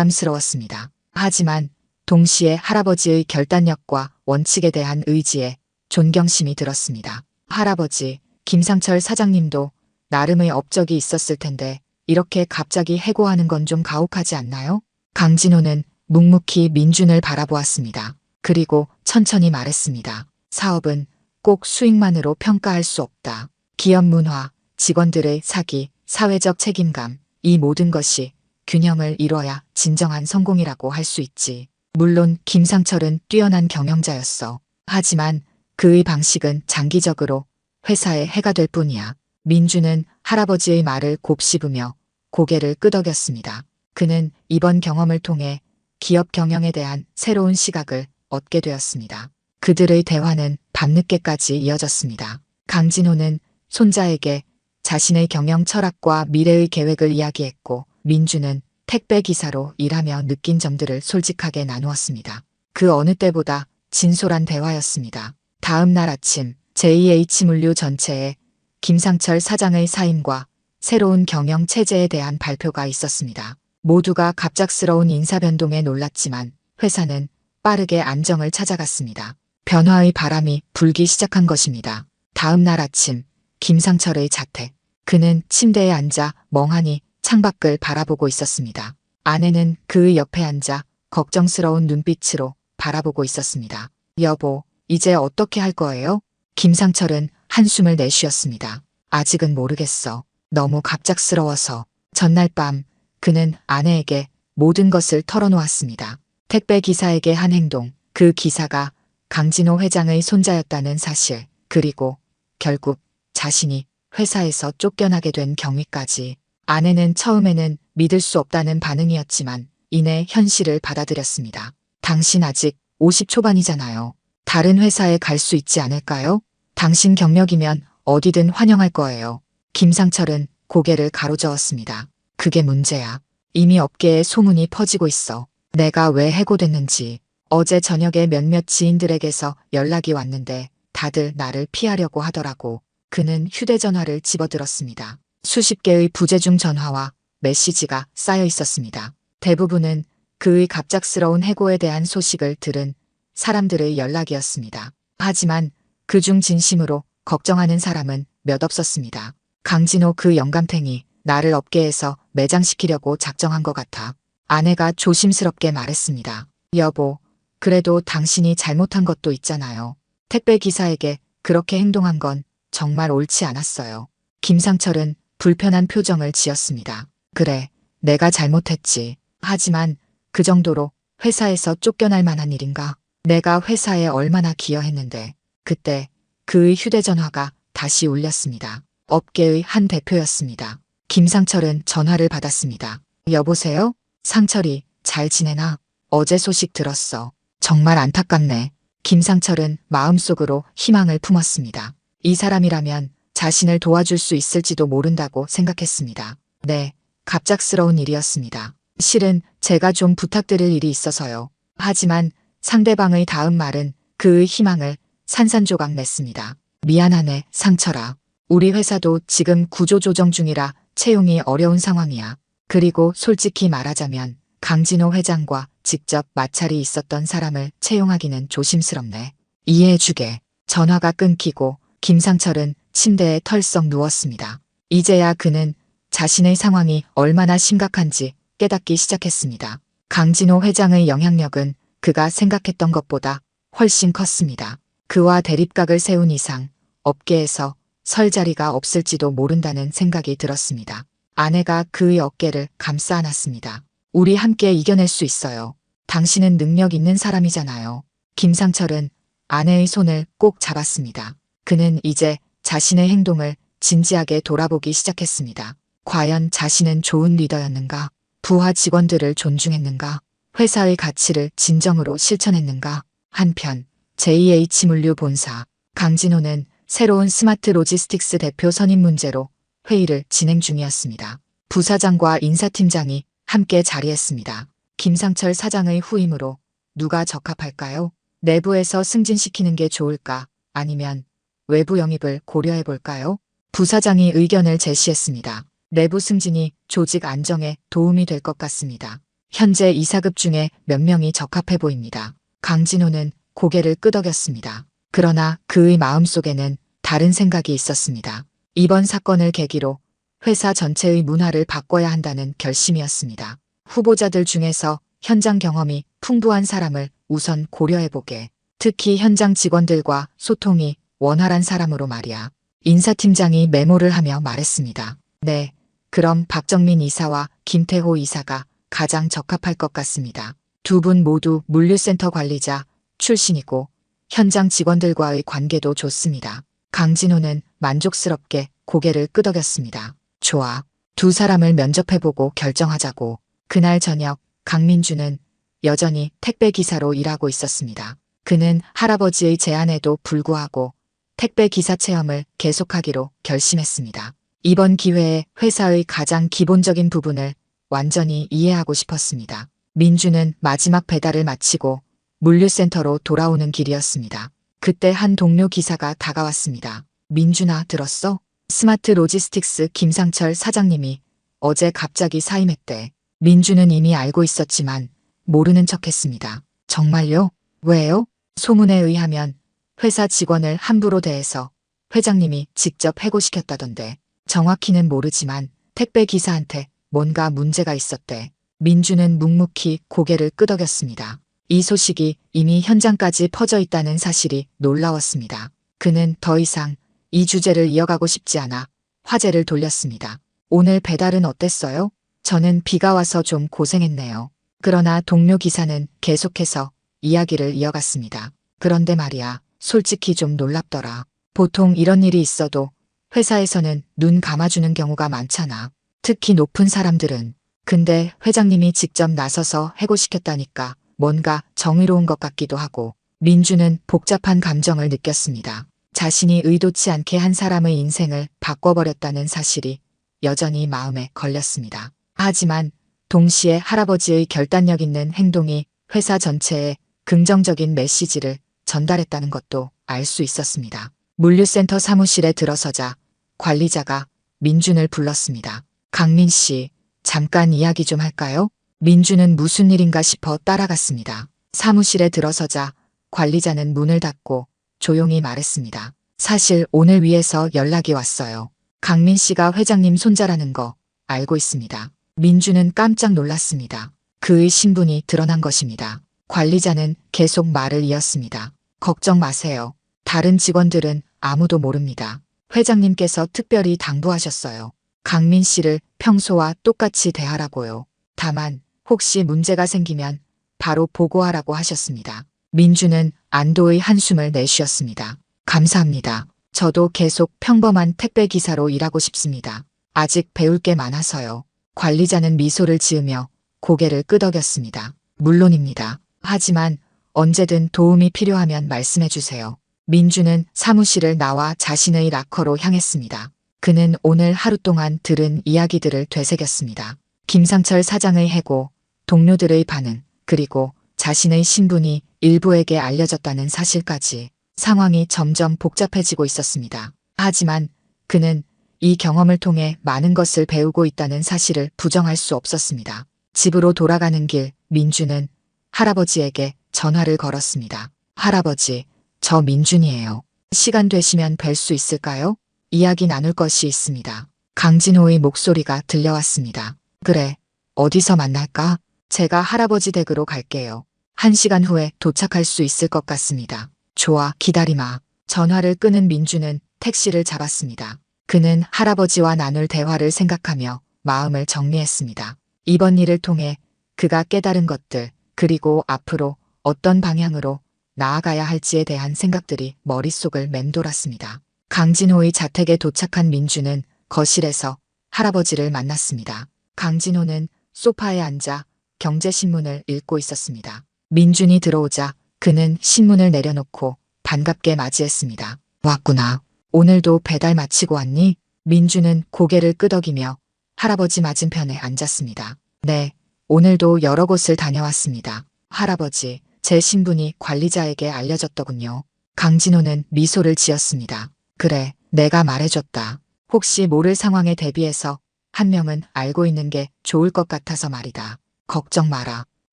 부담스러웠습니다. 하지만 동시에 할아버지의 결단력과 원칙에 대한 의지에 존경심이 들었습니다. 할아버지, 김상철 사장님도 나름의 업적이 있었을 텐데 이렇게 갑자기 해고하는 건 좀 가혹하지 않나요? 강진호는 묵묵히 민준을 바라보았습니다. 그리고 천천히 말했습니다. 사업은 꼭 수익만으로 평가할 수 없다. 기업 문화, 직원들의 사기, 사회적 책임감, 이 모든 것이 균형을 이뤄야 진정한 성공이라고 할 수 있지. 물론 김상철은 뛰어난 경영자였어. 하지만 그의 방식은 장기적으로 회사에 해가 될 뿐이야. 민주는 할아버지의 말을 곱씹으며 고개를 끄덕였습니다. 그는 이번 경험을 통해 기업 경영에 대한 새로운 시각을 얻게 되었습니다. 그들의 대화는 밤늦게까지 이어졌습니다. 강진호는 손자에게 자신의 경영 철학과 미래의 계획을 이야기했고 민주는 택배 기사로 일하며 느낀 점들을 솔직하게 나누었습니다. 그 어느 때보다 진솔한 대화였습니다. 다음 날 아침 JH물류 전체에 김상철 사장의 사임과 새로운 경영 체제에 대한 발표가 있었습니다. 모두가 갑작스러운 인사 변동에 놀랐지만 회사는 빠르게 안정을 찾아갔습니다. 변화의 바람이 불기 시작한 것입니다. 다음 날 아침, 김상철의 자택. 그는 침대에 앉아 멍하니 창밖을 바라보고 있었습니다. 아내는 그의 옆에 앉아 걱정스러운 눈빛으로 바라보고 있었습니다. 여보, 이제 어떻게 할 거예요? 김상철은 한숨을 내쉬었습니다. 아직은 모르겠어. 너무 갑작스러워서. 전날 밤 그는 아내에게 모든 것을 털어놓았습니다. 택배 기사에게 한 행동, 그 기사가 강진호 회장의 손자였다는 사실, 그리고 결국 자신이 회사에서 쫓겨나게 된 경위까지. 아내는 처음에는 믿을 수 없다는 반응이었지만 이내 현실을 받아들였습니다. 당신 아직 50 초반이잖아요. 다른 회사에 갈 수 있지 않을까요? 당신 경력이면 어디든 환영할 거예요. 김상철은 고개를 가로저었습니다. 그게 문제야. 이미 업계에 소문이 퍼지고 있어. 내가 왜 해고됐는지. 어제 저녁에 몇몇 지인들에게서 연락이 왔는데 다들 나를 피하려고 하더라고. 그는 휴대전화를 집어들었습니다. 수십 개의 부재중 전화와 메시지가 쌓여 있었습니다. 대부분은 그의 갑작스러운 해고에 대한 소식을 들은 사람들의 연락이었습니다. 하지만 그중 진심으로 걱정하는 사람은 몇 없었습니다. 강진호 그 영감탱이 나를 업계에서 매장시키려고 작정한 것 같아. 아내가 조심스럽게 말했습니다. 여보, 그래도 당신이 잘못한 것도 있잖아요. 택배 기사에게 그렇게 행동한 건 정말 옳지 않았어요. 김상철은 불편한 표정을 지었습니다. 그래, 내가 잘못했지. 하지만 그 정도로 회사에서 쫓겨날 만한 일인가? 내가 회사에 얼마나 기여했는데. 그때 그의 휴대전화가 다시 울렸습니다. 업계의 한 대표였습니다. 김상철은 전화를 받았습니다. 여보세요? 상철이 잘 지내나? 어제 소식 들었어. 정말 안타깝네. 김상철은 마음속으로 희망을 품었습니다. 이 사람이라면 자신을 도와줄 수 있을지도 모른다고 생각했습니다. 네, 갑작스러운 일이었습니다. 실은 제가 좀 부탁드릴 일이 있어서요. 하지만 상대방의 다음 말은 그의 희망을 산산조각 냈습니다. 미안하네, 상철아. 우리 회사도 지금 구조조정 중이라 채용이 어려운 상황이야. 그리고 솔직히 말하자면 강진호 회장과 직접 마찰이 있었던 사람을 채용하기는 조심스럽네. 이해해주게. 전화가 끊기고 김상철은 침대에 털썩 누웠습니다. 이제야 그는 자신의 상황이 얼마나 심각한지 깨닫기 시작했습니다. 강진호 회장의 영향력은 그가 생각했던 것보다 훨씬 컸습니다. 그와 대립각을 세운 이상 업계에서 설 자리가 없을지도 모른다는 생각이 들었습니다. 아내가 그의 어깨를 감싸 안았습니다. 우리 함께 이겨낼 수 있어요. 당신은 능력 있는 사람이잖아요. 김상철은 아내의 손을 꼭 잡았습니다. 그는 이제 자신의 행동을 진지하게 돌아보기 시작했습니다. 과연 자신은 좋은 리더였는가? 부하 직원들을 존중했는가? 회사의 가치를 진정으로 실천했는가? 한편 JH물류 본사 강진호는 새로운 스마트 로지스틱스 대표 선임 문제로 회의를 진행 중이었습니다. 부사장과 인사팀장이 함께 자리했습니다. 김상철 사장의 후임으로 누가 적합할까요? 내부에서 승진시키는 게 좋을까? 아니면 외부 영입을 고려해 볼까요? 부사장이 의견을 제시했습니다. 내부 승진이 조직 안정에 도움이 될 것 같습니다. 현재 이사급 중에 몇 명이 적합해 보입니다. 강진호는 고개를 끄덕였습니다. 그러나 그의 마음속에는 다른 생각이 있었습니다. 이번 사건을 계기로 회사 전체의 문화를 바꿔야 한다는 결심이었습니다. 후보자들 중에서 현장 경험이 풍부한 사람을 우선 고려해보게. 특히 현장 직원들과 소통이 원활한 사람으로 말이야. 인사팀장이 메모를 하며 말했습니다. 네, 그럼 박정민 이사와 김태호 이사가 가장 적합할 것 같습니다. 두 분 모두 물류센터 관리자 출신이고 현장 직원들과의 관계도 좋습니다. 강진호는 만족스럽게 고개를 끄덕였습니다. 좋아. 두 사람을 면접해보고 결정하자고. 그날 저녁 강민주는 여전히 택배 기사로 일하고 있었습니다. 그는 할아버지의 제안에도 불구하고 택배 기사 체험을 계속하기로 결심했습니다. 이번 기회에 회사의 가장 기본적인 부분을 완전히 이해하고 싶었습니다. 민주는 마지막 배달을 마치고 물류센터로 돌아오는 길이었습니다. 그때 한 동료 기사가 다가왔습니다. 민준아, 들었어? 스마트 로지스틱스 김상철 사장님이 어제 갑자기 사임했대. 민준은 이미 알고 있었지만 모르는 척했습니다. 정말요? 왜요? 소문에 의하면 회사 직원을 함부로 대해서 회장님이 직접 해고시켰다던데. 정확히는 모르지만 택배 기사한테 뭔가 문제가 있었대. 민준은 묵묵히 고개를 끄덕였습니다. 이 소식이 이미 현장까지 퍼져 있다는 사실이 놀라웠습니다. 그는 더 이상 이 주제를 이어가고 싶지 않아 화제를 돌렸습니다. 오늘 배달은 어땠어요? 저는 비가 와서 좀 고생했네요. 그러나 동료 기사는 계속해서 이야기를 이어갔습니다. 그런데 말이야, 솔직히 좀 놀랍더라. 보통 이런 일이 있어도 회사에서는 눈 감아주는 경우가 많잖아. 특히 높은 사람들은. 근데 회장님이 직접 나서서 해고시켰다니까 뭔가 정의로운 것 같기도 하고. 민주는 복잡한 감정을 느꼈습니다. 자신이 의도치 않게 한 사람의 인생을 바꿔버렸다는 사실이 여전히 마음에 걸렸습니다. 하지만 동시에 할아버지의 결단력 있는 행동이 회사 전체에 긍정적인 메시지를 전달했다는 것도 알 수 있었습니다. 물류센터 사무실에 들어서자 관리자가 민준을 불렀습니다. 강민 씨, 잠깐 이야기 좀 할까요? 민준은 무슨 일인가 싶어 따라갔습니다. 사무실에 들어서자 관리자는 문을 닫고 조용히 말했습니다. 사실 오늘 위에서 연락이 왔어요. 강민 씨가 회장님 손자라는 거 알고 있습니다. 민준은 깜짝 놀랐습니다. 그의 신분이 드러난 것입니다. 관리자는 계속 말을 이었습니다. 걱정 마세요. 다른 직원들은 아무도 모릅니다. 회장님께서 특별히 당부하셨어요. 강민 씨를 평소와 똑같이 대하라고요. 다만 혹시 문제가 생기면 바로 보고하라고 하셨습니다. 민준은 안도의 한숨을 내쉬었습니다. 감사합니다. 저도 계속 평범한 택배 기사로 일하고 싶습니다. 아직 배울 게 많아서요. 관리자는 미소를 지으며 고개를 끄덕였습니다. 물론입니다. 하지만 언제든 도움이 필요하면 말씀해 주세요. 민준은 사무실을 나와 자신의 락커로 향했습니다. 그는 오늘 하루 동안 들은 이야기들을 되새겼습니다. 김상철 사장의 해고, 동료들의 반응, 그리고 자신의 신분이 일부에게 알려졌다는 사실까지. 상황이 점점 복잡해지고 있었습니다. 하지만 그는 이 경험을 통해 많은 것을 배우고 있다는 사실을 부정할 수 없었습니다. 집으로 돌아가는 길, 민준은 할아버지에게 전화를 걸었습니다. 할아버지, 저 민준이에요. 시간 되시면 뵐 수 있을까요? 이야기 나눌 것이 있습니다. 강진호의 목소리가 들려왔습니다. 그래, 어디서 만날까? 제가 할아버지 댁으로 갈게요. 1시간 후에 도착할 수 있을 것 같습니다. 좋아, 기다리마. 전화를 끊은 민준은 택시를 잡았습니다. 그는 할아버지와 나눌 대화를 생각하며 마음을 정리했습니다. 이번 일을 통해 그가 깨달은 것들, 그리고 앞으로 어떤 방향으로 나아가야 할지에 대한 생각들이 머릿속을 맴돌았습니다. 강진호의 자택에 도착한 민준은 거실에서 할아버지를 만났습니다. 강진호는 소파에 앉아 경제신문을 읽고 있었습니다. 민준이 들어오자 그는 신문을 내려놓고 반갑게 맞이했습니다. 왔구나. 오늘도 배달 마치고 왔니? 민준은 고개를 끄덕이며 할아버지 맞은편에 앉았습니다. 네, 오늘도 여러 곳을 다녀왔습니다. 할아버지, 제 신분이 관리자에게 알려졌더군요. 강진호는 미소를 지었습니다. 그래, 내가 말해줬다. 혹시 모를 상황에 대비해서 한 명은 알고 있는 게 좋을 것 같아서 말이다. 걱정 마라.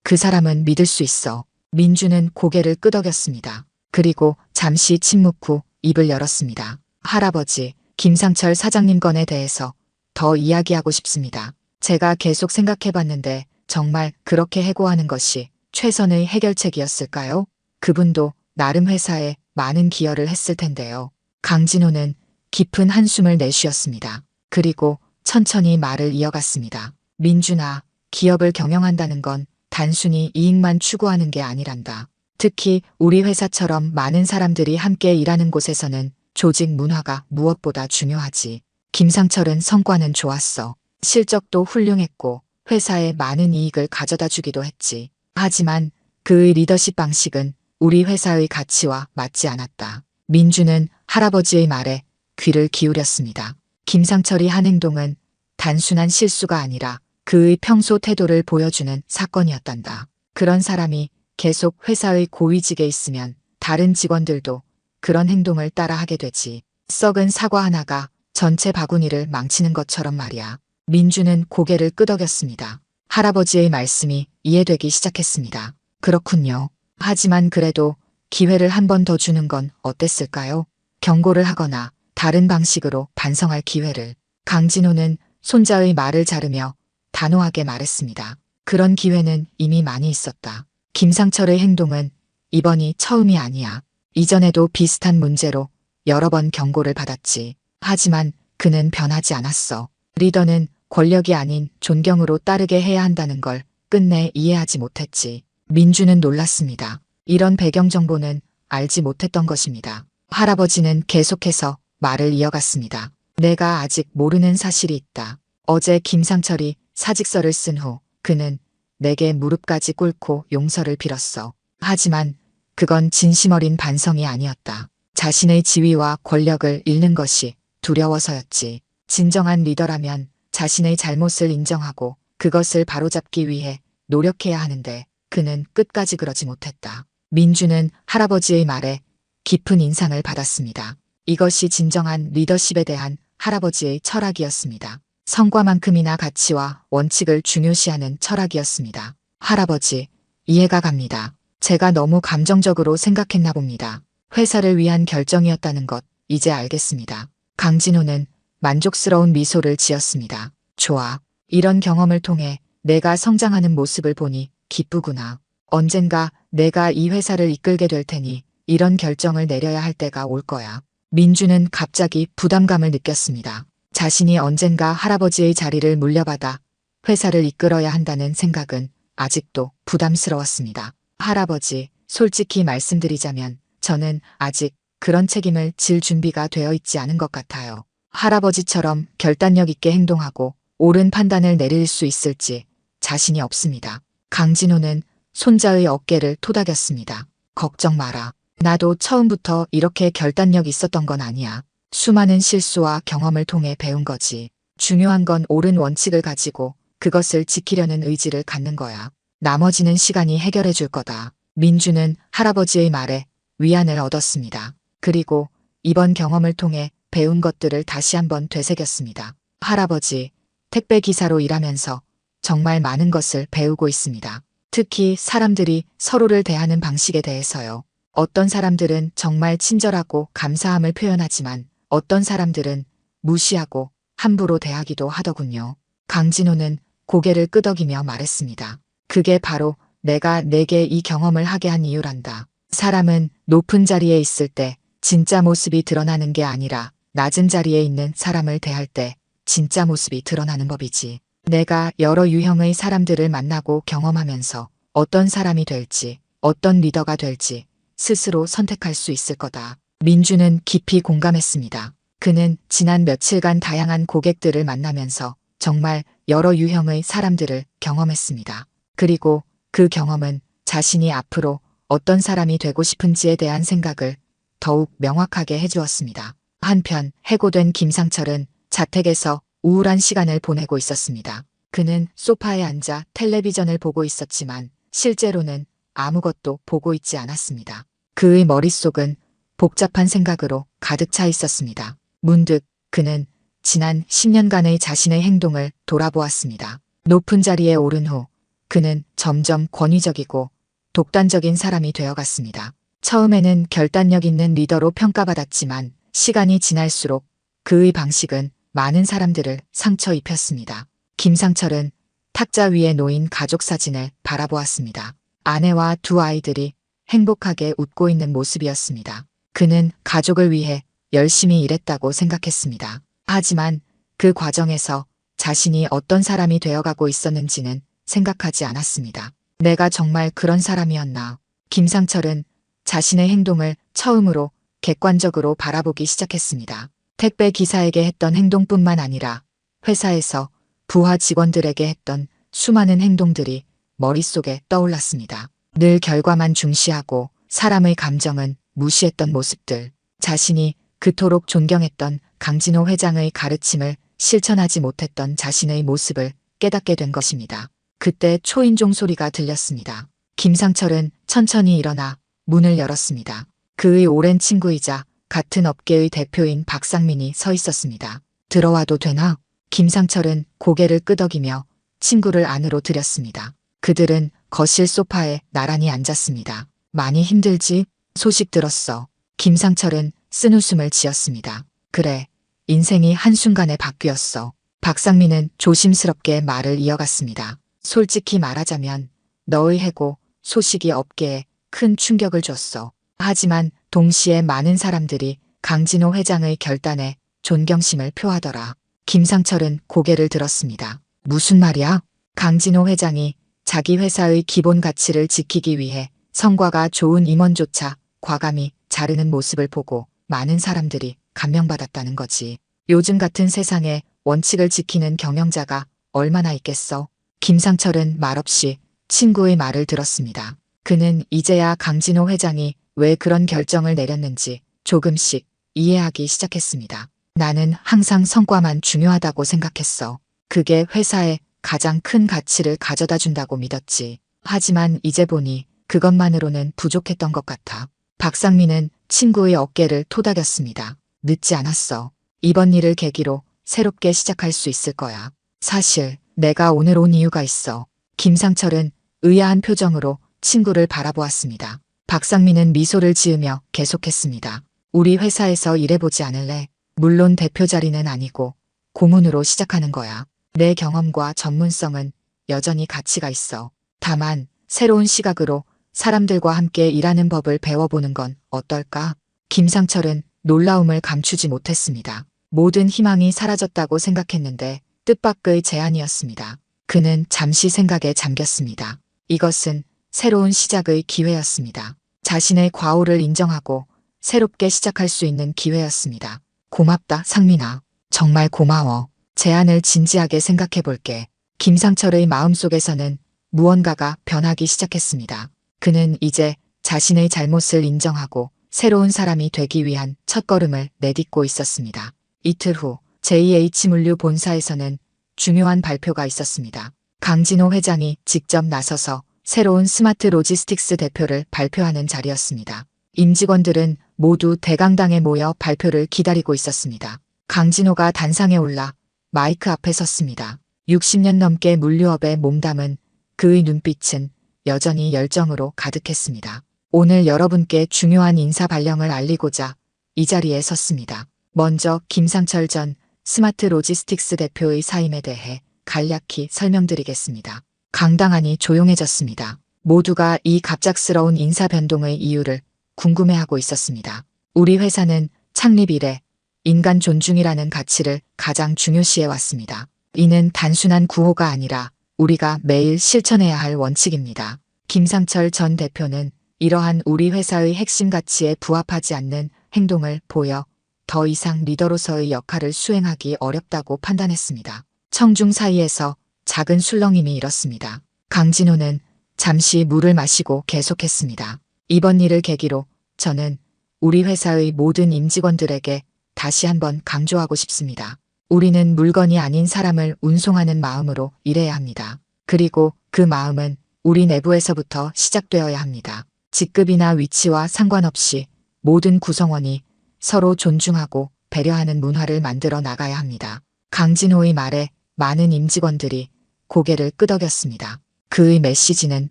그 사람은 믿을 수 있어. 민준은 고개를 끄덕였습니다. 그리고 잠시 침묵 후 입을 열었습니다. 할아버지, 김상철 사장님 건에 대해서 더 이야기하고 싶습니다. 제가 계속 생각해봤는데 정말 그렇게 해고하는 것이 최선의 해결책이었을까요? 그분도 나름 회사에 많은 기여를 했을 텐데요. 강진호는 깊은 한숨을 내쉬었습니다. 그리고 천천히 말을 이어갔습니다. 민준아, 기업을 경영한다는 건 단순히 이익만 추구하는 게 아니란다. 특히 우리 회사처럼 많은 사람들이 함께 일하는 곳에서는 조직 문화가 무엇보다 중요하지. 김상철은 성과는 좋았어. 실적도 훌륭했고 회사에 많은 이익을 가져다 주기도 했지. 하지만 그의 리더십 방식은 우리 회사의 가치와 맞지 않았다. 민준은 할아버지의 말에 귀를 기울였습니다. 김상철이 한 행동은 단순한 실수가 아니라 그의 평소 태도를 보여주는 사건이었단다. 그런 사람이 계속 회사의 고위직에 있으면 다른 직원들도 그런 행동을 따라 하게 되지. 썩은 사과 하나가 전체 바구니를 망치는 것처럼 말이야. 민주는 고개를 끄덕였습니다. 할아버지의 말씀이 이해되기 시작했습니다. 그렇군요. 하지만 그래도 기회를 한 번 더 주는 건 어땠을까요? 경고를 하거나 다른 방식으로 반성할 기회를. 강진호는 손자의 말을 자르며 단호하게 말했습니다. 그런 기회는 이미 많이 있었다. 김상철의 행동은 이번이 처음이 아니야. 이전에도 비슷한 문제로 여러 번 경고를 받았지. 하지만 그는 변하지 않았어. 리더는 권력이 아닌 존경으로 따르게 해야 한다는 걸 끝내 이해하지 못했지. 민주는 놀랐습니다. 이런 배경 정보는 알지 못했던 것입니다. 할아버지는 계속해서 말을 이어갔습니다. 내가 아직 모르는 사실이 있다. 어제 김상철이 사직서를 쓴 후 그는 내게 무릎까지 꿇고 용서를 빌었어. 하지만 그건 진심 어린 반성이 아니었다. 자신의 지위와 권력을 잃는 것이 두려워서였지. 진정한 리더라면 자신의 잘못을 인정하고 그것을 바로잡기 위해 노력해야 하는데 그는 끝까지 그러지 못했다. 민주는 할아버지의 말에 깊은 인상을 받았습니다. 이것이 진정한 리더십에 대한 할아버지의 철학이었습니다. 성과만큼이나 가치와 원칙을 중요시하는 철학이었습니다. 할아버지, 이해가 갑니다. 제가 너무 감정적으로 생각했나 봅니다. 회사를 위한 결정이었다는 것 이제 알겠습니다. 강진호는 만족스러운 미소를 지었습니다. 좋아. 이런 경험을 통해 내가 성장하는 모습을 보니 기쁘구나. 언젠가 내가 이 회사를 이끌게 될 테니 이런 결정을 내려야 할 때가 올 거야. 민주는 갑자기 부담감을 느꼈습니다. 자신이 언젠가 할아버지의 자리를 물려받아 회사를 이끌어야 한다는 생각은 아직도 부담스러웠습니다. 할아버지, 솔직히 말씀드리자면 저는 아직 그런 책임을 질 준비가 되어 있지 않은 것 같아요. 할아버지처럼 결단력 있게 행동하고 옳은 판단을 내릴 수 있을지 자신이 없습니다. 강진호는 손자의 어깨를 토닥였습니다. 걱정 마라. 나도 처음부터 이렇게 결단력 있었던 건 아니야. 수많은 실수와 경험을 통해 배운 거지. 중요한 건 옳은 원칙을 가지고 그것을 지키려는 의지를 갖는 거야. 나머지는 시간이 해결해 줄 거다. 민주는 할아버지의 말에 위안을 얻었습니다. 그리고 이번 경험을 통해 배운 것들을 다시 한번 되새겼습니다. 할아버지, 택배 기사로 일하면서 정말 많은 것을 배우고 있습니다. 특히 사람들이 서로를 대하는 방식에 대해서요. 어떤 사람들은 정말 친절하고 감사함을 표현하지만 어떤 사람들은 무시하고 함부로 대하기도 하더군요. 강진호는 고개를 끄덕이며 말했습니다. 그게 바로 내가 내게 이 경험을 하게 한 이유란다. 사람은 높은 자리에 있을 때 진짜 모습이 드러나는 게 아니라 낮은 자리에 있는 사람을 대할 때 진짜 모습이 드러나는 법이지. 내가 여러 유형의 사람들을 만나고 경험하면서 어떤 사람이 될지, 어떤 리더가 될지 스스로 선택할 수 있을 거다. 민주는 깊이 공감했습니다. 그는 지난 며칠간 다양한 고객들을 만나면서 정말 여러 유형의 사람들을 경험했습니다. 그리고 그 경험은 자신이 앞으로 어떤 사람이 되고 싶은지에 대한 생각을 더욱 명확하게 해주었습니다. 한편 해고된 김상철은 자택에서 우울한 시간을 보내고 있었습니다. 그는 소파에 앉아 텔레비전을 보고 있었지만 실제로는 아무것도 보고 있지 않았습니다. 그의 머릿속은 복잡한 생각으로 가득 차 있었습니다. 문득 그는 지난 10년간의 자신의 행동을 돌아보았습니다. 높은 자리에 오른 후 그는 점점 권위적이고 독단적인 사람이 되어갔습니다. 처음에는 결단력 있는 리더로 평가받았지만 시간이 지날수록 그의 방식은 많은 사람들을 상처 입혔습니다. 김상철은 탁자 위에 놓인 가족 사진을 바라보았습니다. 아내와 두 아이들이 행복하게 웃고 있는 모습이었습니다. 그는 가족을 위해 열심히 일했다고 생각했습니다. 하지만 그 과정에서 자신이 어떤 사람이 되어가고 있었는지는 생각하지 않았습니다. 내가 정말 그런 사람이었나? 김상철은 자신의 행동을 처음으로 객관적으로 바라보기 시작했습니다. 택배 기사에게 했던 행동뿐만 아니라 회사에서 부하 직원들에게 했던 수많은 행동들이 머릿속에 떠올랐습니다. 늘 결과만 중시하고 사람의 감정은 무시했던 모습들. 자신이 그토록 존경했던 강진호 회장의 가르침을 실천하지 못했던 자신의 모습을 깨닫게 된 것입니다. 그때 초인종 소리가 들렸습니다. 김상철은 천천히 일어나 문을 열었습니다. 그의 오랜 친구이자 같은 업계의 대표인 박상민이 서 있었습니다. 들어와도 되나? 김상철은 고개를 끄덕이며 친구를 안으로 들였습니다. 그들은 거실 소파에 나란히 앉았습니다. 많이 힘들지? 소식 들었어. 김상철은 쓴웃음을 지었습니다. 그래, 인생이 한순간에 바뀌었어. 박상민은 조심스럽게 말을 이어갔습니다. 솔직히 말하자면 너의 해고 소식이 업계에 큰 충격을 줬어. 하지만 동시에 많은 사람들이 강진호 회장의 결단에 존경심을 표하더라. 김상철은 고개를 들었습니다. 무슨 말이야? 강진호 회장이 자기 회사의 기본 가치를 지키기 위해 성과가 좋은 임원조차 과감히 자르는 모습을 보고 많은 사람들이 감명받았다는 거지. 요즘 같은 세상에 원칙을 지키는 경영자가 얼마나 있겠어? 김상철은 말없이 친구의 말을 들었습니다. 그는 이제야 강진호 회장이 왜 그런 결정을 내렸는지 조금씩 이해하기 시작했습니다. 나는 항상 성과만 중요하다고 생각했어. 그게 회사에 가장 큰 가치를 가져다 준다고 믿었지. 하지만 이제 보니 그것만으로는 부족했던 것 같아. 박상민은 친구의 어깨를 토닥였습니다. 늦지 않았어. 이번 일을 계기로 새롭게 시작할 수 있을 거야. 사실 내가 오늘 온 이유가 있어. 김상철은 의아한 표정으로 친구를 바라보았습니다. 박상민은 미소를 지으며 계속했습니다. 우리 회사에서 일해보지 않을래? 물론 대표 자리는 아니고 고문으로 시작하는 거야. 내 경험과 전문성은 여전히 가치가 있어. 다만 새로운 시각으로 사람들과 함께 일하는 법을 배워보는 건 어떨까? 김상철은 놀라움을 감추지 못했습니다. 모든 희망이 사라졌다고 생각했는데 뜻밖의 제안이었습니다. 그는 잠시 생각에 잠겼습니다. 이것은 새로운 시작의 기회였습니다. 자신의 과오를 인정하고 새롭게 시작할 수 있는 기회였습니다. 고맙다, 상민아. 정말 고마워. 제안을 진지하게 생각해 볼게. 김상철의 마음속에서는 무언가가 변하기 시작했습니다. 그는 이제 자신의 잘못을 인정하고 새로운 사람이 되기 위한 첫걸음을 내딛고 있었습니다. 이틀 후 JH물류 본사에서는 중요한 발표가 있었습니다. 강진호 회장이 직접 나서서 새로운 스마트 로지스틱스 대표를 발표하는 자리였습니다. 임직원들은 모두 대강당에 모여 발표를 기다리고 있었습니다. 강진호가 단상에 올라 마이크 앞에 섰습니다. 60년 넘게 물류업에 몸담은 그의 눈빛은 여전히 열정으로 가득했습니다. 오늘 여러분께 중요한 인사 발령을 알리고자 이 자리에 섰습니다. 먼저 김상철 전 스마트 로지스틱스 대표의 사임에 대해 간략히 설명드리겠습니다. 강당안이 조용해졌습니다. 모두가 이 갑작스러운 인사 변동의 이유를 궁금해하고 있었습니다. 우리 회사는 창립 이래 인간 존중이라는 가치를 가장 중요시해 왔습니다. 이는 단순한 구호가 아니라 우리가 매일 실천해야 할 원칙입니다. 김상철 전 대표는 이러한 우리 회사의 핵심 가치에 부합하지 않는 행동을 보여 더 이상 리더로서의 역할을 수행하기 어렵다고 판단했습니다. 청중 사이에서 작은 술렁임이 일었습니다. 강진호는 잠시 물을 마시고 계속했습니다. 이번 일을 계기로 저는 우리 회사의 모든 임직원들에게 다시 한번 강조하고 싶습니다. 우리는 물건이 아닌 사람을 운송하는 마음으로 일해야 합니다. 그리고 그 마음은 우리 내부에서부터 시작되어야 합니다. 직급이나 위치와 상관없이 모든 구성원이 서로 존중하고 배려하는 문화를 만들어 나가야 합니다. 강진호의 말에 많은 임직원들이 고개를 끄덕였습니다. 그의 메시지는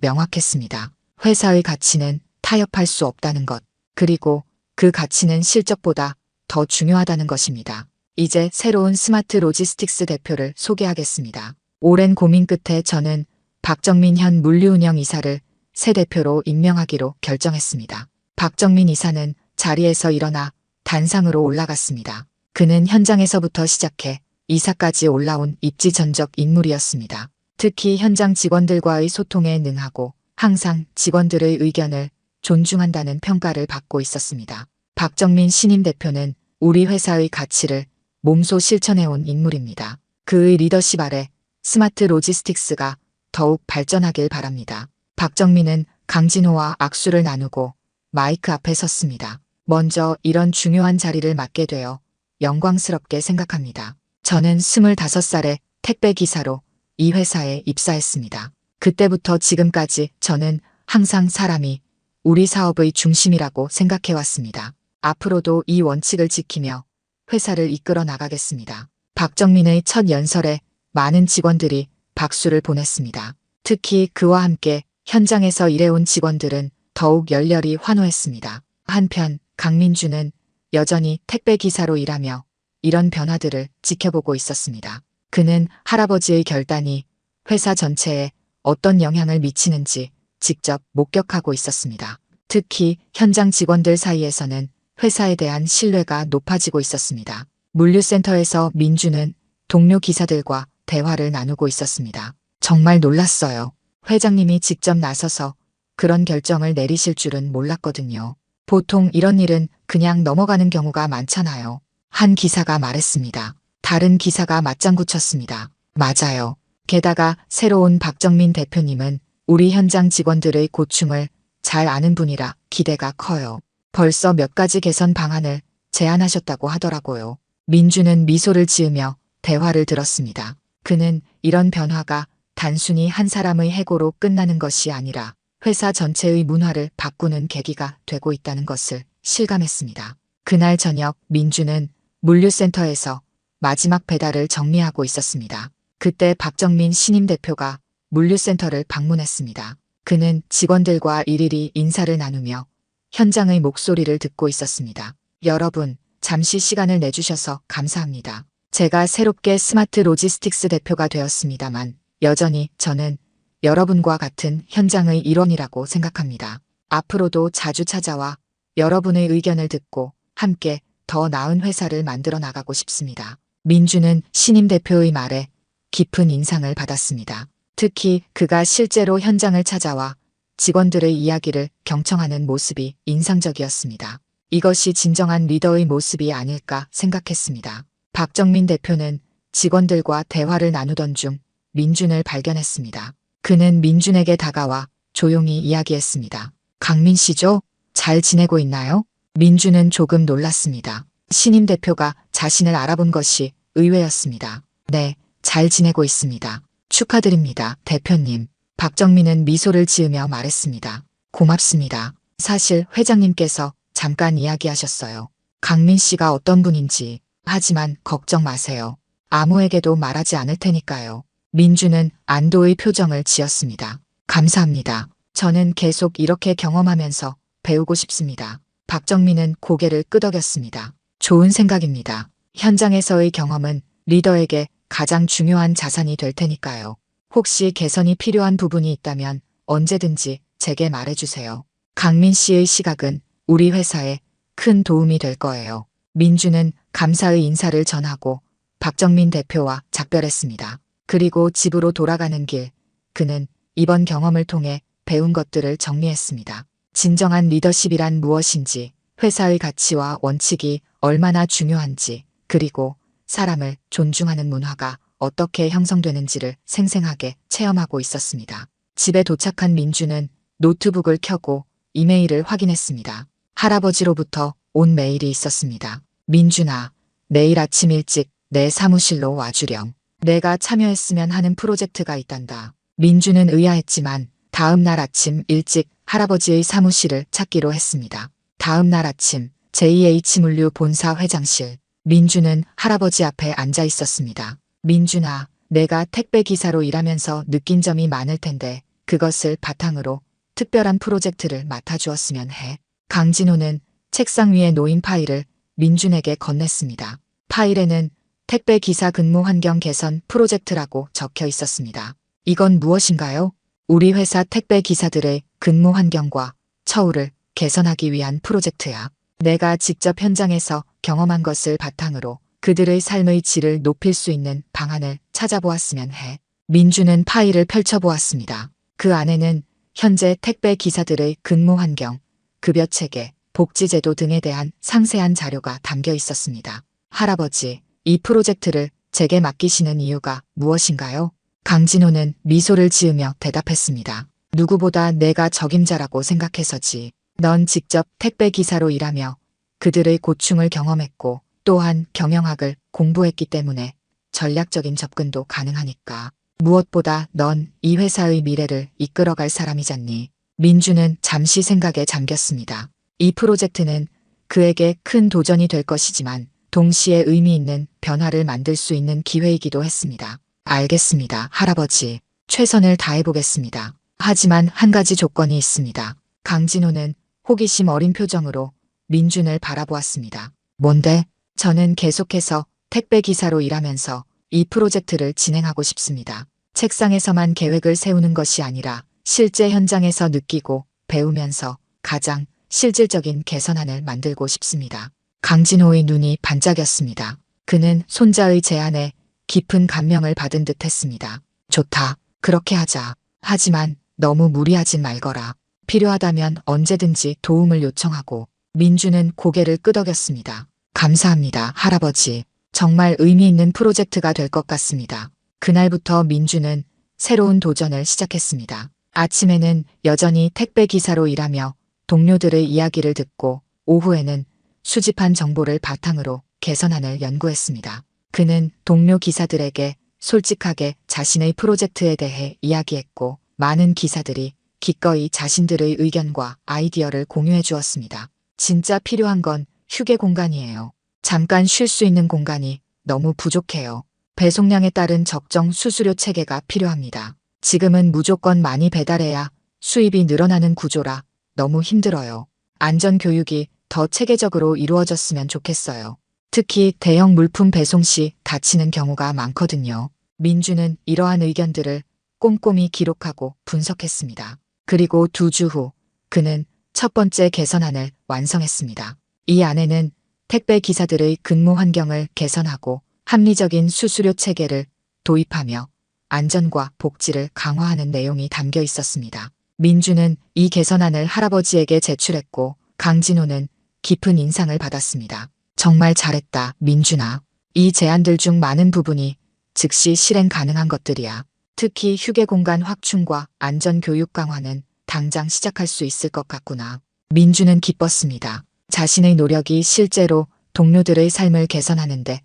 명확했습니다. 회사의 가치는 타협할 수 없다는 것, 그리고 그 가치는 실적보다 더 중요하다는 것입니다. 이제 새로운 스마트 로지스틱스 대표를 소개하겠습니다. 오랜 고민 끝에 저는 박정민 현 물류운영 이사를 새 대표로 임명하기로 결정했습니다. 박정민 이사는 자리에서 일어나 단상으로 올라갔습니다. 그는 현장에서부터 시작해 이사까지 올라온 입지전적 인물이었습니다. 특히 현장 직원들과의 소통에 능하고 항상 직원들의 의견을 존중한다는 평가를 받고 있었습니다. 박정민 신임 대표는 우리 회사의 가치를 몸소 실천해온 인물입니다. 그의 리더십 아래 스마트 로지스틱스가 더욱 발전하길 바랍니다. 박정민은 강진호와 악수를 나누고 마이크 앞에 섰습니다. 먼저 이런 중요한 자리를 맡게 되어 영광스럽게 생각합니다. 저는 25살에 택배 기사로 이 회사에 입사했습니다. 그때부터 지금까지 저는 항상 사람이 우리 사업의 중심이라고 생각해왔습니다. 앞으로도 이 원칙을 지키며 회사를 이끌어 나가겠습니다. 박정민의 첫 연설에 많은 직원들이 박수를 보냈습니다. 특히 그와 함께 현장에서 일해온 직원들은 더욱 열렬히 환호했습니다. 한편 강민주는 여전히 택배 기사로 일하며 이런 변화들을 지켜보고 있었습니다. 그는 할아버지의 결단이 회사 전체에 어떤 영향을 미치는지 직접 목격하고 있었습니다. 특히 현장 직원들 사이에서는 회사에 대한 신뢰가 높아지고 있었습니다. 물류센터에서 민주는 동료 기사들과 대화를 나누고 있었습니다. 정말 놀랐어요. 회장님이 직접 나서서 그런 결정을 내리실 줄은 몰랐거든요. 보통 이런 일은 그냥 넘어가는 경우가 많잖아요. 한 기사가 말했습니다. 다른 기사가 맞장구 쳤습니다. 맞아요. 게다가 새로운 박정민 대표님은 우리 현장 직원들의 고충을 잘 아는 분이라 기대가 커요. 벌써 몇 가지 개선 방안을 제안하셨다고 하더라고요. 민주는 미소를 지으며 대화를 들었습니다. 그는 이런 변화가 단순히 한 사람의 해고로 끝나는 것이 아니라 회사 전체의 문화를 바꾸는 계기가 되고 있다는 것을 실감했습니다. 그날 저녁 민주는 물류센터에서 마지막 배달을 정리하고 있었습니다. 그때 박정민 신임 대표가 물류센터를 방문했습니다. 그는 직원들과 일일이 인사를 나누며 현장의 목소리를 듣고 있었습니다. 여러분, 잠시 시간을 내주셔서 감사합니다. 제가 새롭게 스마트 로지스틱스 대표가 되었습니다만 여전히 저는 여러분과 같은 현장의 일원이라고 생각합니다. 앞으로도 자주 찾아와 여러분의 의견을 듣고 함께 더 나은 회사를 만들어 나가고 싶습니다. 민주는 신임 대표의 말에 깊은 인상을 받았습니다. 특히 그가 실제로 현장을 찾아와 직원들의 이야기를 경청하는 모습이 인상적이었습니다. 이것이 진정한 리더의 모습이 아닐까 생각했습니다. 박정민 대표는 직원들과 대화를 나누던 중 민준을 발견했습니다. 그는 민준에게 다가와 조용히 이야기했습니다. 강민 씨죠? 잘 지내고 있나요? 민준은 조금 놀랐습니다. 신임 대표가 자신을 알아본 것이 의외였습니다. 네, 잘 지내고 있습니다. 축하드립니다, 대표님. 박정민은 미소를 지으며 말했습니다. 고맙습니다. 사실 회장님께서 잠깐 이야기하셨어요. 강민 씨가 어떤 분인지. 하지만 걱정 마세요. 아무에게도 말하지 않을 테니까요. 민주는 안도의 표정을 지었습니다. 감사합니다. 저는 계속 이렇게 경험하면서 배우고 싶습니다. 박정민은 고개를 끄덕였습니다. 좋은 생각입니다. 현장에서의 경험은 리더에게 가장 중요한 자산이 될 테니까요. 혹시 개선이 필요한 부분이 있다면 언제든지 제게 말해주세요. 강민 씨의 시각은 우리 회사에 큰 도움이 될 거예요. 민주는 감사의 인사를 전하고 박정민 대표와 작별했습니다. 그리고 집으로 돌아가는 길, 그는 이번 경험을 통해 배운 것들을 정리했습니다. 진정한 리더십이란 무엇인지, 회사의 가치와 원칙이 얼마나 중요한지, 그리고 사람을 존중하는 문화가 어떻게 형성되는지를 생생하게 체험하고 있었습니다. 집에 도착한 민주는 노트북을 켜고 이메일을 확인했습니다. 할아버지로부터 온 메일이 있었습니다. 민준아, 내일 아침 일찍 내 사무실로 와주렴. 내가 참여했으면 하는 프로젝트가 있단다. 민주는 의아했지만 다음 날 아침 일찍 할아버지의 사무실을 찾기로 했습니다. 다음 날 아침 JH물류 본사 회장실. 민주는 할아버지 앞에 앉아 있었습니다. 민준아, 내가 택배 기사로 일하면서 느낀 점이 많을 텐데 그것을 바탕으로 특별한 프로젝트를 맡아주었으면 해. 강진호는 책상 위에 놓인 파일을 민준에게 건넸습니다. 파일에는 택배 기사 근무 환경 개선 프로젝트라고 적혀 있었습니다. 이건 무엇인가요? 우리 회사 택배 기사들의 근무 환경과 처우를 개선하기 위한 프로젝트야. 내가 직접 현장에서 경험한 것을 바탕으로 그들의 삶의 질을 높일 수 있는 방안을 찾아보았으면 해. 민주는 파일을 펼쳐보았습니다. 그 안에는 현재 택배 기사들의 근무 환경, 급여 체계, 복지제도 등에 대한 상세한 자료가 담겨 있었습니다. 할아버지, 이 프로젝트를 제게 맡기시는 이유가 무엇인가요? 강진호는 미소를 지으며 대답했습니다. 누구보다 내가 적임자라고 생각해서지. 넌 직접 택배 기사로 일하며 그들의 고충을 경험했고 또한 경영학을 공부했기 때문에 전략적인 접근도 가능하니까. 무엇보다 넌 이 회사의 미래를 이끌어갈 사람이잖니. 민주는 잠시 생각에 잠겼습니다. 이 프로젝트는 그에게 큰 도전이 될 것이지만 동시에 의미 있는 변화를 만들 수 있는 기회이기도 했습니다. 알겠습니다, 할아버지. 최선을 다해보겠습니다. 하지만 한 가지 조건이 있습니다. 강진호는 호기심 어린 표정으로 민준을 바라보았습니다. 뭔데? 저는 계속해서 택배 기사로 일하면서 이 프로젝트를 진행하고 싶습니다. 책상에서만 계획을 세우는 것이 아니라 실제 현장에서 느끼고 배우면서 가장 실질적인 개선안을 만들고 싶습니다. 강진호의 눈이 반짝였습니다. 그는 손자의 제안에 깊은 감명을 받은 듯 했습니다. 좋다. 그렇게 하자. 하지만 너무 무리하진 말거라. 필요하다면 언제든지 도움을 요청하고. 민주는 고개를 끄덕였습니다. 감사합니다, 할아버지. 정말 의미 있는 프로젝트가 될 것 같습니다. 그날부터 민주는 새로운 도전을 시작했습니다. 아침에는 여전히 택배 기사로 일하며 동료들의 이야기를 듣고 오후에는 수집한 정보를 바탕으로 개선안을 연구했습니다. 그는 동료 기사들에게 솔직하게 자신의 프로젝트에 대해 이야기했고 많은 기사들이 기꺼이 자신들의 의견과 아이디어를 공유해 주었습니다. 진짜 필요한 건 휴게 공간이에요. 잠깐 쉴 수 있는 공간이 너무 부족해요. 배송량에 따른 적정 수수료 체계가 필요합니다. 지금은 무조건 많이 배달해야 수입이 늘어나는 구조라 너무 힘들어요. 안전 교육이 더 체계적으로 이루어졌으면 좋겠어요. 특히 대형 물품 배송 시 다치는 경우가 많거든요. 민주는 이러한 의견들을 꼼꼼히 기록하고 분석했습니다. 그리고 2주 후 그는 첫 번째 개선안을 완성했습니다. 이 안에는 택배 기사들의 근무 환경을 개선하고 합리적인 수수료 체계를 도입하며 안전과 복지를 강화하는 내용이 담겨 있었습니다. 민주는 이 개선안을 할아버지에게 제출했고 강진호는 깊은 인상을 받았습니다. 정말 잘했다, 민준아. 이 제안들 중 많은 부분이 즉시 실행 가능한 것들이야. 특히 휴게 공간 확충과 안전 교육 강화는 당장 시작할 수 있을 것 같구나. 민주는 기뻤습니다. 자신의 노력이 실제로 동료들의 삶을 개선하는데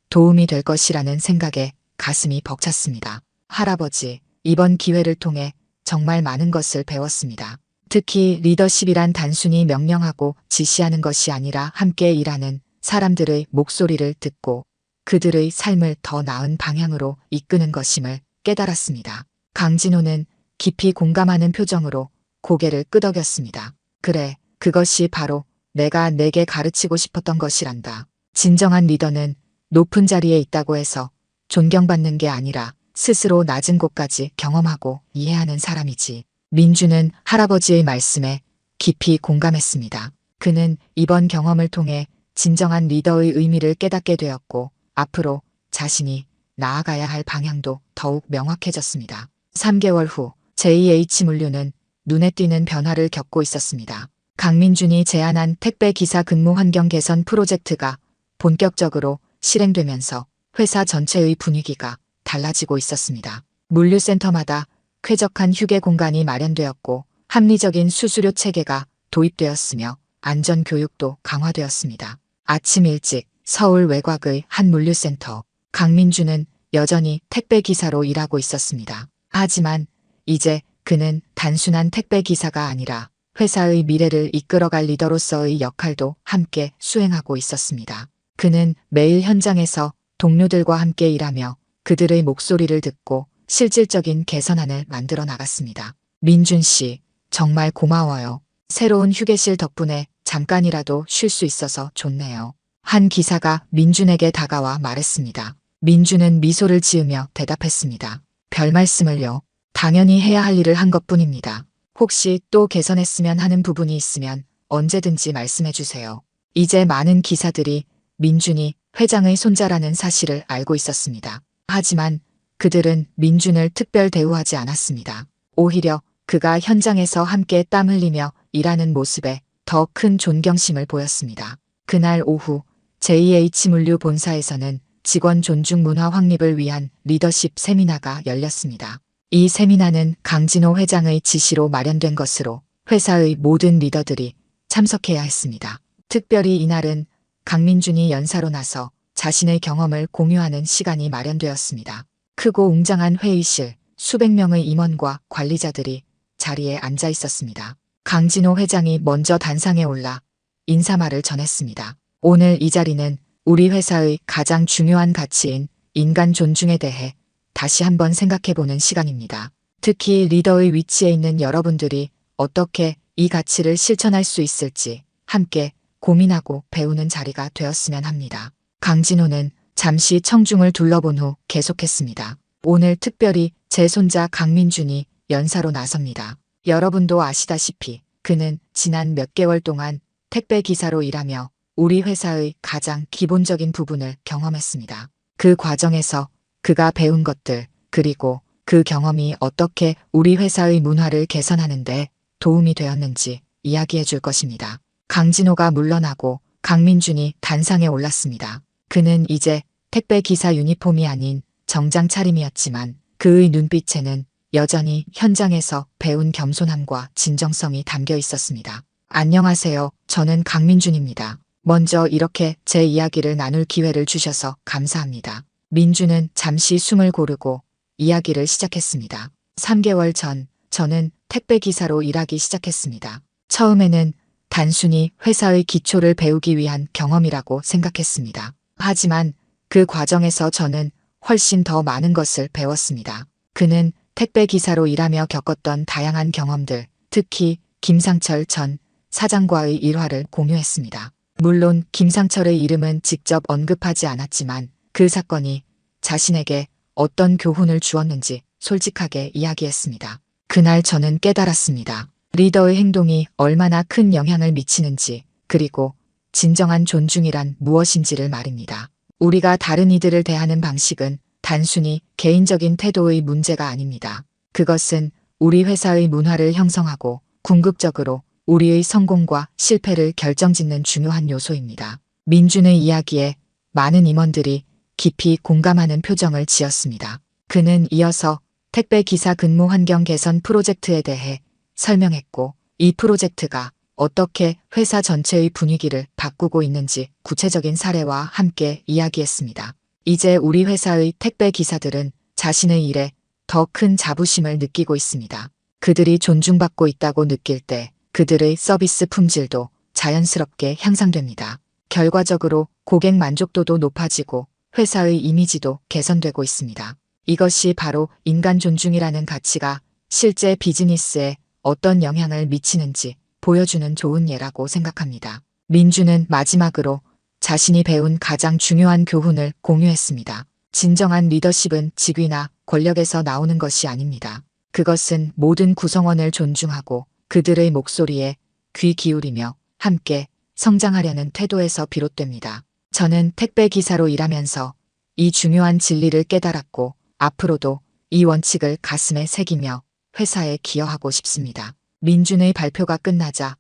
도움이 될 것이라는 생각에 가슴이 벅찼습니다. 할아버지, 이번 기회를 통해 정말 많은 것을 배웠습니다. 특히 리더십이란 단순히 명령하고 지시하는 것이 아니라 함께 일하는 사람들의 목소리를 듣고 그들의 삶을 더 나은 방향으로 이끄는 것임을 깨달았습니다. 강진호는 깊이 공감하는 표정으로 고개를 끄덕였습니다. 그래, 그것이 바로 내가 내게 가르치고 싶었던 것이란다. 진정한 리더는 높은 자리에 있다고 해서 존경받는 게 아니라 스스로 낮은 곳까지 경험하고 이해하는 사람이지. 민주는 할아버지의 말씀에 깊이 공감했습니다. 그는 이번 경험을 통해 진정한 리더의 의미를 깨닫게 되었고 앞으로 자신이 나아가야 할 방향도 더욱 명확해졌습니다. 3개월 후 JH물류는 눈에 띄는 변화를 겪고 있었습니다. 강민준이 제안한 택배 기사 근무 환경 개선 프로젝트가 본격적으로 실행되면서 회사 전체의 분위기가 달라지고 있었습니다. 물류센터마다 쾌적한 휴게 공간이 마련되었고 합리적인 수수료 체계가 도입되었으며 안전 교육도 강화되었습니다. 아침 일찍 서울 외곽의 한 물류센터. 강민주는 여전히 택배 기사로 일하고 있었습니다. 하지만 이제 그는 단순한 택배 기사가 아니라 회사의 미래를 이끌어갈 리더로서의 역할도 함께 수행하고 있었습니다. 그는 매일 현장에서 동료들과 함께 일하며 그들의 목소리를 듣고 실질적인 개선안을 만들어 나갔습니다. 민준 씨, 정말 고마워요. 새로운 휴게실 덕분에 잠깐이라도 쉴 수 있어서 좋네요. 한 기사가 민준에게 다가와 말했습니다. 민준은 미소를 지으며 대답했습니다. 별 말씀을요. 당연히 해야 할 일을 한 것뿐입니다. 혹시 또 개선했으면 하는 부분이 있으면 언제든지 말씀해 주세요. 이제 많은 기사들이 민준이 회장의 손자라는 사실을 알고 있었습니다. 하지만 그들은 민준을 특별 대우하지 않았습니다. 오히려 그가 현장에서 함께 땀 흘리며 일하는 모습에 더 큰 존경심을 보였습니다. 그날 오후 JH물류 본사에서는 직원 존중 문화 확립을 위한 리더십 세미나가 열렸습니다. 이 세미나는 강진호 회장의 지시로 마련된 것으로 회사의 모든 리더들이 참석해야 했습니다. 특별히 이날은 강민준이 연사로 나서 자신의 경험을 공유하는 시간이 마련되었습니다. 크고 웅장한 회의실, 수백 명의 임원과 관리자들이 자리에 앉아 있었습니다. 강진호 회장이 먼저 단상에 올라 인사말을 전했습니다. 오늘 이 자리는 우리 회사의 가장 중요한 가치인 인간 존중에 대해 다시 한번 생각해보는 시간입니다. 특히 리더의 위치에 있는 여러분들이 어떻게 이 가치를 실천할 수 있을지 함께 고민하고 배우는 자리가 되었으면 합니다. 강진호는 잠시 청중을 둘러본 후 계속했습니다. 오늘 특별히 제 손자 강민준이 연사로 나섭니다. 여러분도 아시다시피 그는 지난 몇 개월 동안 택배 기사로 일하며 우리 회사의 가장 기본적인 부분을 경험했습니다. 그 과정에서 그가 배운 것들, 그리고 그 경험이 어떻게 우리 회사의 문화를 개선하는데 도움이 되었는지 이야기해 줄 것입니다. 강진호가 물러나고 강민준이 단상에 올랐습니다. 그는 이제 택배 기사 유니폼이 아닌 정장 차림이었지만 그의 눈빛에는 여전히 현장에서 배운 겸손함과 진정성이 담겨 있었습니다. 안녕하세요. 저는 강민준입니다. 먼저 이렇게 제 이야기를 나눌 기회를 주셔서 감사합니다. 민준은 잠시 숨을 고르고 이야기를 시작했습니다. 3개월 전 저는 택배 기사로 일하기 시작했습니다. 처음에는 단순히 회사의 기초를 배우기 위한 경험이라고 생각했습니다. 하지만 그 과정에서 저는 훨씬 더 많은 것을 배웠습니다. 그는 택배 기사로 일하며 겪었던 다양한 경험들, 특히 김상철 전 사장과의 일화를 공유했습니다. 물론 김상철의 이름은 직접 언급하지 않았지만 그 사건이 자신에게 어떤 교훈을 주었는지 솔직하게 이야기했습니다. 그날 저는 깨달았습니다. 리더의 행동이 얼마나 큰 영향을 미치는지, 그리고 진정한 존중이란 무엇인지를 말입니다. 우리가 다른 이들을 대하는 방식은 단순히 개인적인 태도의 문제가 아닙니다. 그것은 우리 회사의 문화를 형성하고 궁극적으로 우리의 성공과 실패를 결정짓는 중요한 요소입니다. 민준의 이야기에 많은 임원들이 깊이 공감하는 표정을 지었습니다. 그는 이어서 택배 기사 근무 환경 개선 프로젝트에 대해 설명했고, 이 프로젝트가 어떻게 회사 전체의 분위기를 바꾸고 있는지 구체적인 사례와 함께 이야기했습니다. 이제 우리 회사의 택배 기사들은 자신의 일에 더 큰 자부심을 느끼고 있습니다. 그들이 존중받고 있다고 느낄 때 그들의 서비스 품질도 자연스럽게 향상됩니다. 결과적으로 고객 만족도도 높아지고 회사의 이미지도 개선되고 있습니다. 이것이 바로 인간 존중이라는 가치가 실제 비즈니스에 어떤 영향을 미치는지 보여주는 좋은 예라고 생각합니다. 민주는 마지막으로 자신이 배운 가장 중요한 교훈을 공유했습니다. 진정한 리더십은 직위나 권력에서 나오는 것이 아닙니다. 그것은 모든 구성원을 존중하고 그들의 목소리에 귀 기울이며 함께 성장하려는 태도에서 비롯됩니다. 저는 택배 기사로 일하면서 이 중요한 진리를 깨달았고 앞으로도 이 원칙을 가슴에 새기며 회사에 기여하고 싶습니다. 민준의 발표가 끝나자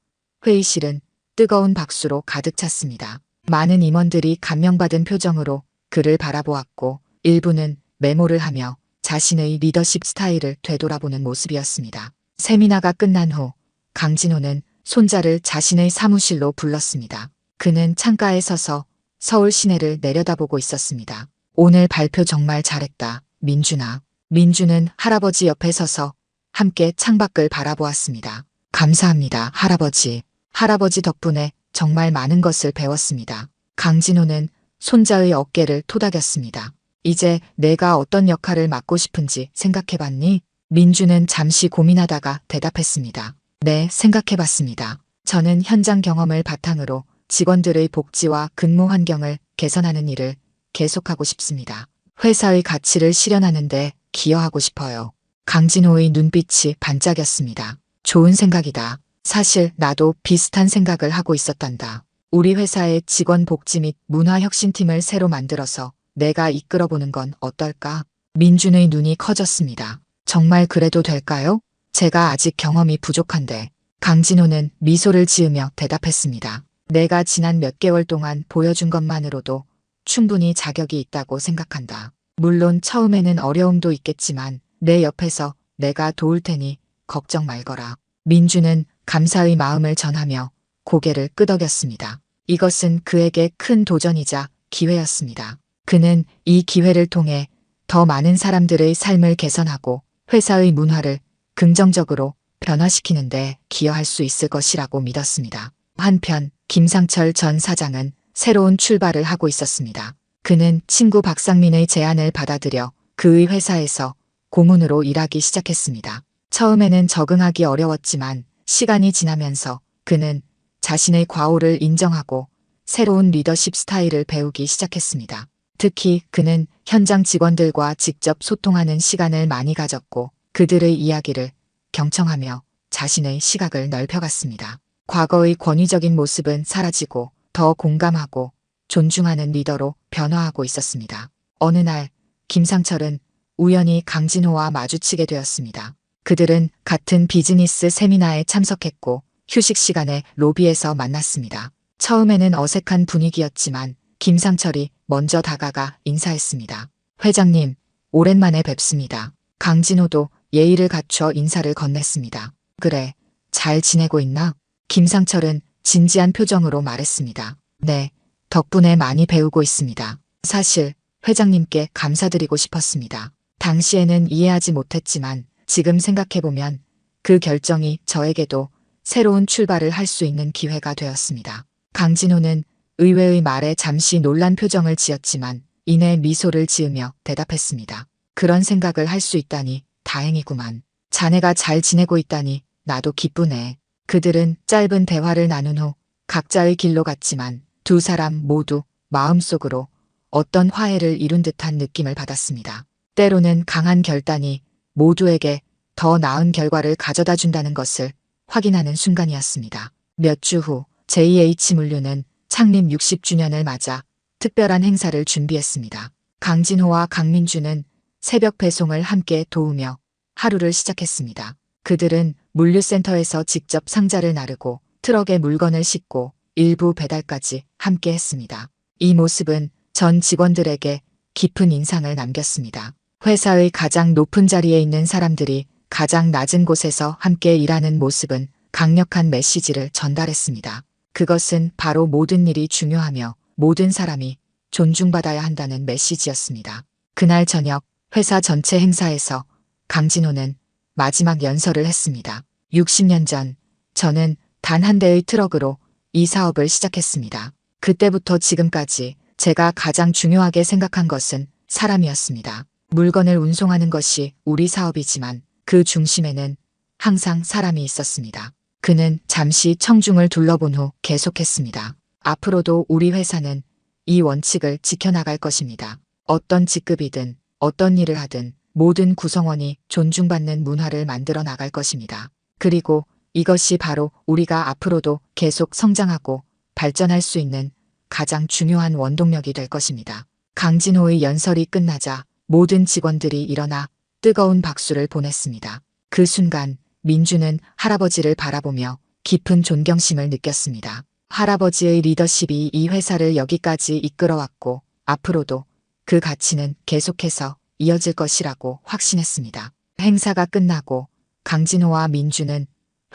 회의실은 뜨거운 박수로 가득 찼습니다. 많은 임원들이 감명받은 표정으로 그를 바라보았고 일부는 메모를 하며 자신의 리더십 스타일을 되돌아보는 모습이었습니다. 세미나가 끝난 후 강진호는 손자를 자신의 사무실로 불렀습니다. 그는 창가에 서서 서울 시내를 내려다보고 있었습니다. 오늘 발표 정말 잘했다, 민준아. 민준은 할아버지 옆에 서서 함께 창밖을 바라보았습니다. 감사합니다, 할아버지. 할아버지 덕분에 정말 많은 것을 배웠습니다. 강진호는 손자의 어깨를 토닥였습니다. 이제 내가 어떤 역할을 맡고 싶은지 생각해봤니? 민준은 잠시 고민하다가 대답했습니다. 네, 생각해봤습니다. 저는 현장 경험을 바탕으로 직원들의 복지와 근무 환경을 개선하는 일을 계속하고 싶습니다. 회사의 가치를 실현하는데 기여하고 싶어요. 강진호의 눈빛이 반짝였습니다. 좋은 생각이다. 사실 나도 비슷한 생각을 하고 있었단다. 우리 회사의 직원 복지 및 문화혁신팀을 새로 만들어서 내가 이끌어보는 건 어떨까? 민준의 눈이 커졌습니다. 정말 그래도 될까요? 제가 아직 경험이 부족한데. 강진호는 미소를 지으며 대답했습니다. 내가 지난 몇 개월 동안 보여준 것만으로도 충분히 자격이 있다고 생각한다. 물론 처음에는 어려움도 있겠지만 내 옆에서 내가 도울 테니 걱정 말거라. 민준은 감사의 마음을 전하며 고개를 끄덕였습니다. 이것은 그에게 큰 도전이자 기회였습니다. 그는 이 기회를 통해 더 많은 사람들의 삶을 개선하고 회사의 문화를 긍정적으로 변화시키는데 기여할 수 있을 것이라고 믿었습니다. 한편 김상철 전 사장은 새로운 출발을 하고 있었습니다. 그는 친구 박상민의 제안을 받아들여 그의 회사에서 고문으로 일하기 시작했습니다. 처음에는 적응하기 어려웠지만 시간이 지나면서 그는 자신의 과오를 인정하고 새로운 리더십 스타일을 배우기 시작했습니다. 특히 그는 현장 직원들과 직접 소통하는 시간을 많이 가졌고 그들의 이야기를 경청하며 자신의 시각을 넓혀갔습니다. 과거의 권위적인 모습은 사라지고 더 공감하고 존중하는 리더로 변화하고 있었습니다. 어느 날 김상철은 우연히 강진호와 마주치게 되었습니다. 그들은 같은 비즈니스 세미나에 참석했고 휴식 시간에 로비에서 만났습니다. 처음에는 어색한 분위기였지만 김상철이 먼저 다가가 인사했습니다. 회장님, 오랜만에 뵙습니다. 강진호도 예의를 갖춰 인사를 건넸습니다. 그래, 잘 지내고 있나? 김상철은 진지한 표정으로 말했습니다. 네, 덕분에 많이 배우고 있습니다. 사실 회장님께 감사드리고 싶었습니다. 당시에는 이해하지 못했지만 지금 생각해보면 그 결정이 저에게도 새로운 출발을 할 수 있는 기회가 되었습니다. 강진호는 의외의 말에 잠시 놀란 표정을 지었지만 이내 미소를 지으며 대답했습니다. 그런 생각을 할 수 있다니 다행이구만. 자네가 잘 지내고 있다니 나도 기쁘네. 그들은 짧은 대화를 나눈 후 각자의 길로 갔지만 두 사람 모두 마음속으로 어떤 화해를 이룬 듯한 느낌을 받았습니다. 때로는 강한 결단이 모두에게 더 나은 결과를 가져다 준다는 것을 확인하는 순간이었습니다. 몇 주 후 JH물류는 창립 60주년을 맞아 특별한 행사를 준비했습니다. 강진호와 강민주는 새벽 배송을 함께 도우며 하루를 시작했습니다. 그들은 물류센터에서 직접 상자를 나르고 트럭에 물건을 싣고 일부 배달까지 함께 했습니다. 이 모습은 전 직원들에게 깊은 인상을 남겼습니다. 회사의 가장 높은 자리에 있는 사람들이 가장 낮은 곳에서 함께 일하는 모습은 강력한 메시지를 전달했습니다. 그것은 바로 모든 일이 중요하며 모든 사람이 존중받아야 한다는 메시지였습니다. 그날 저녁 회사 전체 행사에서 강진호는 마지막 연설을 했습니다. 60년 전 저는 단 한 대의 트럭으로 이 사업을 시작했습니다. 그때부터 지금까지 제가 가장 중요하게 생각한 것은 사람이었습니다. 물건을 운송하는 것이 우리 사업이지만 그 중심에는 항상 사람이 있었습니다. 그는 잠시 청중을 둘러본 후 계속했습니다. 앞으로도 우리 회사는 이 원칙을 지켜나갈 것입니다. 어떤 직급이든 어떤 일을 하든 모든 구성원이 존중받는 문화를 만들어 나갈 것입니다. 그리고 이것이 바로 우리가 앞으로도 계속 성장하고 발전할 수 있는 가장 중요한 원동력이 될 것입니다. 강진호의 연설이 끝나자 모든 직원들이 일어나 뜨거운 박수를 보냈습니다. 그 순간 민주는 할아버지를 바라보며 깊은 존경심을 느꼈습니다. 할아버지의 리더십이 이 회사를 여기까지 이끌어왔고 앞으로도 그 가치는 계속해서 이어질 것이라고 확신했습니다. 행사가 끝나고 강진호와 민주는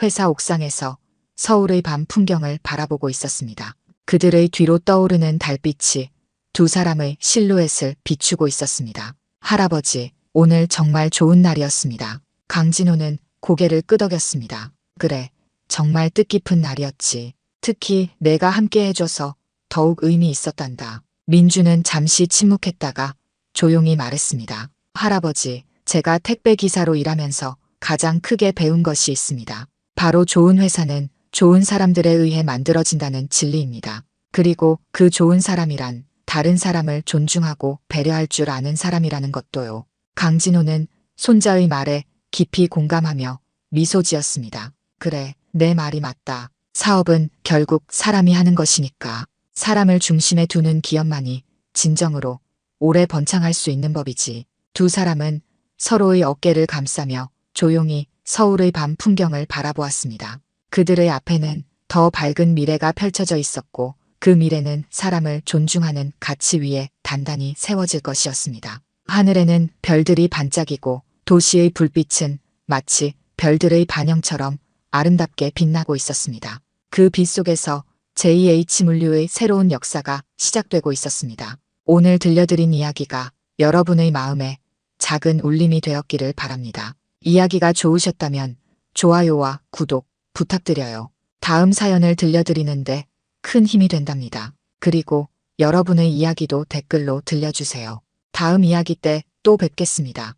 회사 옥상에서 서울의 밤 풍경을 바라보고 있었습니다. 그들의 뒤로 떠오르는 달빛이 두 사람의 실루엣을 비추고 있었습니다. 할아버지, 오늘 정말 좋은 날이었습니다. 강진호는 고개를 끄덕였습니다. 그래, 정말 뜻깊은 날이었지. 특히 내가 함께 해줘서 더욱 의미 있었단다. 민주는 잠시 침묵했다가 조용히 말했습니다. 할아버지, 제가 택배 기사로 일하면서 가장 크게 배운 것이 있습니다. 바로 좋은 회사는 좋은 사람들에 의해 만들어진다는 진리입니다. 그리고 그 좋은 사람이란 다른 사람을 존중하고 배려할 줄 아는 사람이라는 것도요. 강진호는 손자의 말에 깊이 공감하며 미소 지었습니다. 그래, 내 말이 맞다. 사업은 결국 사람이 하는 것이니까 사람을 중심에 두는 기업만이 진정으로 오래 번창할 수 있는 법이지. 두 사람은 서로의 어깨를 감싸며 조용히 서울의 밤 풍경을 바라보았습니다. 그들의 앞에는 더 밝은 미래가 펼쳐져 있었고 그 미래는 사람을 존중하는 가치 위에 단단히 세워질 것이었습니다. 하늘에는 별들이 반짝이고 도시의 불빛은 마치 별들의 반영처럼 아름답게 빛나고 있었습니다. 그 빛 속에서 JH물류의 새로운 역사가 시작되고 있었습니다. 오늘 들려드린 이야기가 여러분의 마음에 작은 울림이 되었기를 바랍니다. 이야기가 좋으셨다면 좋아요와 구독 부탁드려요. 다음 사연을 들려드리는데 큰 힘이 된답니다. 그리고 여러분의 이야기도 댓글로 들려주세요. 다음 이야기 때 또 뵙겠습니다.